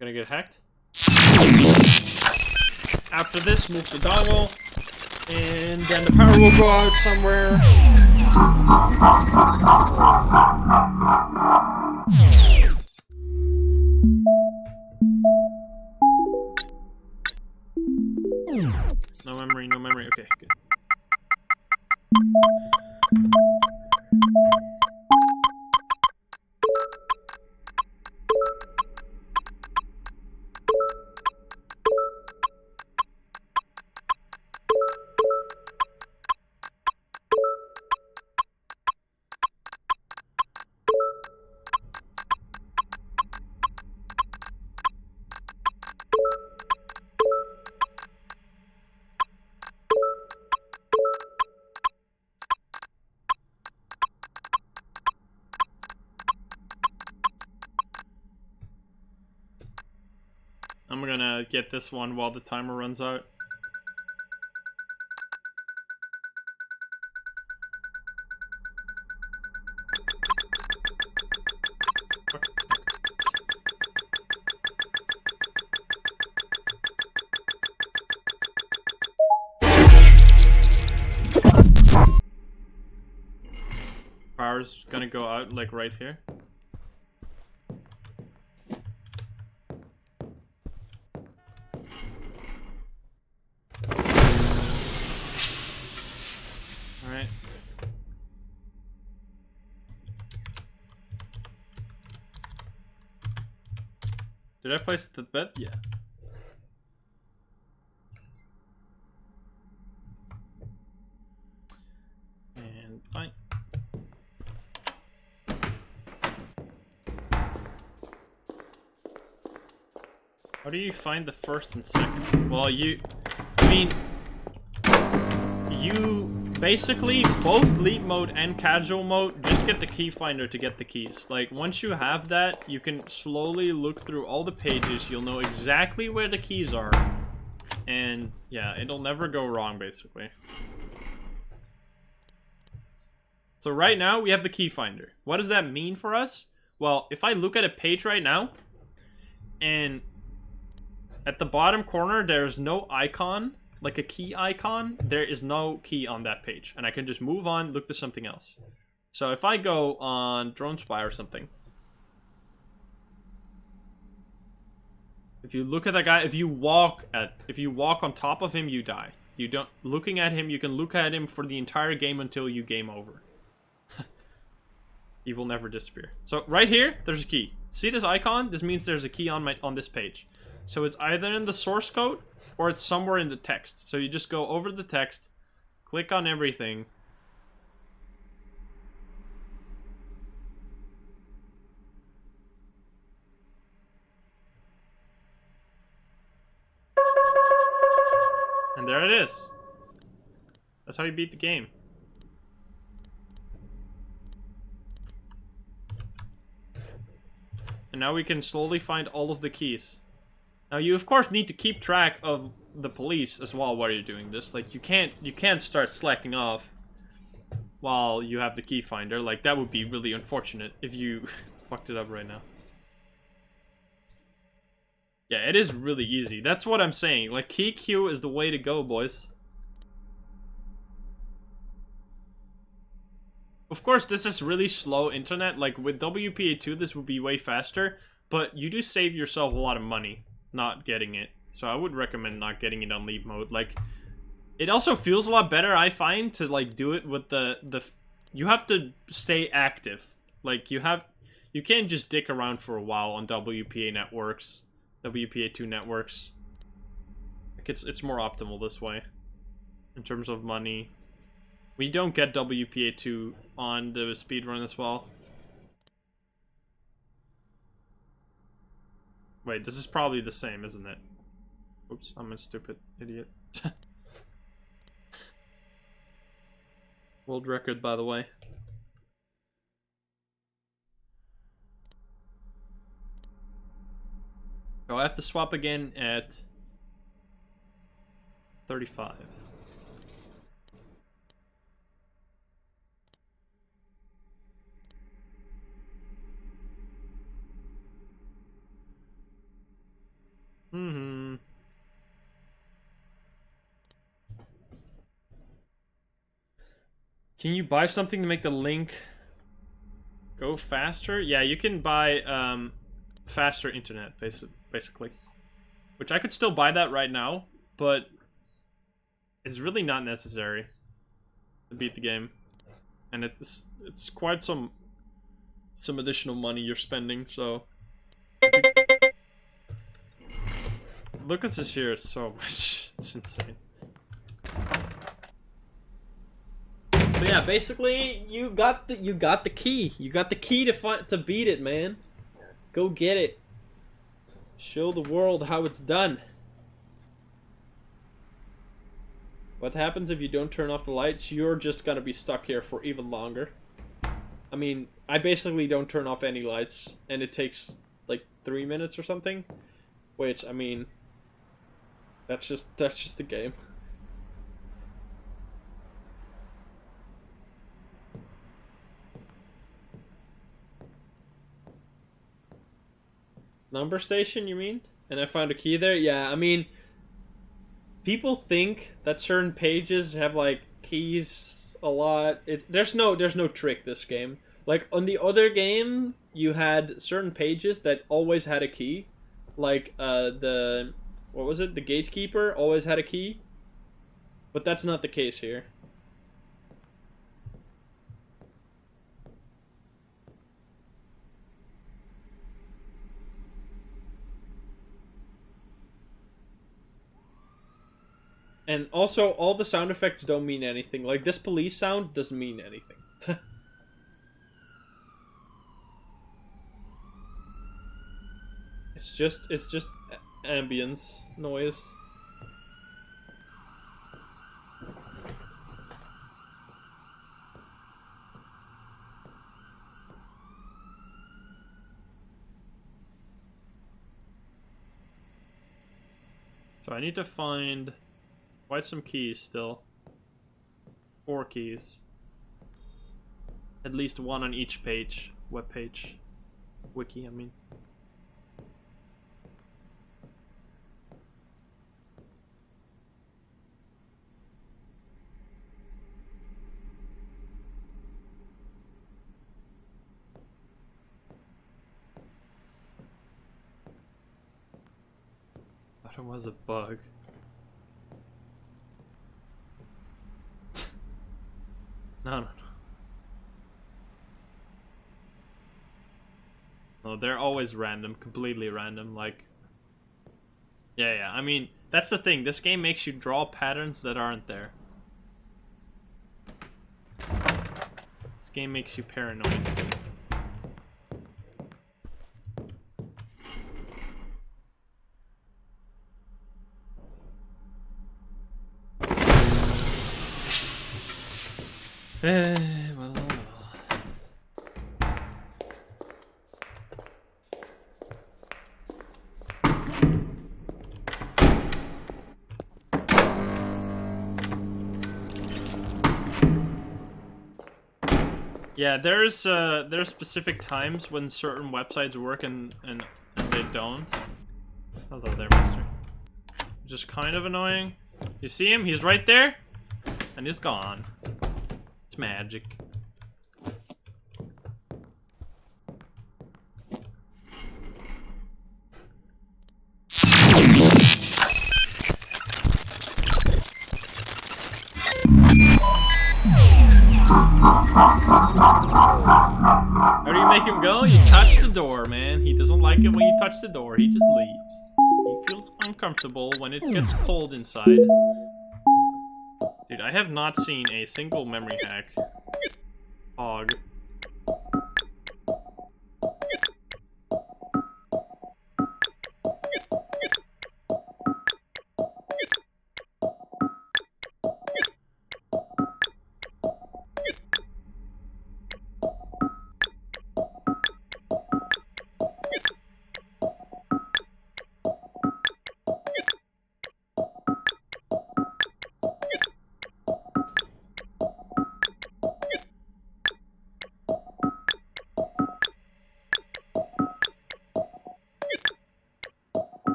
Gonna get hacked. After this, move the dongle, and then the power will go out somewhere. No memory, no memory. Okay, good. I'm gonna get this one while the timer runs out. Power's gonna go out like right here. Alright. Did I place the bed? Yeah. And fine. How do you find the first and second? Well, you basically, both leap mode and casual mode, just get the key finder to get the keys. Like, once you have that, you can slowly look through all the pages, you'll know exactly where the keys are. And, yeah, it'll never go wrong, basically. So right now, we have the key finder. What does that mean for us? Well, if I look at a page right now, and at the bottom corner, there's no icon, like a key icon, there is no key on that page. And I can just move on, look to something else. So if I go on Drone Spy or something, if you look at that guy, if you walk on top of him, you die. You don't, looking at him, you can look at him for the entire game until you game over. He will never disappear. So right here, there's a key. See this icon? This means there's a key on this page. So it's either in the source code or it's somewhere in the text. So you just go over the text, click on everything. And there it is. That's how you beat the game. And now we can slowly find all of the keys. Now you of course need to keep track of the police as well while you're doing this. Like you can't start slacking off while you have the key finder. Like that would be really unfortunate if you fucked it up right now. Yeah, it is really easy. That's what I'm saying. Like key queue is the way to go, boys. Of course, this is really slow internet. Like with WPA2, this would be way faster, but you do save yourself a lot of money not getting it. So I would recommend not getting it on leap mode. Like, it also feels a lot better, I find, to like do it with you have to stay active. Like you can't just dick around for a while on WPA networks, WPA2 networks. Like it's more optimal this way in terms of money. We don't get WPA2 on the speedrun as well. Wait, this is probably the same, isn't it? Oops, I'm a stupid idiot. World record, by the way. So I have to swap again at 35. Mm-hmm. Can you buy something to make the link go faster? Yeah, you can buy faster internet, basically. Which I could still buy that right now, but it's really not necessary to beat the game. And it's quite some additional money you're spending, so Lucas is here so much. It's insane. So yeah, basically you got the key. You got the key to beat it, man. Go get it. Show the world how it's done. What happens if you don't turn off the lights? You're just gonna be stuck here for even longer. I mean, I basically don't turn off any lights, and it takes like 3 minutes or something. Which, I mean, that's just the game. Number station, you mean? And I found a key there? Yeah, I mean, people think that certain pages have like keys a lot. There's no trick this game. Like on the other game, you had certain pages that always had a key. Like what was it? The gatekeeper always had a key. But that's not the case here. And also, all the sound effects don't mean anything. Like, this police sound doesn't mean anything. It's just ambience noise. So I need to find quite some keys still. 4 keys. At least 1 on each page. Web page. Wiki, I mean. Thought it was a bug. No. No, they're always random, completely random, like... Yeah, I mean, that's the thing, this game makes you draw patterns that aren't there. This game makes you paranoid. Well. Yeah, there's specific times when certain websites work and they don't. Hello there, mister. Just kind of annoying. You see him? He's right there, and he's gone. It's magic. How do you make him go? You touch the door, man. He doesn't like it when you touch the door. He just leaves. He feels uncomfortable when it gets cold inside. Dude, I have not seen a single memory hack. Hog.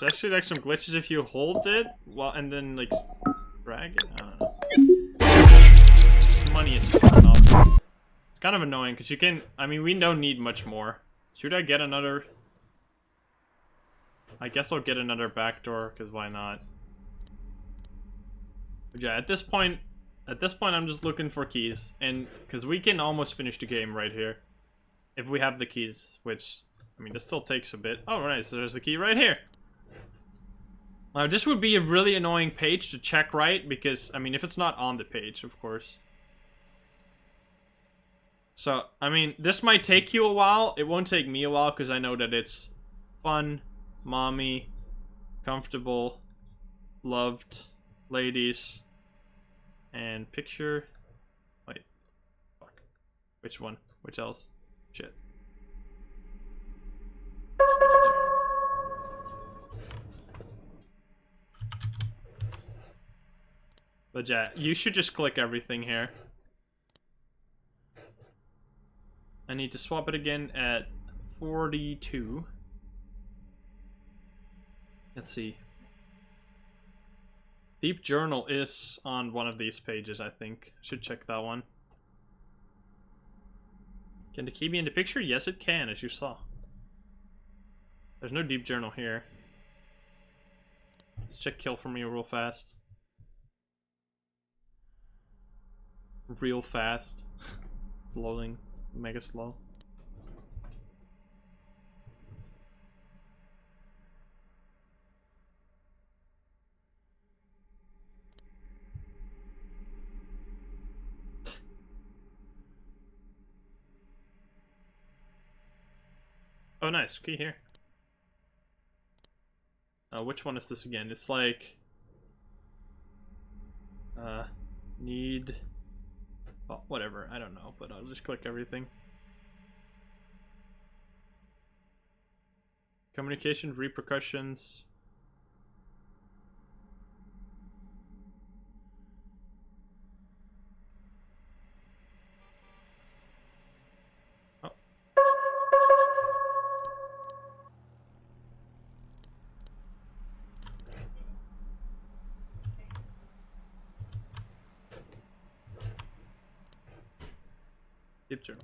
There's actually like some glitches if you hold it while and then like drag it. I don't know. Money is fucking awful. It's kind of annoying because you can. I mean, we don't need much more. Should I get another? I guess I'll get another backdoor because why not? But yeah, at this point, I'm just looking for keys, and because we can almost finish the game right here, if we have the keys. Which, I mean, this still takes a bit. Oh, nice. There's the key right here. Now, this would be a really annoying page to check right, because, I mean, if it's not on the page, of course. So, I mean, this might take you a while. It won't take me a while, because I know that it's fun, mommy, comfortable, loved, ladies, and picture. Wait. Fuck. Which one? Which else? Shit. But yeah, you should just click everything here. I need to swap it again at 42. Let's see. Deep Journal is on one of these pages, I think. Should check that one. Can the key be in the picture? Yes, it can, as you saw. There's no Deep Journal here. Let's check kill for me real fast. Real fast. It's loading. Mega slow. Oh, nice. Key here. Which one is this again? It's like... need... Oh, whatever. I don't know, but I'll just click everything. Communication, repercussions. Oh. Deep Journal.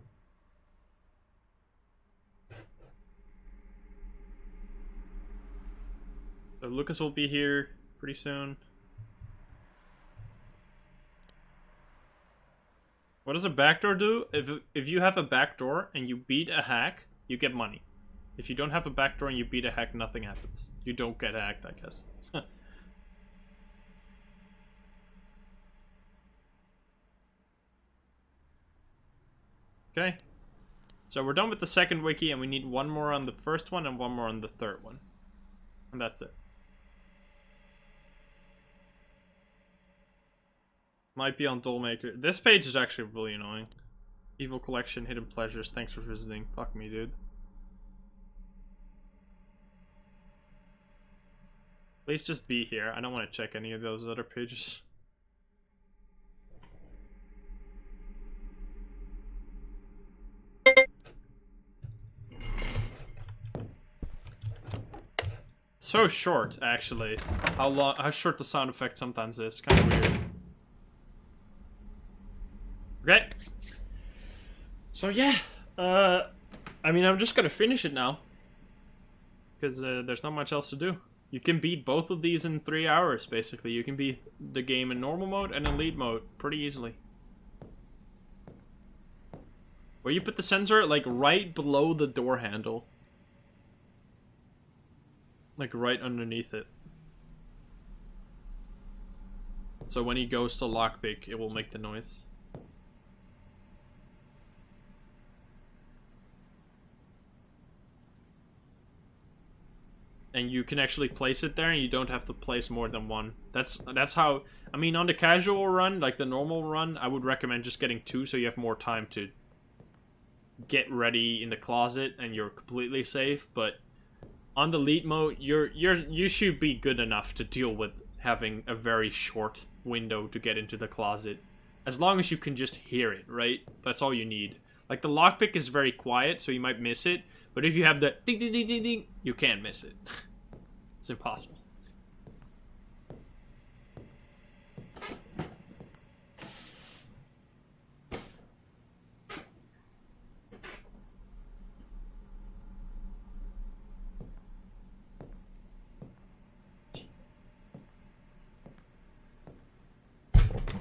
So Lucas will be here pretty soon. What does a backdoor do? If you have a backdoor and you beat a hack, you get money. If you don't have a backdoor and you beat a hack, nothing happens. You don't get hacked, I guess. Okay. So we're done with the second wiki, and we need one more on the first one and one more on the third one. And that's it. Might be on Dollmaker. This page is actually really annoying. Evil Collection, Hidden Pleasures. Thanks for visiting. Fuck me, dude. Please just be here. I don't want to check any of those other pages. So short, actually. How short the sound effect sometimes is. Kind of weird. Okay. So yeah, I mean, I'm just gonna finish it now. Because there's not much else to do. You can beat both of these in 3 hours, basically. You can beat the game in normal mode and elite mode pretty easily. Where you put the sensor, like, right below the door handle. Like, right underneath it. So when he goes to lockpick, it will make the noise. And you can actually place it there, and you don't have to place more than one. That's how... I mean, on the casual run, like the normal run, I would recommend just getting 2 so you have more time to get ready in the closet, and you're completely safe, but... On the elite mode, you should be good enough to deal with having a very short window to get into the closet. As long as you can just hear it, right? That's all you need. Like, the lockpick is very quiet, so you might miss it. But if you have the ding ding ding ding ding, you can't miss it. It's impossible.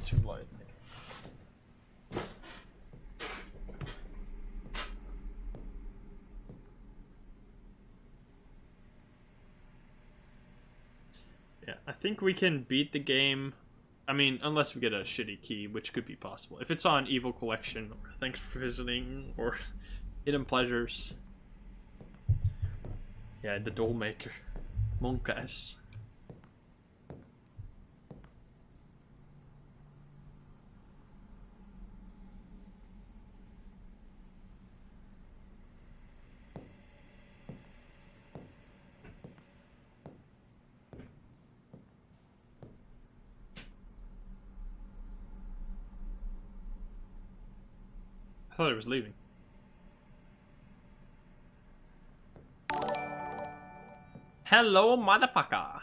Too light. Yeah, I think we can beat the game. I mean, unless we get a shitty key, which could be possible. If it's on Evil Collection, or Thanks for Visiting, or Hidden Pleasures. Yeah, the Doll Maker. Monkas. I thought it was leaving. Hello, motherfucker.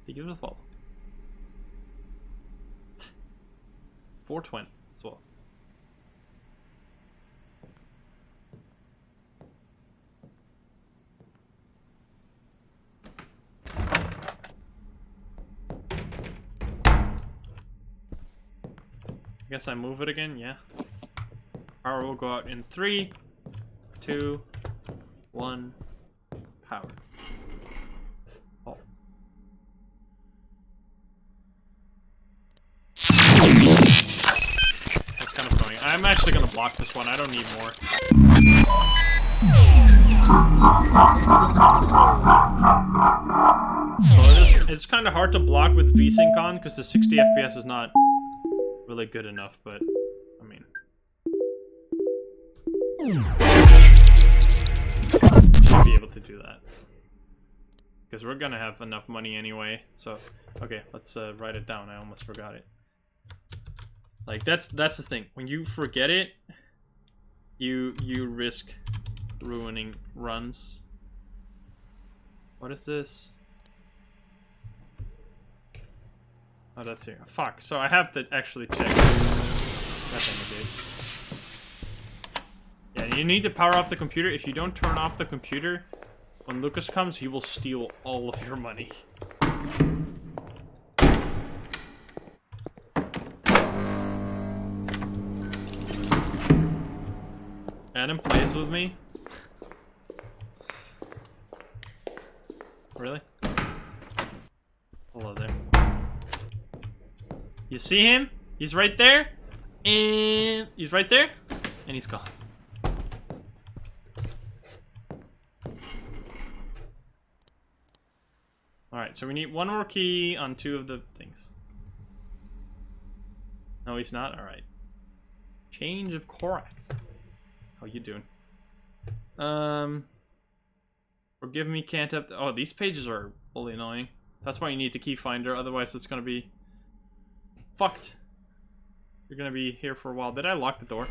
Thank you for the follow. 420 as well. I guess I move it again, yeah. Power will go out in 3, 2, 1. Power. Oh. That's kind of annoying. I'm actually gonna block this one. I don't need more. So it's kind of hard to block with VSync on because the 60 FPS is not really good enough, but I mean. Should be able to do that because we're gonna have enough money anyway. So okay, let's write it down. I almost forgot it. Like that's the thing. When you forget it, you risk ruining runs. What is this? Oh, that's here. Fuck. So I have to actually check. That's what I did. Yeah, you need to power off the computer. If you don't turn off the computer, when Lucas comes, he will steal all of your money. Adam plays with me? Really? Hello there. You see him? He's right there. And he's right there. And he's gone. Alright, so we need one more key on 2 of the things. No, he's not? Alright. Change of corax. How you doing? Forgive me, can't have... Oh, these pages are really annoying. That's why you need the key finder, otherwise it's gonna be... fucked. You're gonna be here for a while. Did I lock the door?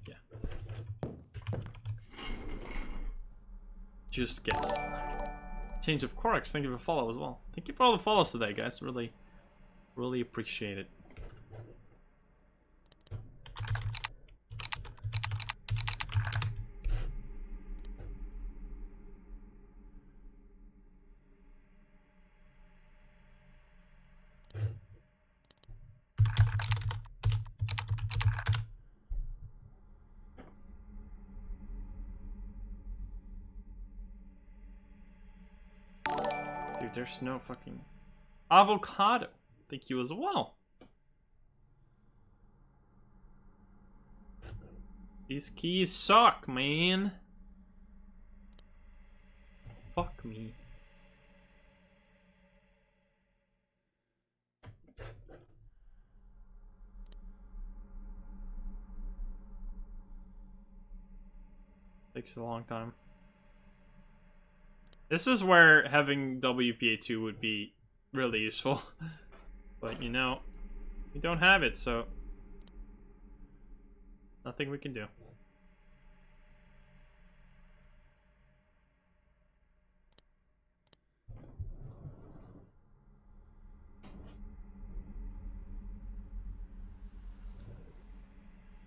Yeah. Just guess. Change of corax, thank you for follow as well. Thank you for all the follows today, guys. Really, really appreciate it. Dude, there's no fucking... Avocado! Thank you as well. These keys suck, man. Fuck me. Takes a long time. This is where having WPA2 would be really useful. But, you know, we don't have it, so... nothing we can do.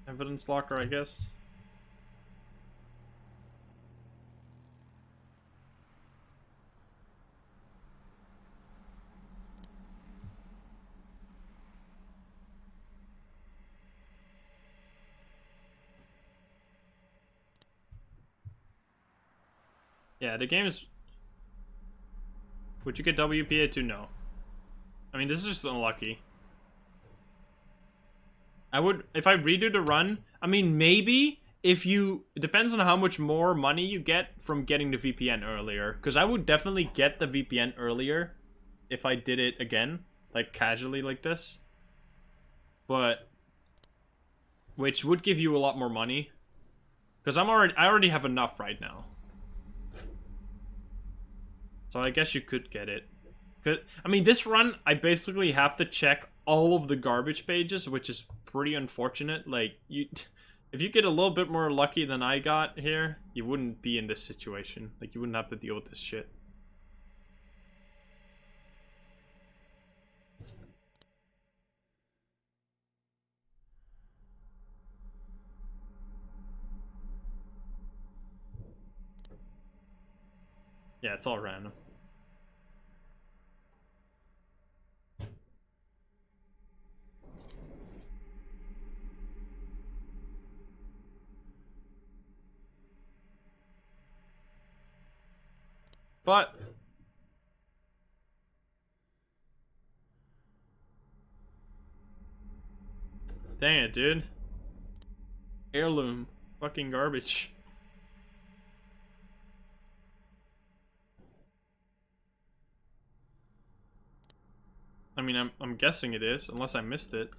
Evidence locker, I guess. Yeah, the game is... Would you get WPA2? No. I mean, this is just unlucky. I would... If I redo the run... I mean, maybe if you... It depends on how much more money you get from getting the VPN earlier. Because I would definitely get the VPN earlier if I did it again. Like, casually like this. But... Which would give you a lot more money. Because I already have enough right now. So I guess you could get it. I mean, this run, I basically have to check all of the garbage pages, which is pretty unfortunate. Like, if you get a little bit more lucky than I got here, you wouldn't be in this situation. Like, you wouldn't have to deal with this shit. Yeah, it's all random. But dang it, dude. Heirloom. Fucking garbage. I mean, I'm guessing it is, unless I missed it.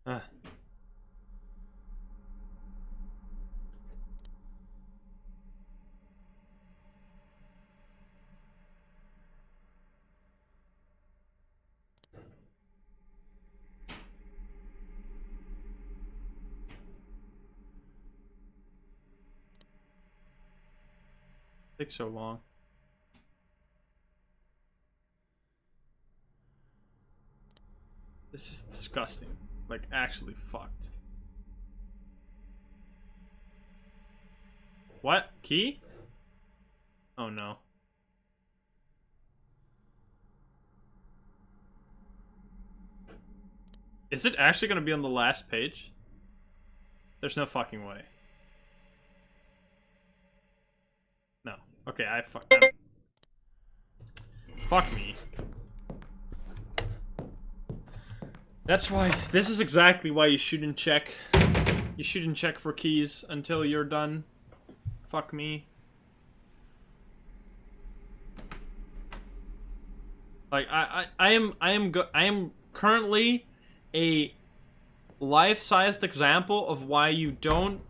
Ah. Takes so long. This is disgusting. Like, actually fucked. What? Key? Oh no. Is it actually gonna be on the last page? There's no fucking way. No. Okay, fuck me. That's why, this is exactly why you shouldn't check. You shouldn't check for keys until you're done. Fuck me. Like I am currently a life-sized example of why you don't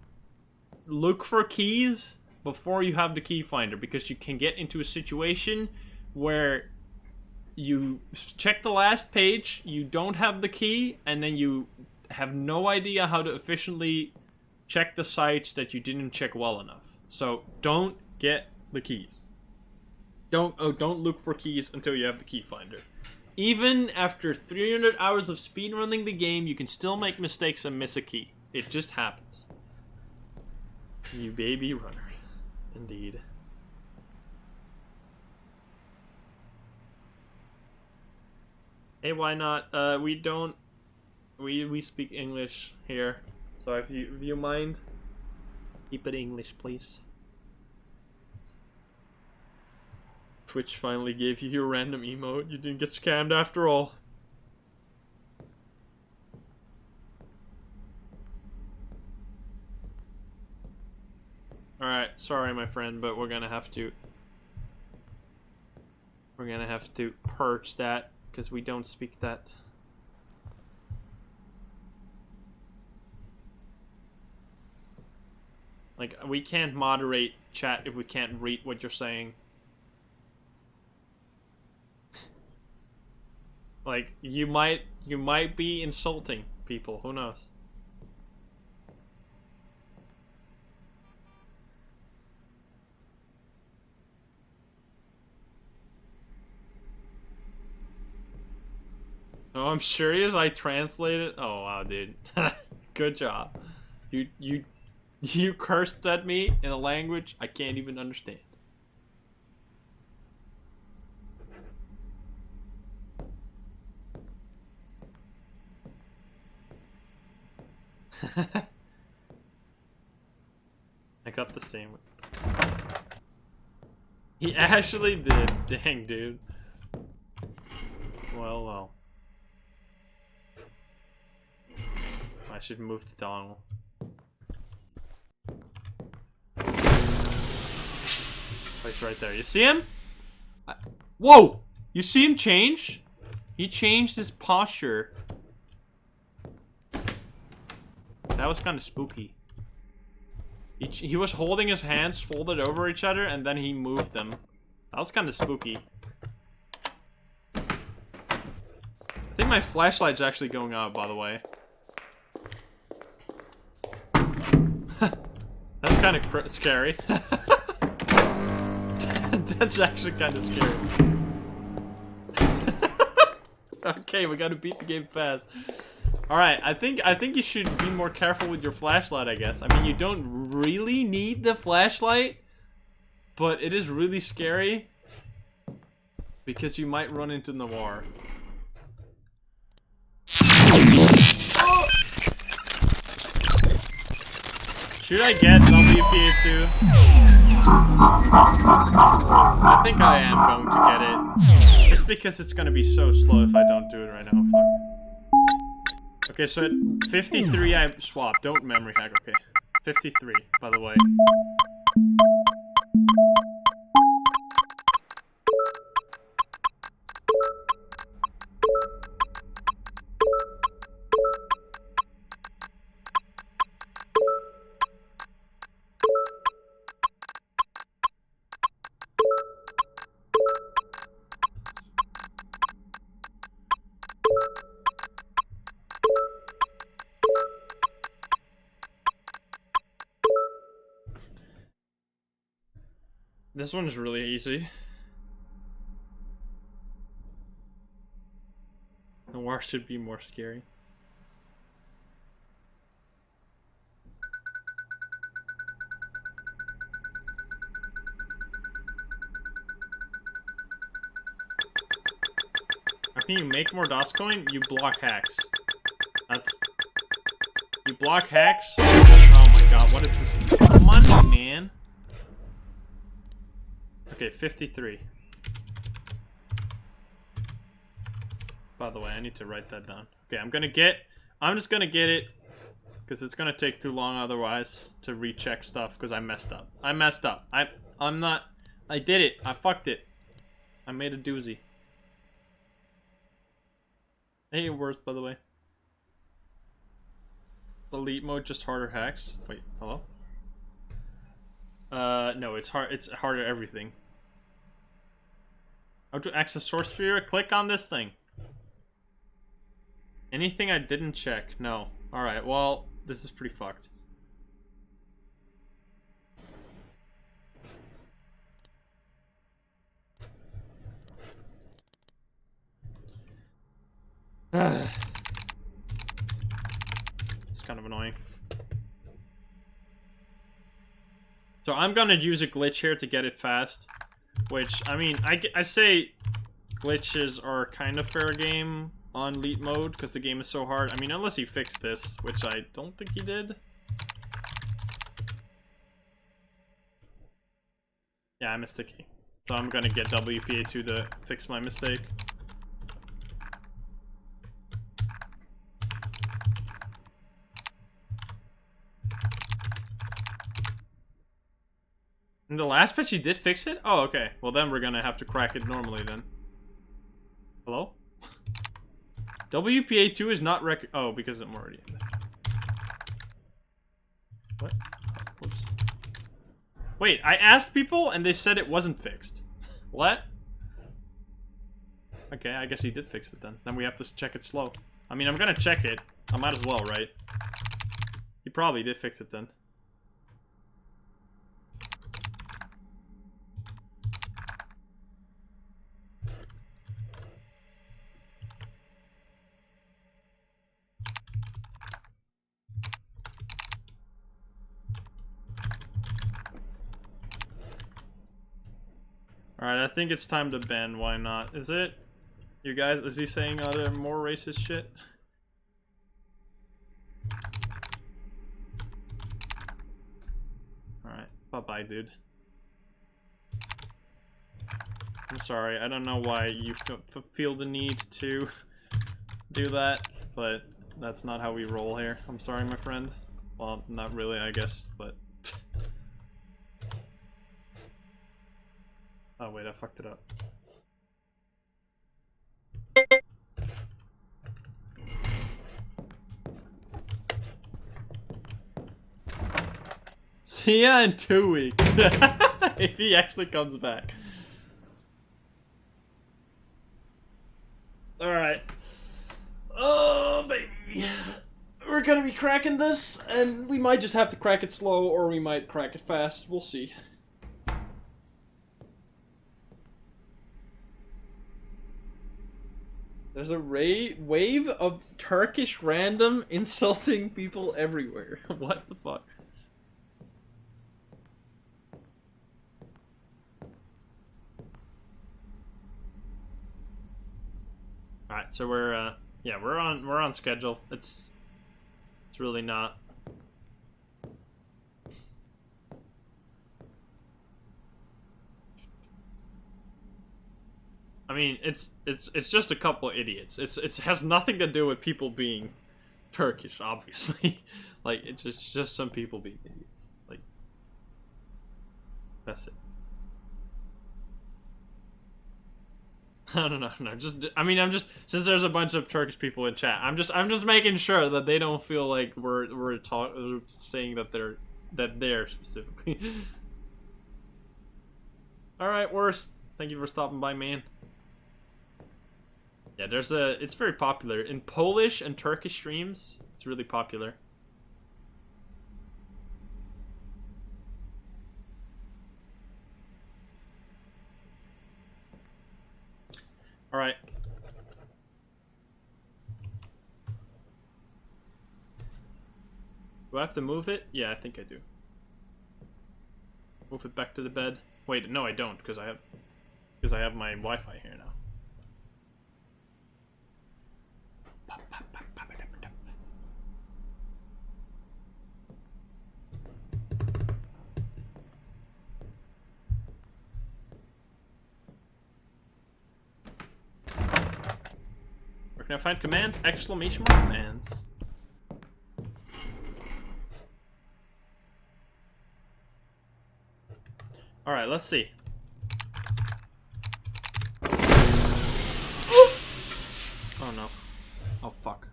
look for keys before you have the key finder, because you can get into a situation where you check the last page, you don't have the key, and then you have no idea how to efficiently check the sites that you didn't check well enough. So don't get the keys. Don't look for keys until you have the key finder. Even after 300 hours of speedrunning the game, you can still make mistakes and miss a key. It just happens. You baby runner. Indeed. Hey, why not? We speak English here. So if you mind, keep it English, please. Twitch finally gave you your random emote. You didn't get scammed after all. Alright, sorry my friend, but we're gonna have to purge that, because we don't speak that. Like, we can't moderate chat if we can't read what you're saying. Like, you might be insulting people, who knows? Oh, I'm serious? I translated? Oh wow, dude. Good job. You cursed at me in a language I can't even understand. I got the same. He actually did. Dang, dude. Well, well. I should move the dongle. Place right there. You see him? Whoa! You see him change? He changed his posture. That was kind of spooky. He was holding his hands folded over each other, and then he moved them. That was kind of spooky. I think my flashlight's actually going out, by the way. That's kind of scary. That's actually kind of scary. Okay, we gotta beat the game fast. Alright, I think you should be more careful with your flashlight, I guess. I mean, you don't really need the flashlight, but it is really scary because you might run into Noir. Should I get WPA 2? I think I am going to get it. Just because it's gonna be so slow if I don't do it right now. Fuck. Okay, so at 53 I swapped. Don't memory hack, okay. 53, by the way. This one is really easy. Noir should be more scary. How can you make more DOS coin? You block hacks. You block hacks? Oh my god, what is this? Money, man. Okay, 53. By the way, I need to write that down. Okay, I'm just gonna get it because it's gonna take too long otherwise to recheck stuff because I messed up. I'm not. I did it. I fucked it. I made a doozy. Hey, worse, by the way. Elite mode, just harder hacks. Wait, hello? No, it's hard. It's harder everything. How to access source sphere? Click on this thing. Anything I didn't check? No. Alright, well, this is pretty fucked. It's kind of annoying. So I'm gonna use a glitch here to get it fast. Which, I mean, I say glitches are kind of fair game on elite mode because the game is so hard. I mean, unless he fixed this, which I don't think he did. Yeah, I missed a key. So I'm gonna get WPA2 to fix my mistake. In the last patch, he did fix it? Oh, okay. Well, then we're gonna have to crack it normally, then. Hello? WPA2 is not oh, because I'm already in there. What? Oh, whoops. Wait, I asked people, and they said it wasn't fixed. What? Okay, I guess he did fix it, then. Then we have to check it slow. I mean, I'm gonna check it. I might as well, right? He probably did fix it, then. Alright, I think it's time to ban. Why not? Is it? You guys, is he saying other more racist shit? Alright, bye-bye, dude. I'm sorry, I don't know why you feel the need to do that, but that's not how we roll here. I'm sorry, my friend. Well, not really, I guess, but... Oh wait, I fucked it up. See ya in 2 weeks. If he actually comes back. Alright. Oh, baby. We're gonna be cracking this, and we might just have to crack it slow, or we might crack it fast. We'll see. There's a wave of Turkish random insulting people everywhere. What the fuck? Alright, so we're yeah, we're on schedule. It's really not. I mean, it's just a couple of idiots. It has nothing to do with people being Turkish, obviously. Like, it's just some people being idiots. Like, that's it. I don't know. No, I mean, I'm just, since there's a bunch of Turkish people in chat, I'm just making sure that they don't feel like we're saying that they're specifically. All right, worst. Thank you for stopping by, man. Yeah, it's very popular. In Polish and Turkish streams, it's really popular. Alright. Do I have to move it? Yeah, I think I do. Move it back to the bed. Wait, no I don't, because I have my Wi-Fi here now. Where can I find commands? Exclamation mark commands. Alright, let's see. Oh no. Oh fuck.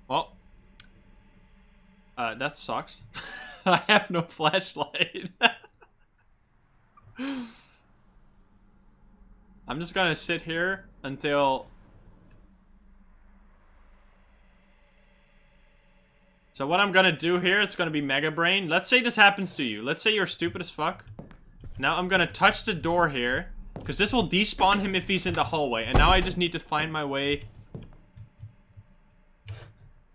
Well. That sucks. I have no flashlight. I'm just gonna sit here until... So what I'm gonna do here is gonna be Mega Brain. Let's say this happens to you. Let's say you're stupid as fuck. Now I'm gonna touch the door here, because this will despawn him if he's in the hallway. And now I just need to find my way.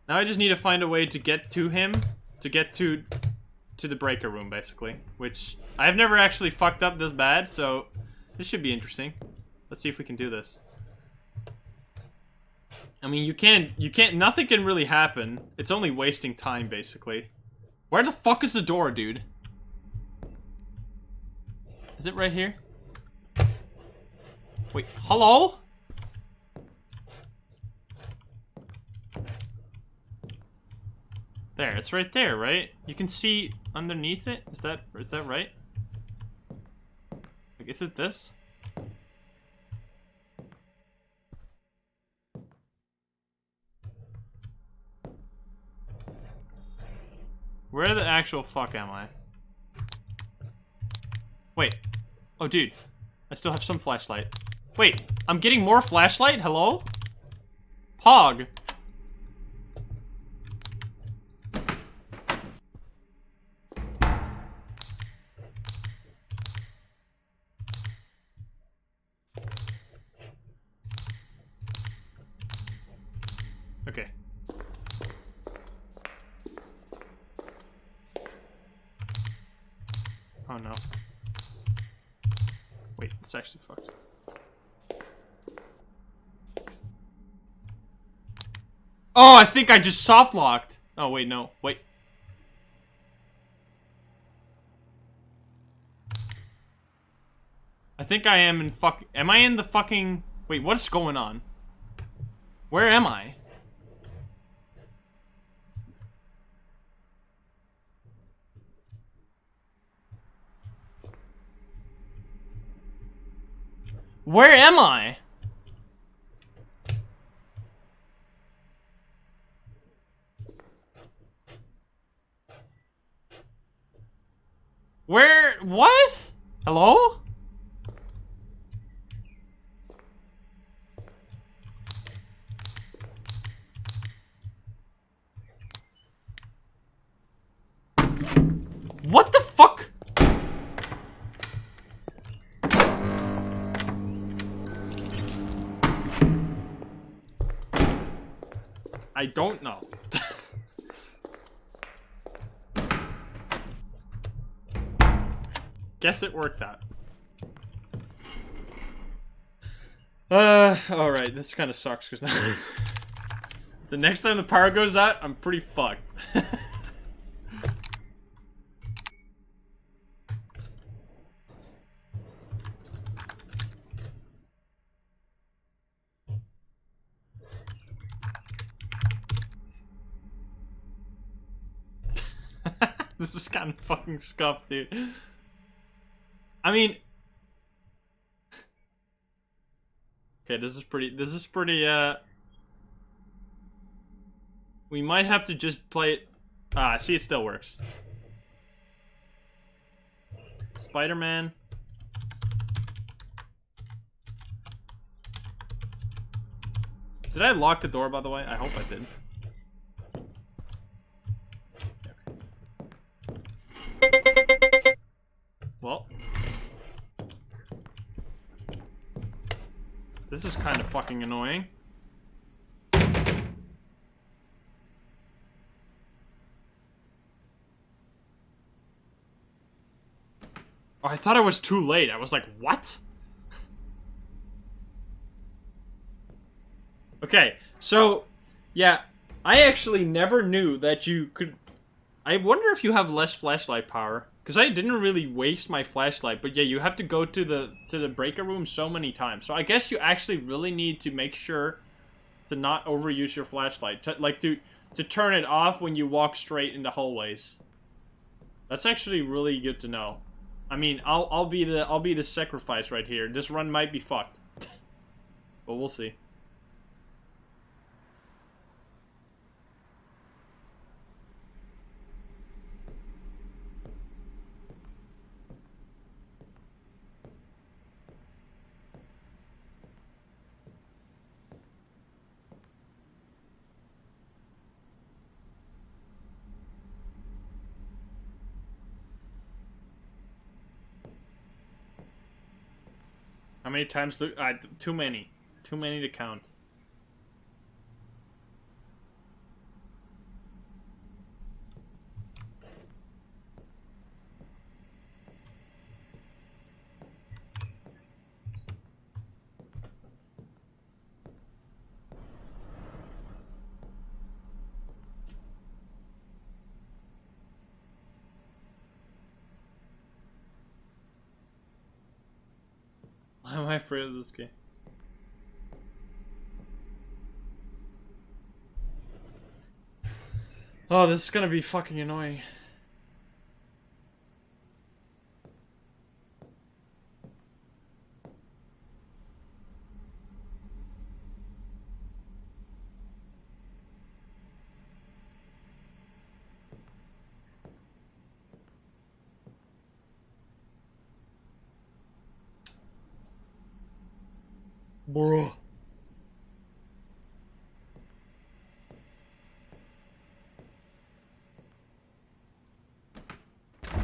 Now I just need to find a way to get to him, to get to the breaker room, basically. Which I've never actually fucked up this bad, so this should be interesting. Let's see if we can do this. I mean, you can't, nothing can really happen. It's only wasting time, basically. Where the fuck is the door, dude? Is it right here? Wait, hello? There, it's right there, right? You can see underneath it? Is that right? Like, is it this? Where the actual fuck am I? Wait. Oh, dude. I still have some flashlight. Wait, I'm getting more flashlight? Hello? Pog. Okay. Oh no. Wait, it's actually fucked. Oh, I think I just soft locked. Oh wait, no. Wait. I think I am in am I in the fucking... Wait, what's going on? Where am I? Where am I? Where? What? Hello? What the fuck? I don't know. Guess it worked out. Alright, this kind of sucks because now the next time the power goes out, I'm pretty fucked. This is kind of fucking scuffed, dude. I mean... Okay, this is pretty, we might have to just play it... Ah, see, it still works. Spider-Man. Did I lock the door, by the way? I hope I did. Well, this is kind of fucking annoying. Oh, I thought it was too late. I was like, what? Okay, so, yeah, I actually never knew that you could... I wonder if you have less flashlight power. Because I didn't really waste my flashlight, but yeah, you have to go to the breaker room so many times. So I guess you actually really need to make sure to not overuse your flashlight. To turn it off when you walk straight in the hallways. That's actually really good to know. I mean, I'll be the sacrifice right here. This run might be fucked. But we'll see. How many times do too many. Too many to count. Why am I afraid of this game? Oh, this is gonna be fucking annoying. Bro.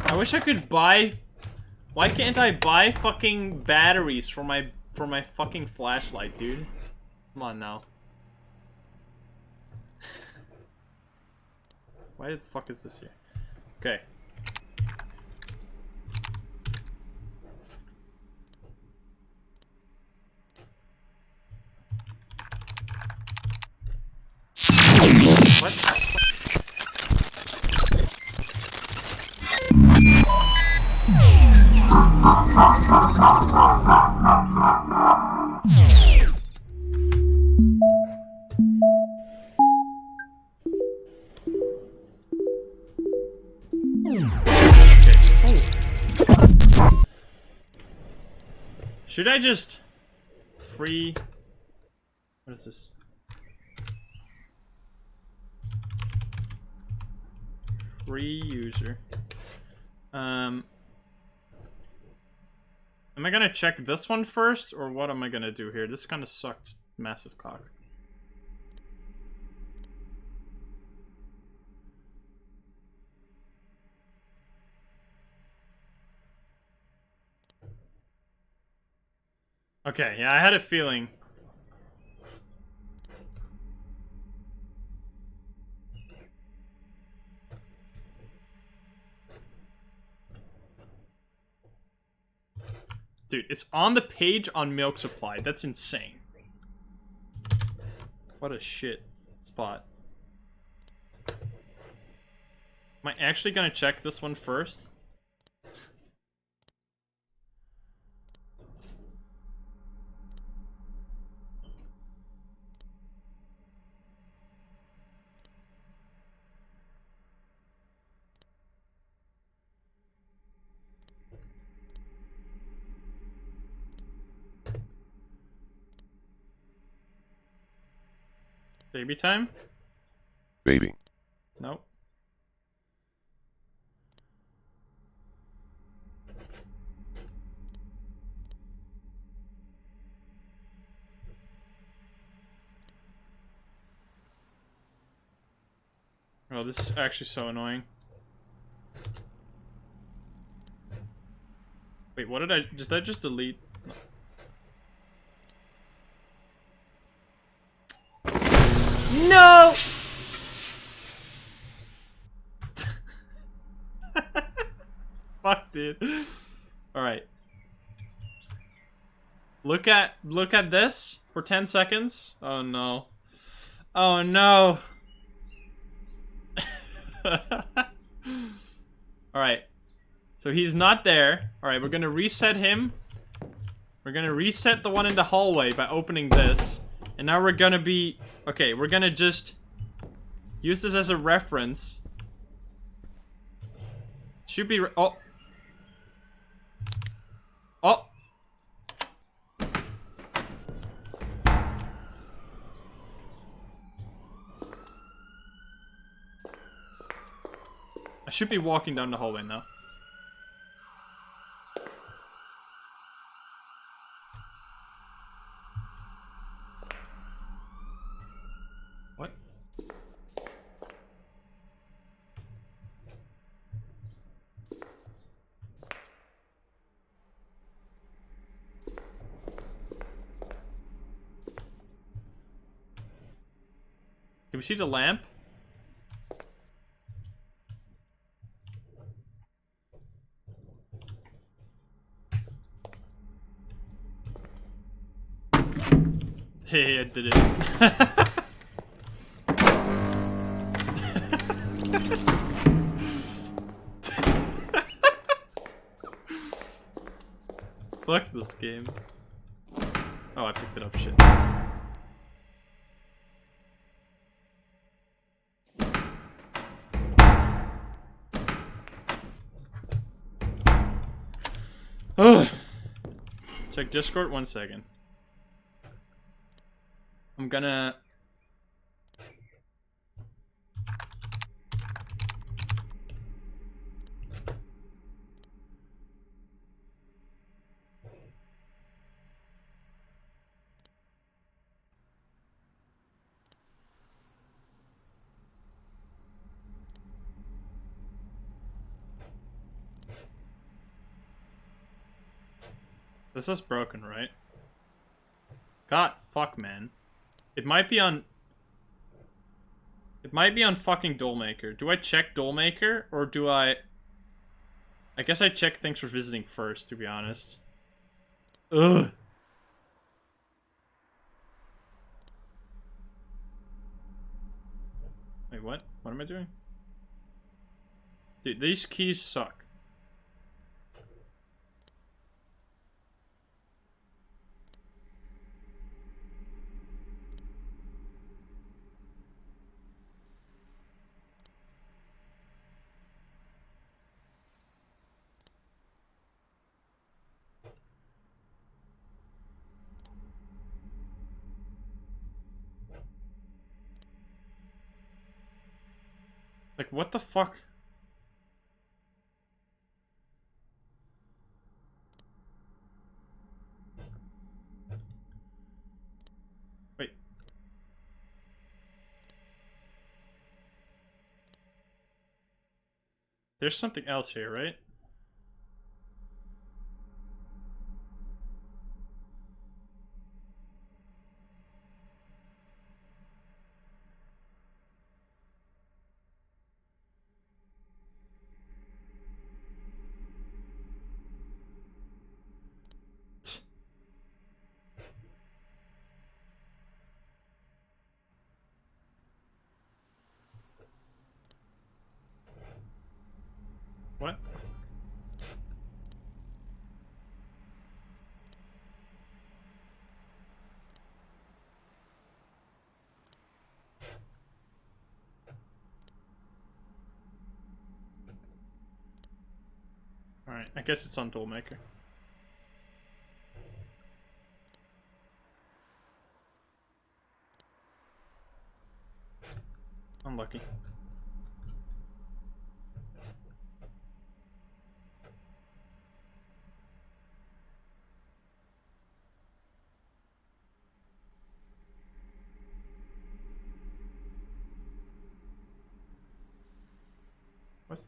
I wish I could buy... Why can't I buy fucking batteries for my fucking flashlight, dude? Come on now. Why the fuck is this here? Okay. What? Should I just free? What is this? Free user. Am I gonna check this one first, or what am I gonna do here? This kind of sucks. Massive cock. Okay, yeah, I had a feeling. Dude, it's on the page on milk supply. That's insane. What a shit spot. Am I actually gonna check this one first? Baby time? Baby. Nope. Oh, this is actually so annoying. Wait, what did I... Did that just delete? No! Fuck, dude. Alright. Look at this for 10 seconds. Oh no. Oh no. Alright. So he's not there. Alright, we're gonna reset him. We're gonna reset the one in the hallway by opening this. And now we're gonna be... Okay, we're gonna just use this as a reference. Should be... Oh. Oh! I should be walking down the hallway now. What? Can we see the lamp? Hey, I did it. Fuck this game. Oh, I picked it up, shit. Ugh. Check Discord, 1 second. I'm gonna... This is broken, right? God, fuck, man. It might be on... It might be on fucking Dollmaker. Do I check Dollmaker, or do I... I guess I check things for visiting first, to be honest. Ugh. Wait, what? What am I doing? Dude, these keys suck. Like, what the fuck? Wait. There's something else here, right? What? Alright, I guess it's on Dollmaker. Unlucky. What?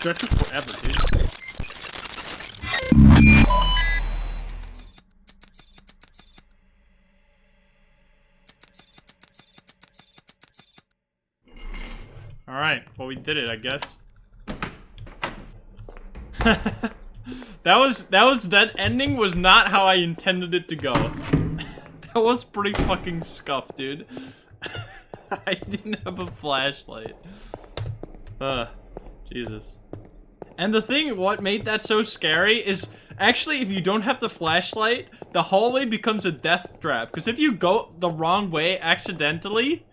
That took forever, dude. Alright, well we did it, I guess. That ending was not how I intended it to go. That was pretty fucking scuffed, dude. I didn't have a flashlight. Jesus. And the thing, what made that so scary is, actually, if you don't have the flashlight, the hallway becomes a death trap. Because if you go the wrong way accidentally,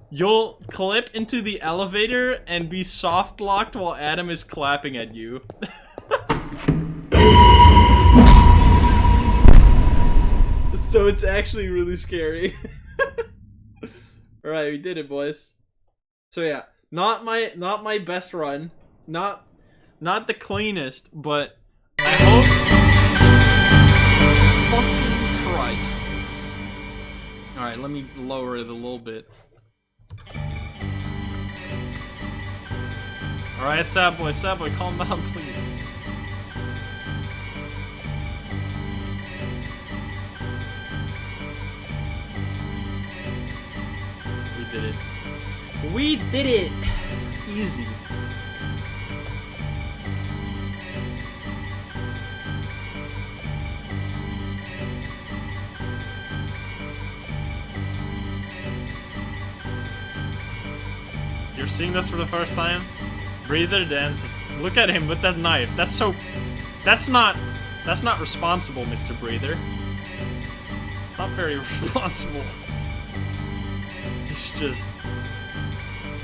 you'll clip into the elevator and be soft locked while Adam is clapping at you. So it's actually really scary. Alright, we did it, boys. So yeah, not my best run. Not the cleanest, but I hope. Fucking Christ. Alright, let me lower it a little bit. Alright, sad boy, calm down, please. We did it. We did it! Easy. You're seeing this for the first time? Breather dances. Look at him with that knife. That's not responsible, Mr. Breather. It's not very responsible. He's just...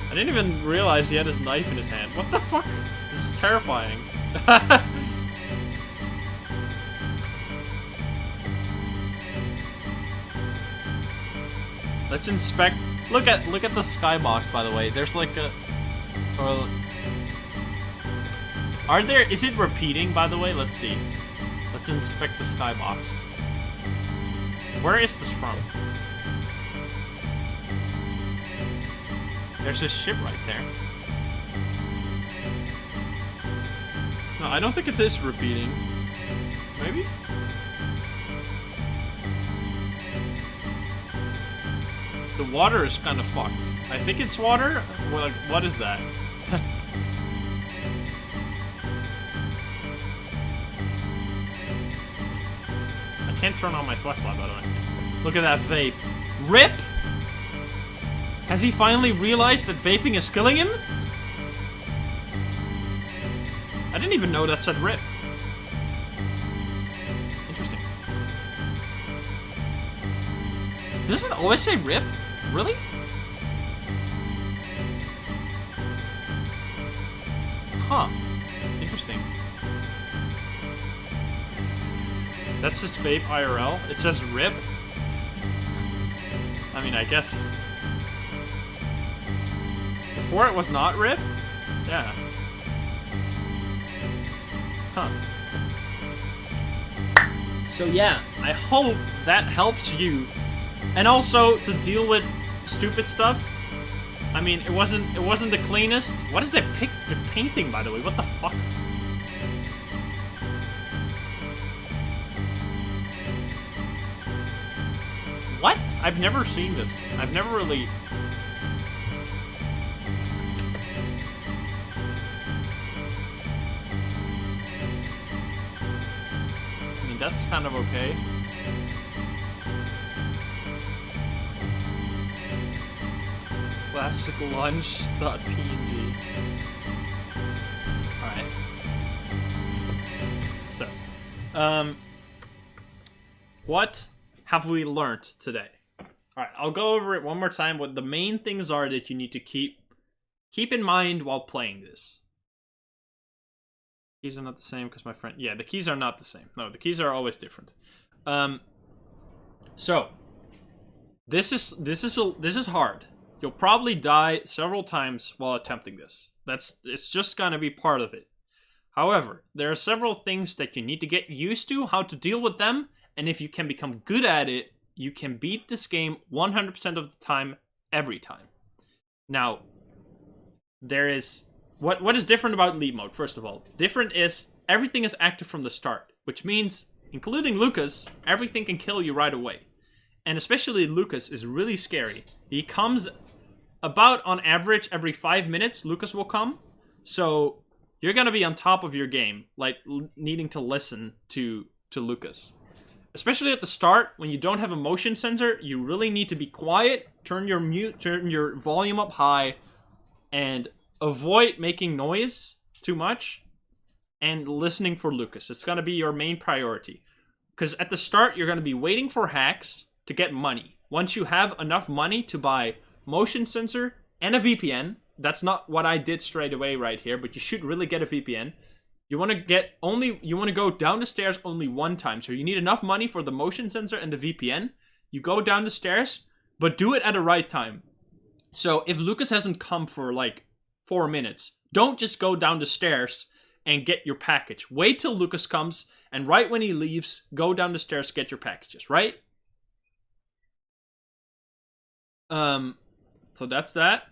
I didn't even realize he had his knife in his hand. What the fuck? This is terrifying. Let's inspect. Look at the skybox, by the way. There's like a... Are there... Is it repeating, by the way? Let's see. Let's inspect the skybox. Where is this from? There's a ship right there. No, I don't think it is repeating. Maybe? The water is kind of fucked. I think it's water? Well, like, what is that? I can't turn on my flashlight, by the way. Look at that vape. RIP? Has he finally realized that vaping is killing him? I didn't even know that said RIP. Interesting. Does it always say RIP? Really? Huh. Interesting. That's his vape IRL? It says RIP? I mean, I guess... Before it was not RIP? Yeah. Huh. So yeah, I hope that helps you. And also, to deal with stupid stuff. I mean, it wasn't the cleanest. What is that the painting, by the way? What the fuck? What? I've never seen this. I've never really... I mean, that's kind of okay. Classiclunch.png. Alright. So, what have we learned today? Alright, I'll go over it one more time. What the main things are that you need to keep in mind while playing this. Keys are not the same because my friend... Yeah, the keys are not the same. No, the keys are always different. So, this is hard. You'll probably die several times while attempting this. It's just gonna be part of it. However, there are several things that you need to get used to, how to deal with them, and if you can become good at it, you can beat this game 100% of the time, every time. Now, there is... What is different about lead mode, first of all? Different is, everything is active from the start, which means, including Lucas, everything can kill you right away. And especially Lucas is really scary. He comes about, on average, every 5 minutes, Lucas will come. So, you're gonna be on top of your game, like, needing to listen to Lucas. Especially at the start, when you don't have a motion sensor, you really need to be quiet, turn your volume up high, and avoid making noise, too much, and listening for Lucas. It's going to be your main priority. Because at the start, you're going to be waiting for hacks to get money. Once you have enough money to buy motion sensor and a VPN, that's not what I did straight away right here, but you should really get a VPN. You want to go down the stairs only one time. So you need enough money for the motion sensor and the VPN. You go down the stairs, but do it at the right time. So if Lucas hasn't come for like 4 minutes, don't just go down the stairs and get your package. Wait till Lucas comes, and right when he leaves, go down the stairs, get your packages, right? So that's that.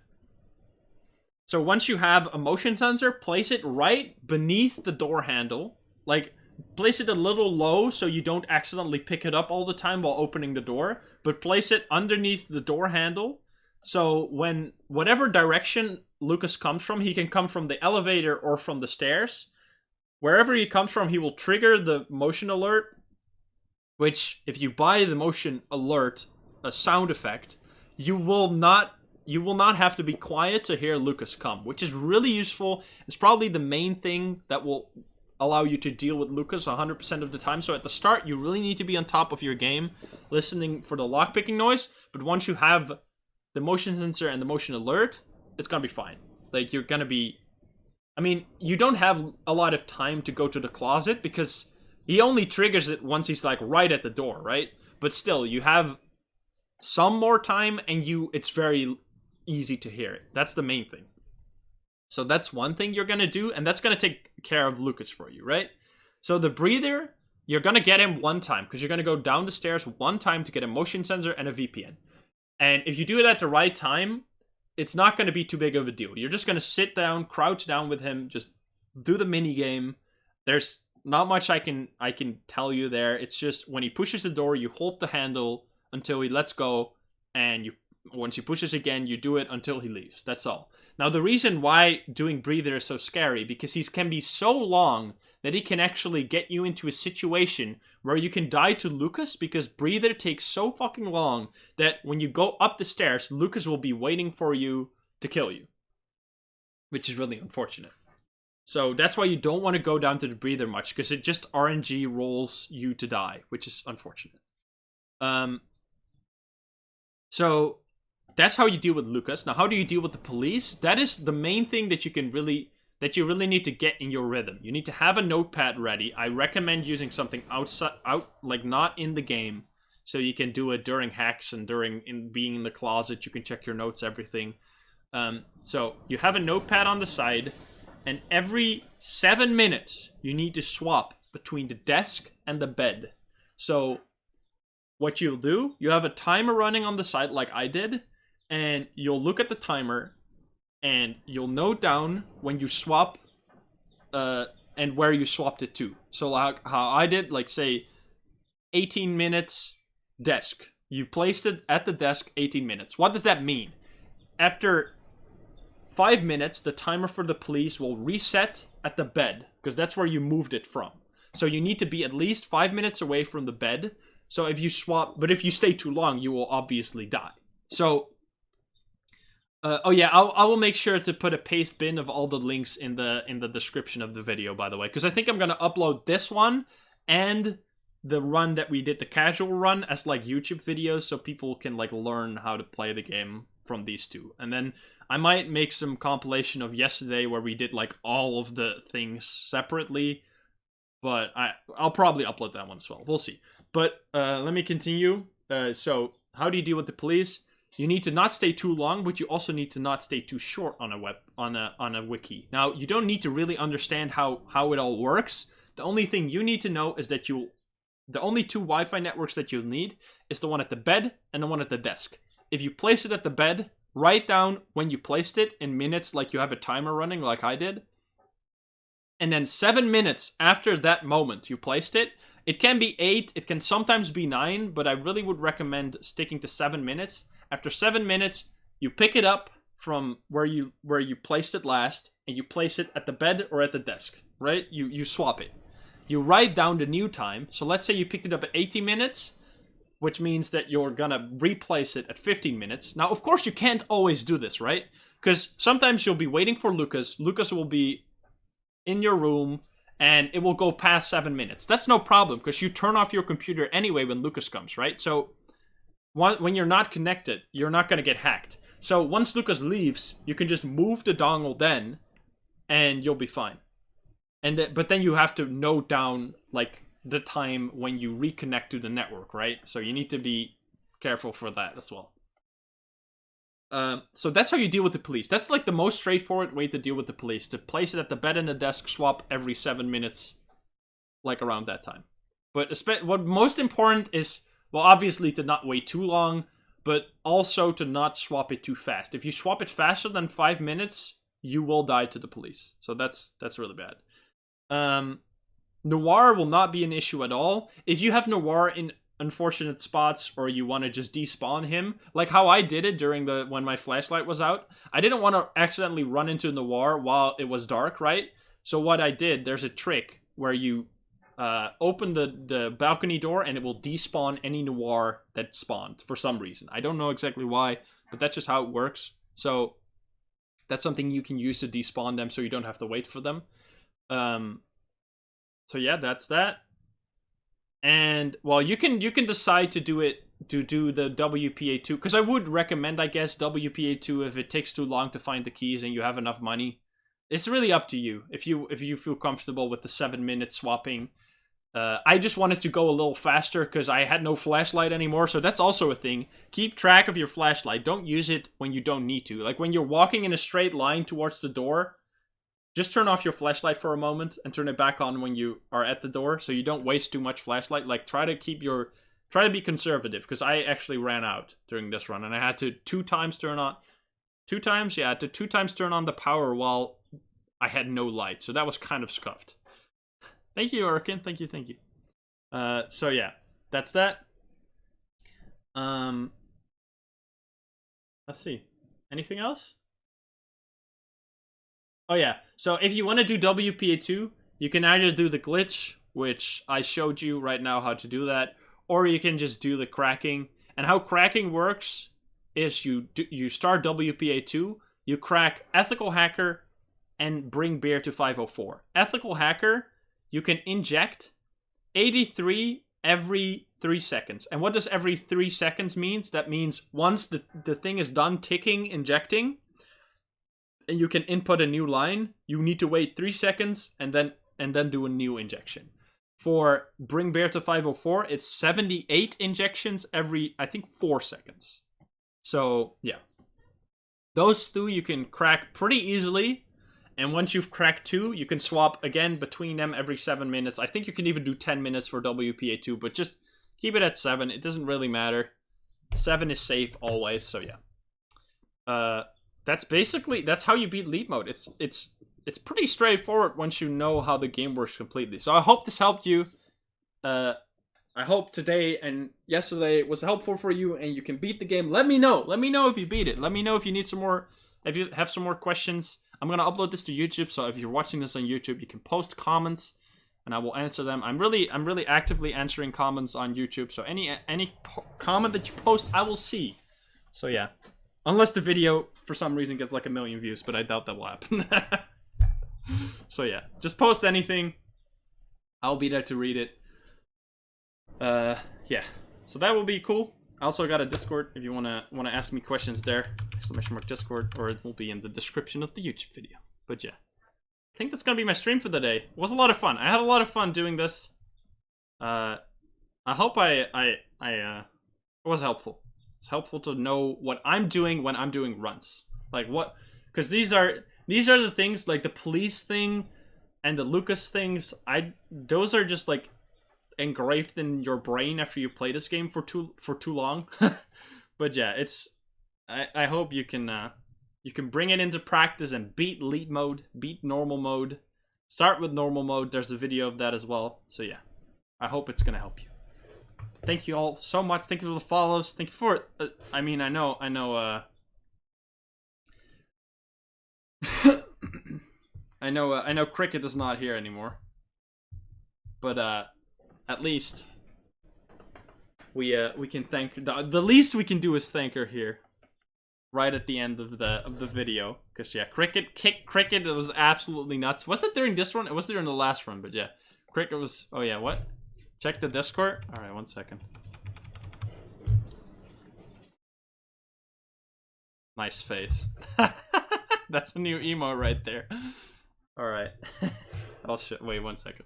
So once you have a motion sensor, place it right beneath the door handle. Like, place it a little low so you don't accidentally pick it up all the time while opening the door. But place it underneath the door handle. So when whatever direction Lucas comes from, he can come from the elevator or from the stairs. Wherever he comes from, he will trigger the motion alert. Which, if you buy the motion alert, a sound effect, you will not have to be quiet to hear Lucas come, which is really useful. It's probably the main thing that will allow you to deal with Lucas 100% of the time. So at the start, you really need to be on top of your game, listening for the lockpicking noise. But once you have the motion sensor and the motion alert, it's gonna be fine. Like, you're gonna be... I mean, you don't have a lot of time to go to the closet because he only triggers it once he's like right at the door, right? But still, you have some more time and it's very easy to hear it. That's the main thing. So that's one thing you're gonna do, and that's gonna take care of Lucas for you, right? So the breather, you're gonna get him one time because you're gonna go down the stairs one time to get a motion sensor and a VPN. And if you do it at the right time, it's not gonna be too big of a deal. You're just gonna sit down, crouch down with him, just do the mini game. There's not much I can tell you there. It's just when he pushes the door, you hold the handle until he lets go, and once he pushes again, you do it until he leaves. That's all. Now, the reason why doing breather is so scary, because he can be so long that he can actually get you into a situation where you can die to Lucas, because breather takes so fucking long that when you go up the stairs, Lucas will be waiting for you to kill you, which is really unfortunate. So that's why you don't want to go down to the breather much, because it just RNG rolls you to die, which is unfortunate. So that's how you deal with Lucas. Now, how do you deal with the police? That is the main thing that you really need to get in your rhythm. You need to have a notepad ready. I recommend using something like not in the game, so you can do it during hacks and being in the closet. You can check your notes, everything. So you have a notepad on the side, and every 7 minutes you need to swap between the desk and the bed. So what you'll do, you have a timer running on the side like I did, and you'll look at the timer, and you'll note down when you swap, and where you swapped it to. So like how I did, like say, 18 minutes desk. You placed it at the desk, 18 minutes. What does that mean? After 5 minutes, the timer for the police will reset at the bed, because that's where you moved it from. So you need to be at least 5 minutes away from the bed. So if you swap, but if you stay too long, you will obviously die. So, I will make sure to put a paste bin of all the links in the description of the video, by the way, because I think I'm gonna upload this one and the run that we did, the casual run, as like YouTube videos, so people can like learn how to play the game from these two. And then I might make some compilation of yesterday where we did like all of the things separately, but I'll probably upload that one as well. We'll see. But let me continue. So how do you deal with the police? You need to not stay too long, but you also need to not stay too short on a wiki. Now, you don't need to really understand how it all works. The only thing you need to know is that the only two Wi-Fi networks that you'll need is the one at the bed and the one at the desk. If you place it at the bed, write down when you placed it in minutes, like you have a timer running like I did. And then 7 minutes after that moment you placed it, it can be 8, it can sometimes be 9, but I really would recommend sticking to 7 minutes. After 7 minutes, you pick it up from where you placed it last, and you place it at the bed or at the desk, right? You swap it. You write down the new time. So let's say you picked it up at 80 minutes, which means that you're gonna replace it at 15 minutes. Now, of course, you can't always do this, right? Because sometimes you'll be waiting for Lucas. Lucas will be in your room, and it will go past 7 minutes. That's no problem, because you turn off your computer anyway when Lucas comes, right? So when you're not connected, you're not going to get hacked. So once Lucas leaves, you can just move the dongle then, and you'll be fine. But then you have to note down, like, the time when you reconnect to the network, right? So you need to be careful for that as well. So that's how you deal with the police. That's like the most straightforward way to deal with the police. To place it at the bed and the desk, swap every 7 minutes, like around that time. But what most important is, well, obviously to not wait too long, but also to not swap it too fast. If you swap it faster than 5 minutes, you will die to the police. So that's really bad. Noir will not be an issue at all. If you have Noir in unfortunate spots, or you want to just despawn him, like how I did it during when my flashlight was out, I didn't want to accidentally run into Noir while it was dark, right? So what I did, there's a trick where you open the balcony door and it will despawn any Noir that spawned for some reason. I don't know exactly why, but that's just how it works. So that's something you can use to despawn them so you don't have to wait for them. So yeah, that's that. And, well, you can decide to do the WPA2, because I would recommend, I guess, WPA2 if it takes too long to find the keys and you have enough money. It's really up to you if you feel comfortable with the 7 minute swapping. I just wanted to go a little faster because I had no flashlight anymore, so that's also a thing. Keep track of your flashlight. Don't use it when you don't need to. Like when you're walking in a straight line towards the door, just turn off your flashlight for a moment and turn it back on when you are at the door, so you don't waste too much flashlight. Like, try to be conservative, because I actually ran out during this run, and I had to two times turn on the power while I had no light, so that was kind of scuffed. Thank you, Urkin. Thank you. So yeah, that's that. Let's see. Anything else? Oh yeah, so if you want to do WPA2, you can either do the glitch, which I showed you right now how to do that, or you can just do the cracking. And how cracking works is you start WPA2, you crack Ethical Hacker, and bring beer to 504. Ethical Hacker, you can inject 83 every 3 seconds. And what does every 3 seconds means? That means once the thing is done ticking, injecting, and you can input a new line, you need to wait 3 seconds and then do a new injection. For Bring Bear to 504, it's 78 injections every, I think, 4 seconds. So, yeah. Those two you can crack pretty easily, and once you've cracked 2, you can swap again between them every 7 minutes. I think you can even do 10 minutes for WPA2, but just keep it at 7. It doesn't really matter. 7 is safe always, so yeah. That's how you beat lead mode. It's pretty straightforward once you know how the game works completely. So I hope this helped you. I hope today and yesterday was helpful for you and you can beat the game. Let me know. Let me know if you beat it. Let me know if you need some more, if you have some more questions. I'm going to upload this to YouTube, so if you're watching this on YouTube, you can post comments and I will answer them. I'm really actively answering comments on YouTube, so any comment that you post, I will see. So yeah. Unless the video, for some reason, gets like 1 million views, but I doubt that will happen. So yeah, just post anything. I'll be there to read it. Yeah. So that will be cool. I also got a Discord if you wanna ask me questions there. !Discord, or it will be in the description of the YouTube video. But yeah. I think that's gonna be my stream for the day. It was a lot of fun. I had a lot of fun doing this. I hope it was helpful. It's helpful to know what I'm doing when I'm doing runs. Like what, because these are the things, like the police thing and the Lucas things. Those are just like engraved in your brain after you play this game for too long. But yeah, I hope you can bring it into practice and beat lead mode, beat normal mode. Start with normal mode. There's a video of that as well. So yeah, I hope it's gonna help you. Thank you all so much. Thank you for the follows. Thank you for I know I know Cricket is not here anymore. But at least we can thank the least we can do is thank her here. right at the end of the video. Because yeah, Cricket, it was absolutely nuts. Was it during this run? It was during the last run, but yeah. Cricket was, oh yeah, what? Check the Discord. Alright, 1 second. Nice face. That's a new emo right there. Alright. Oh shit, wait 1 second.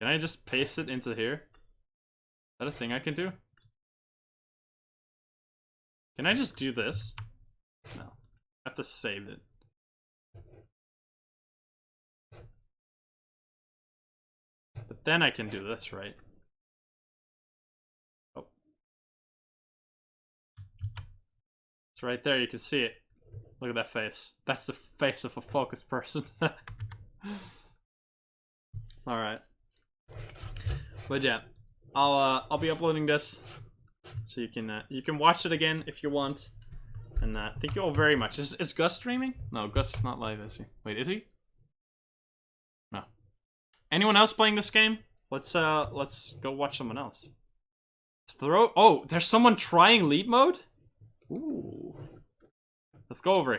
Can I just paste it into here? Is that a thing I can do? Can I just do this? No. I have to save it. But then I can do this, right? Oh. It's right there, you can see it. Look at that face. That's the face of a focused person. Alright. But yeah. I'll be uploading this. So you can watch it again if you want. And thank you all very much. Is Gus streaming? No, Gus is not live, is he? Wait, is he? No. Anyone else playing this game? Let's go watch someone else. Oh, there's someone trying lead mode? Ooh. Let's go over here.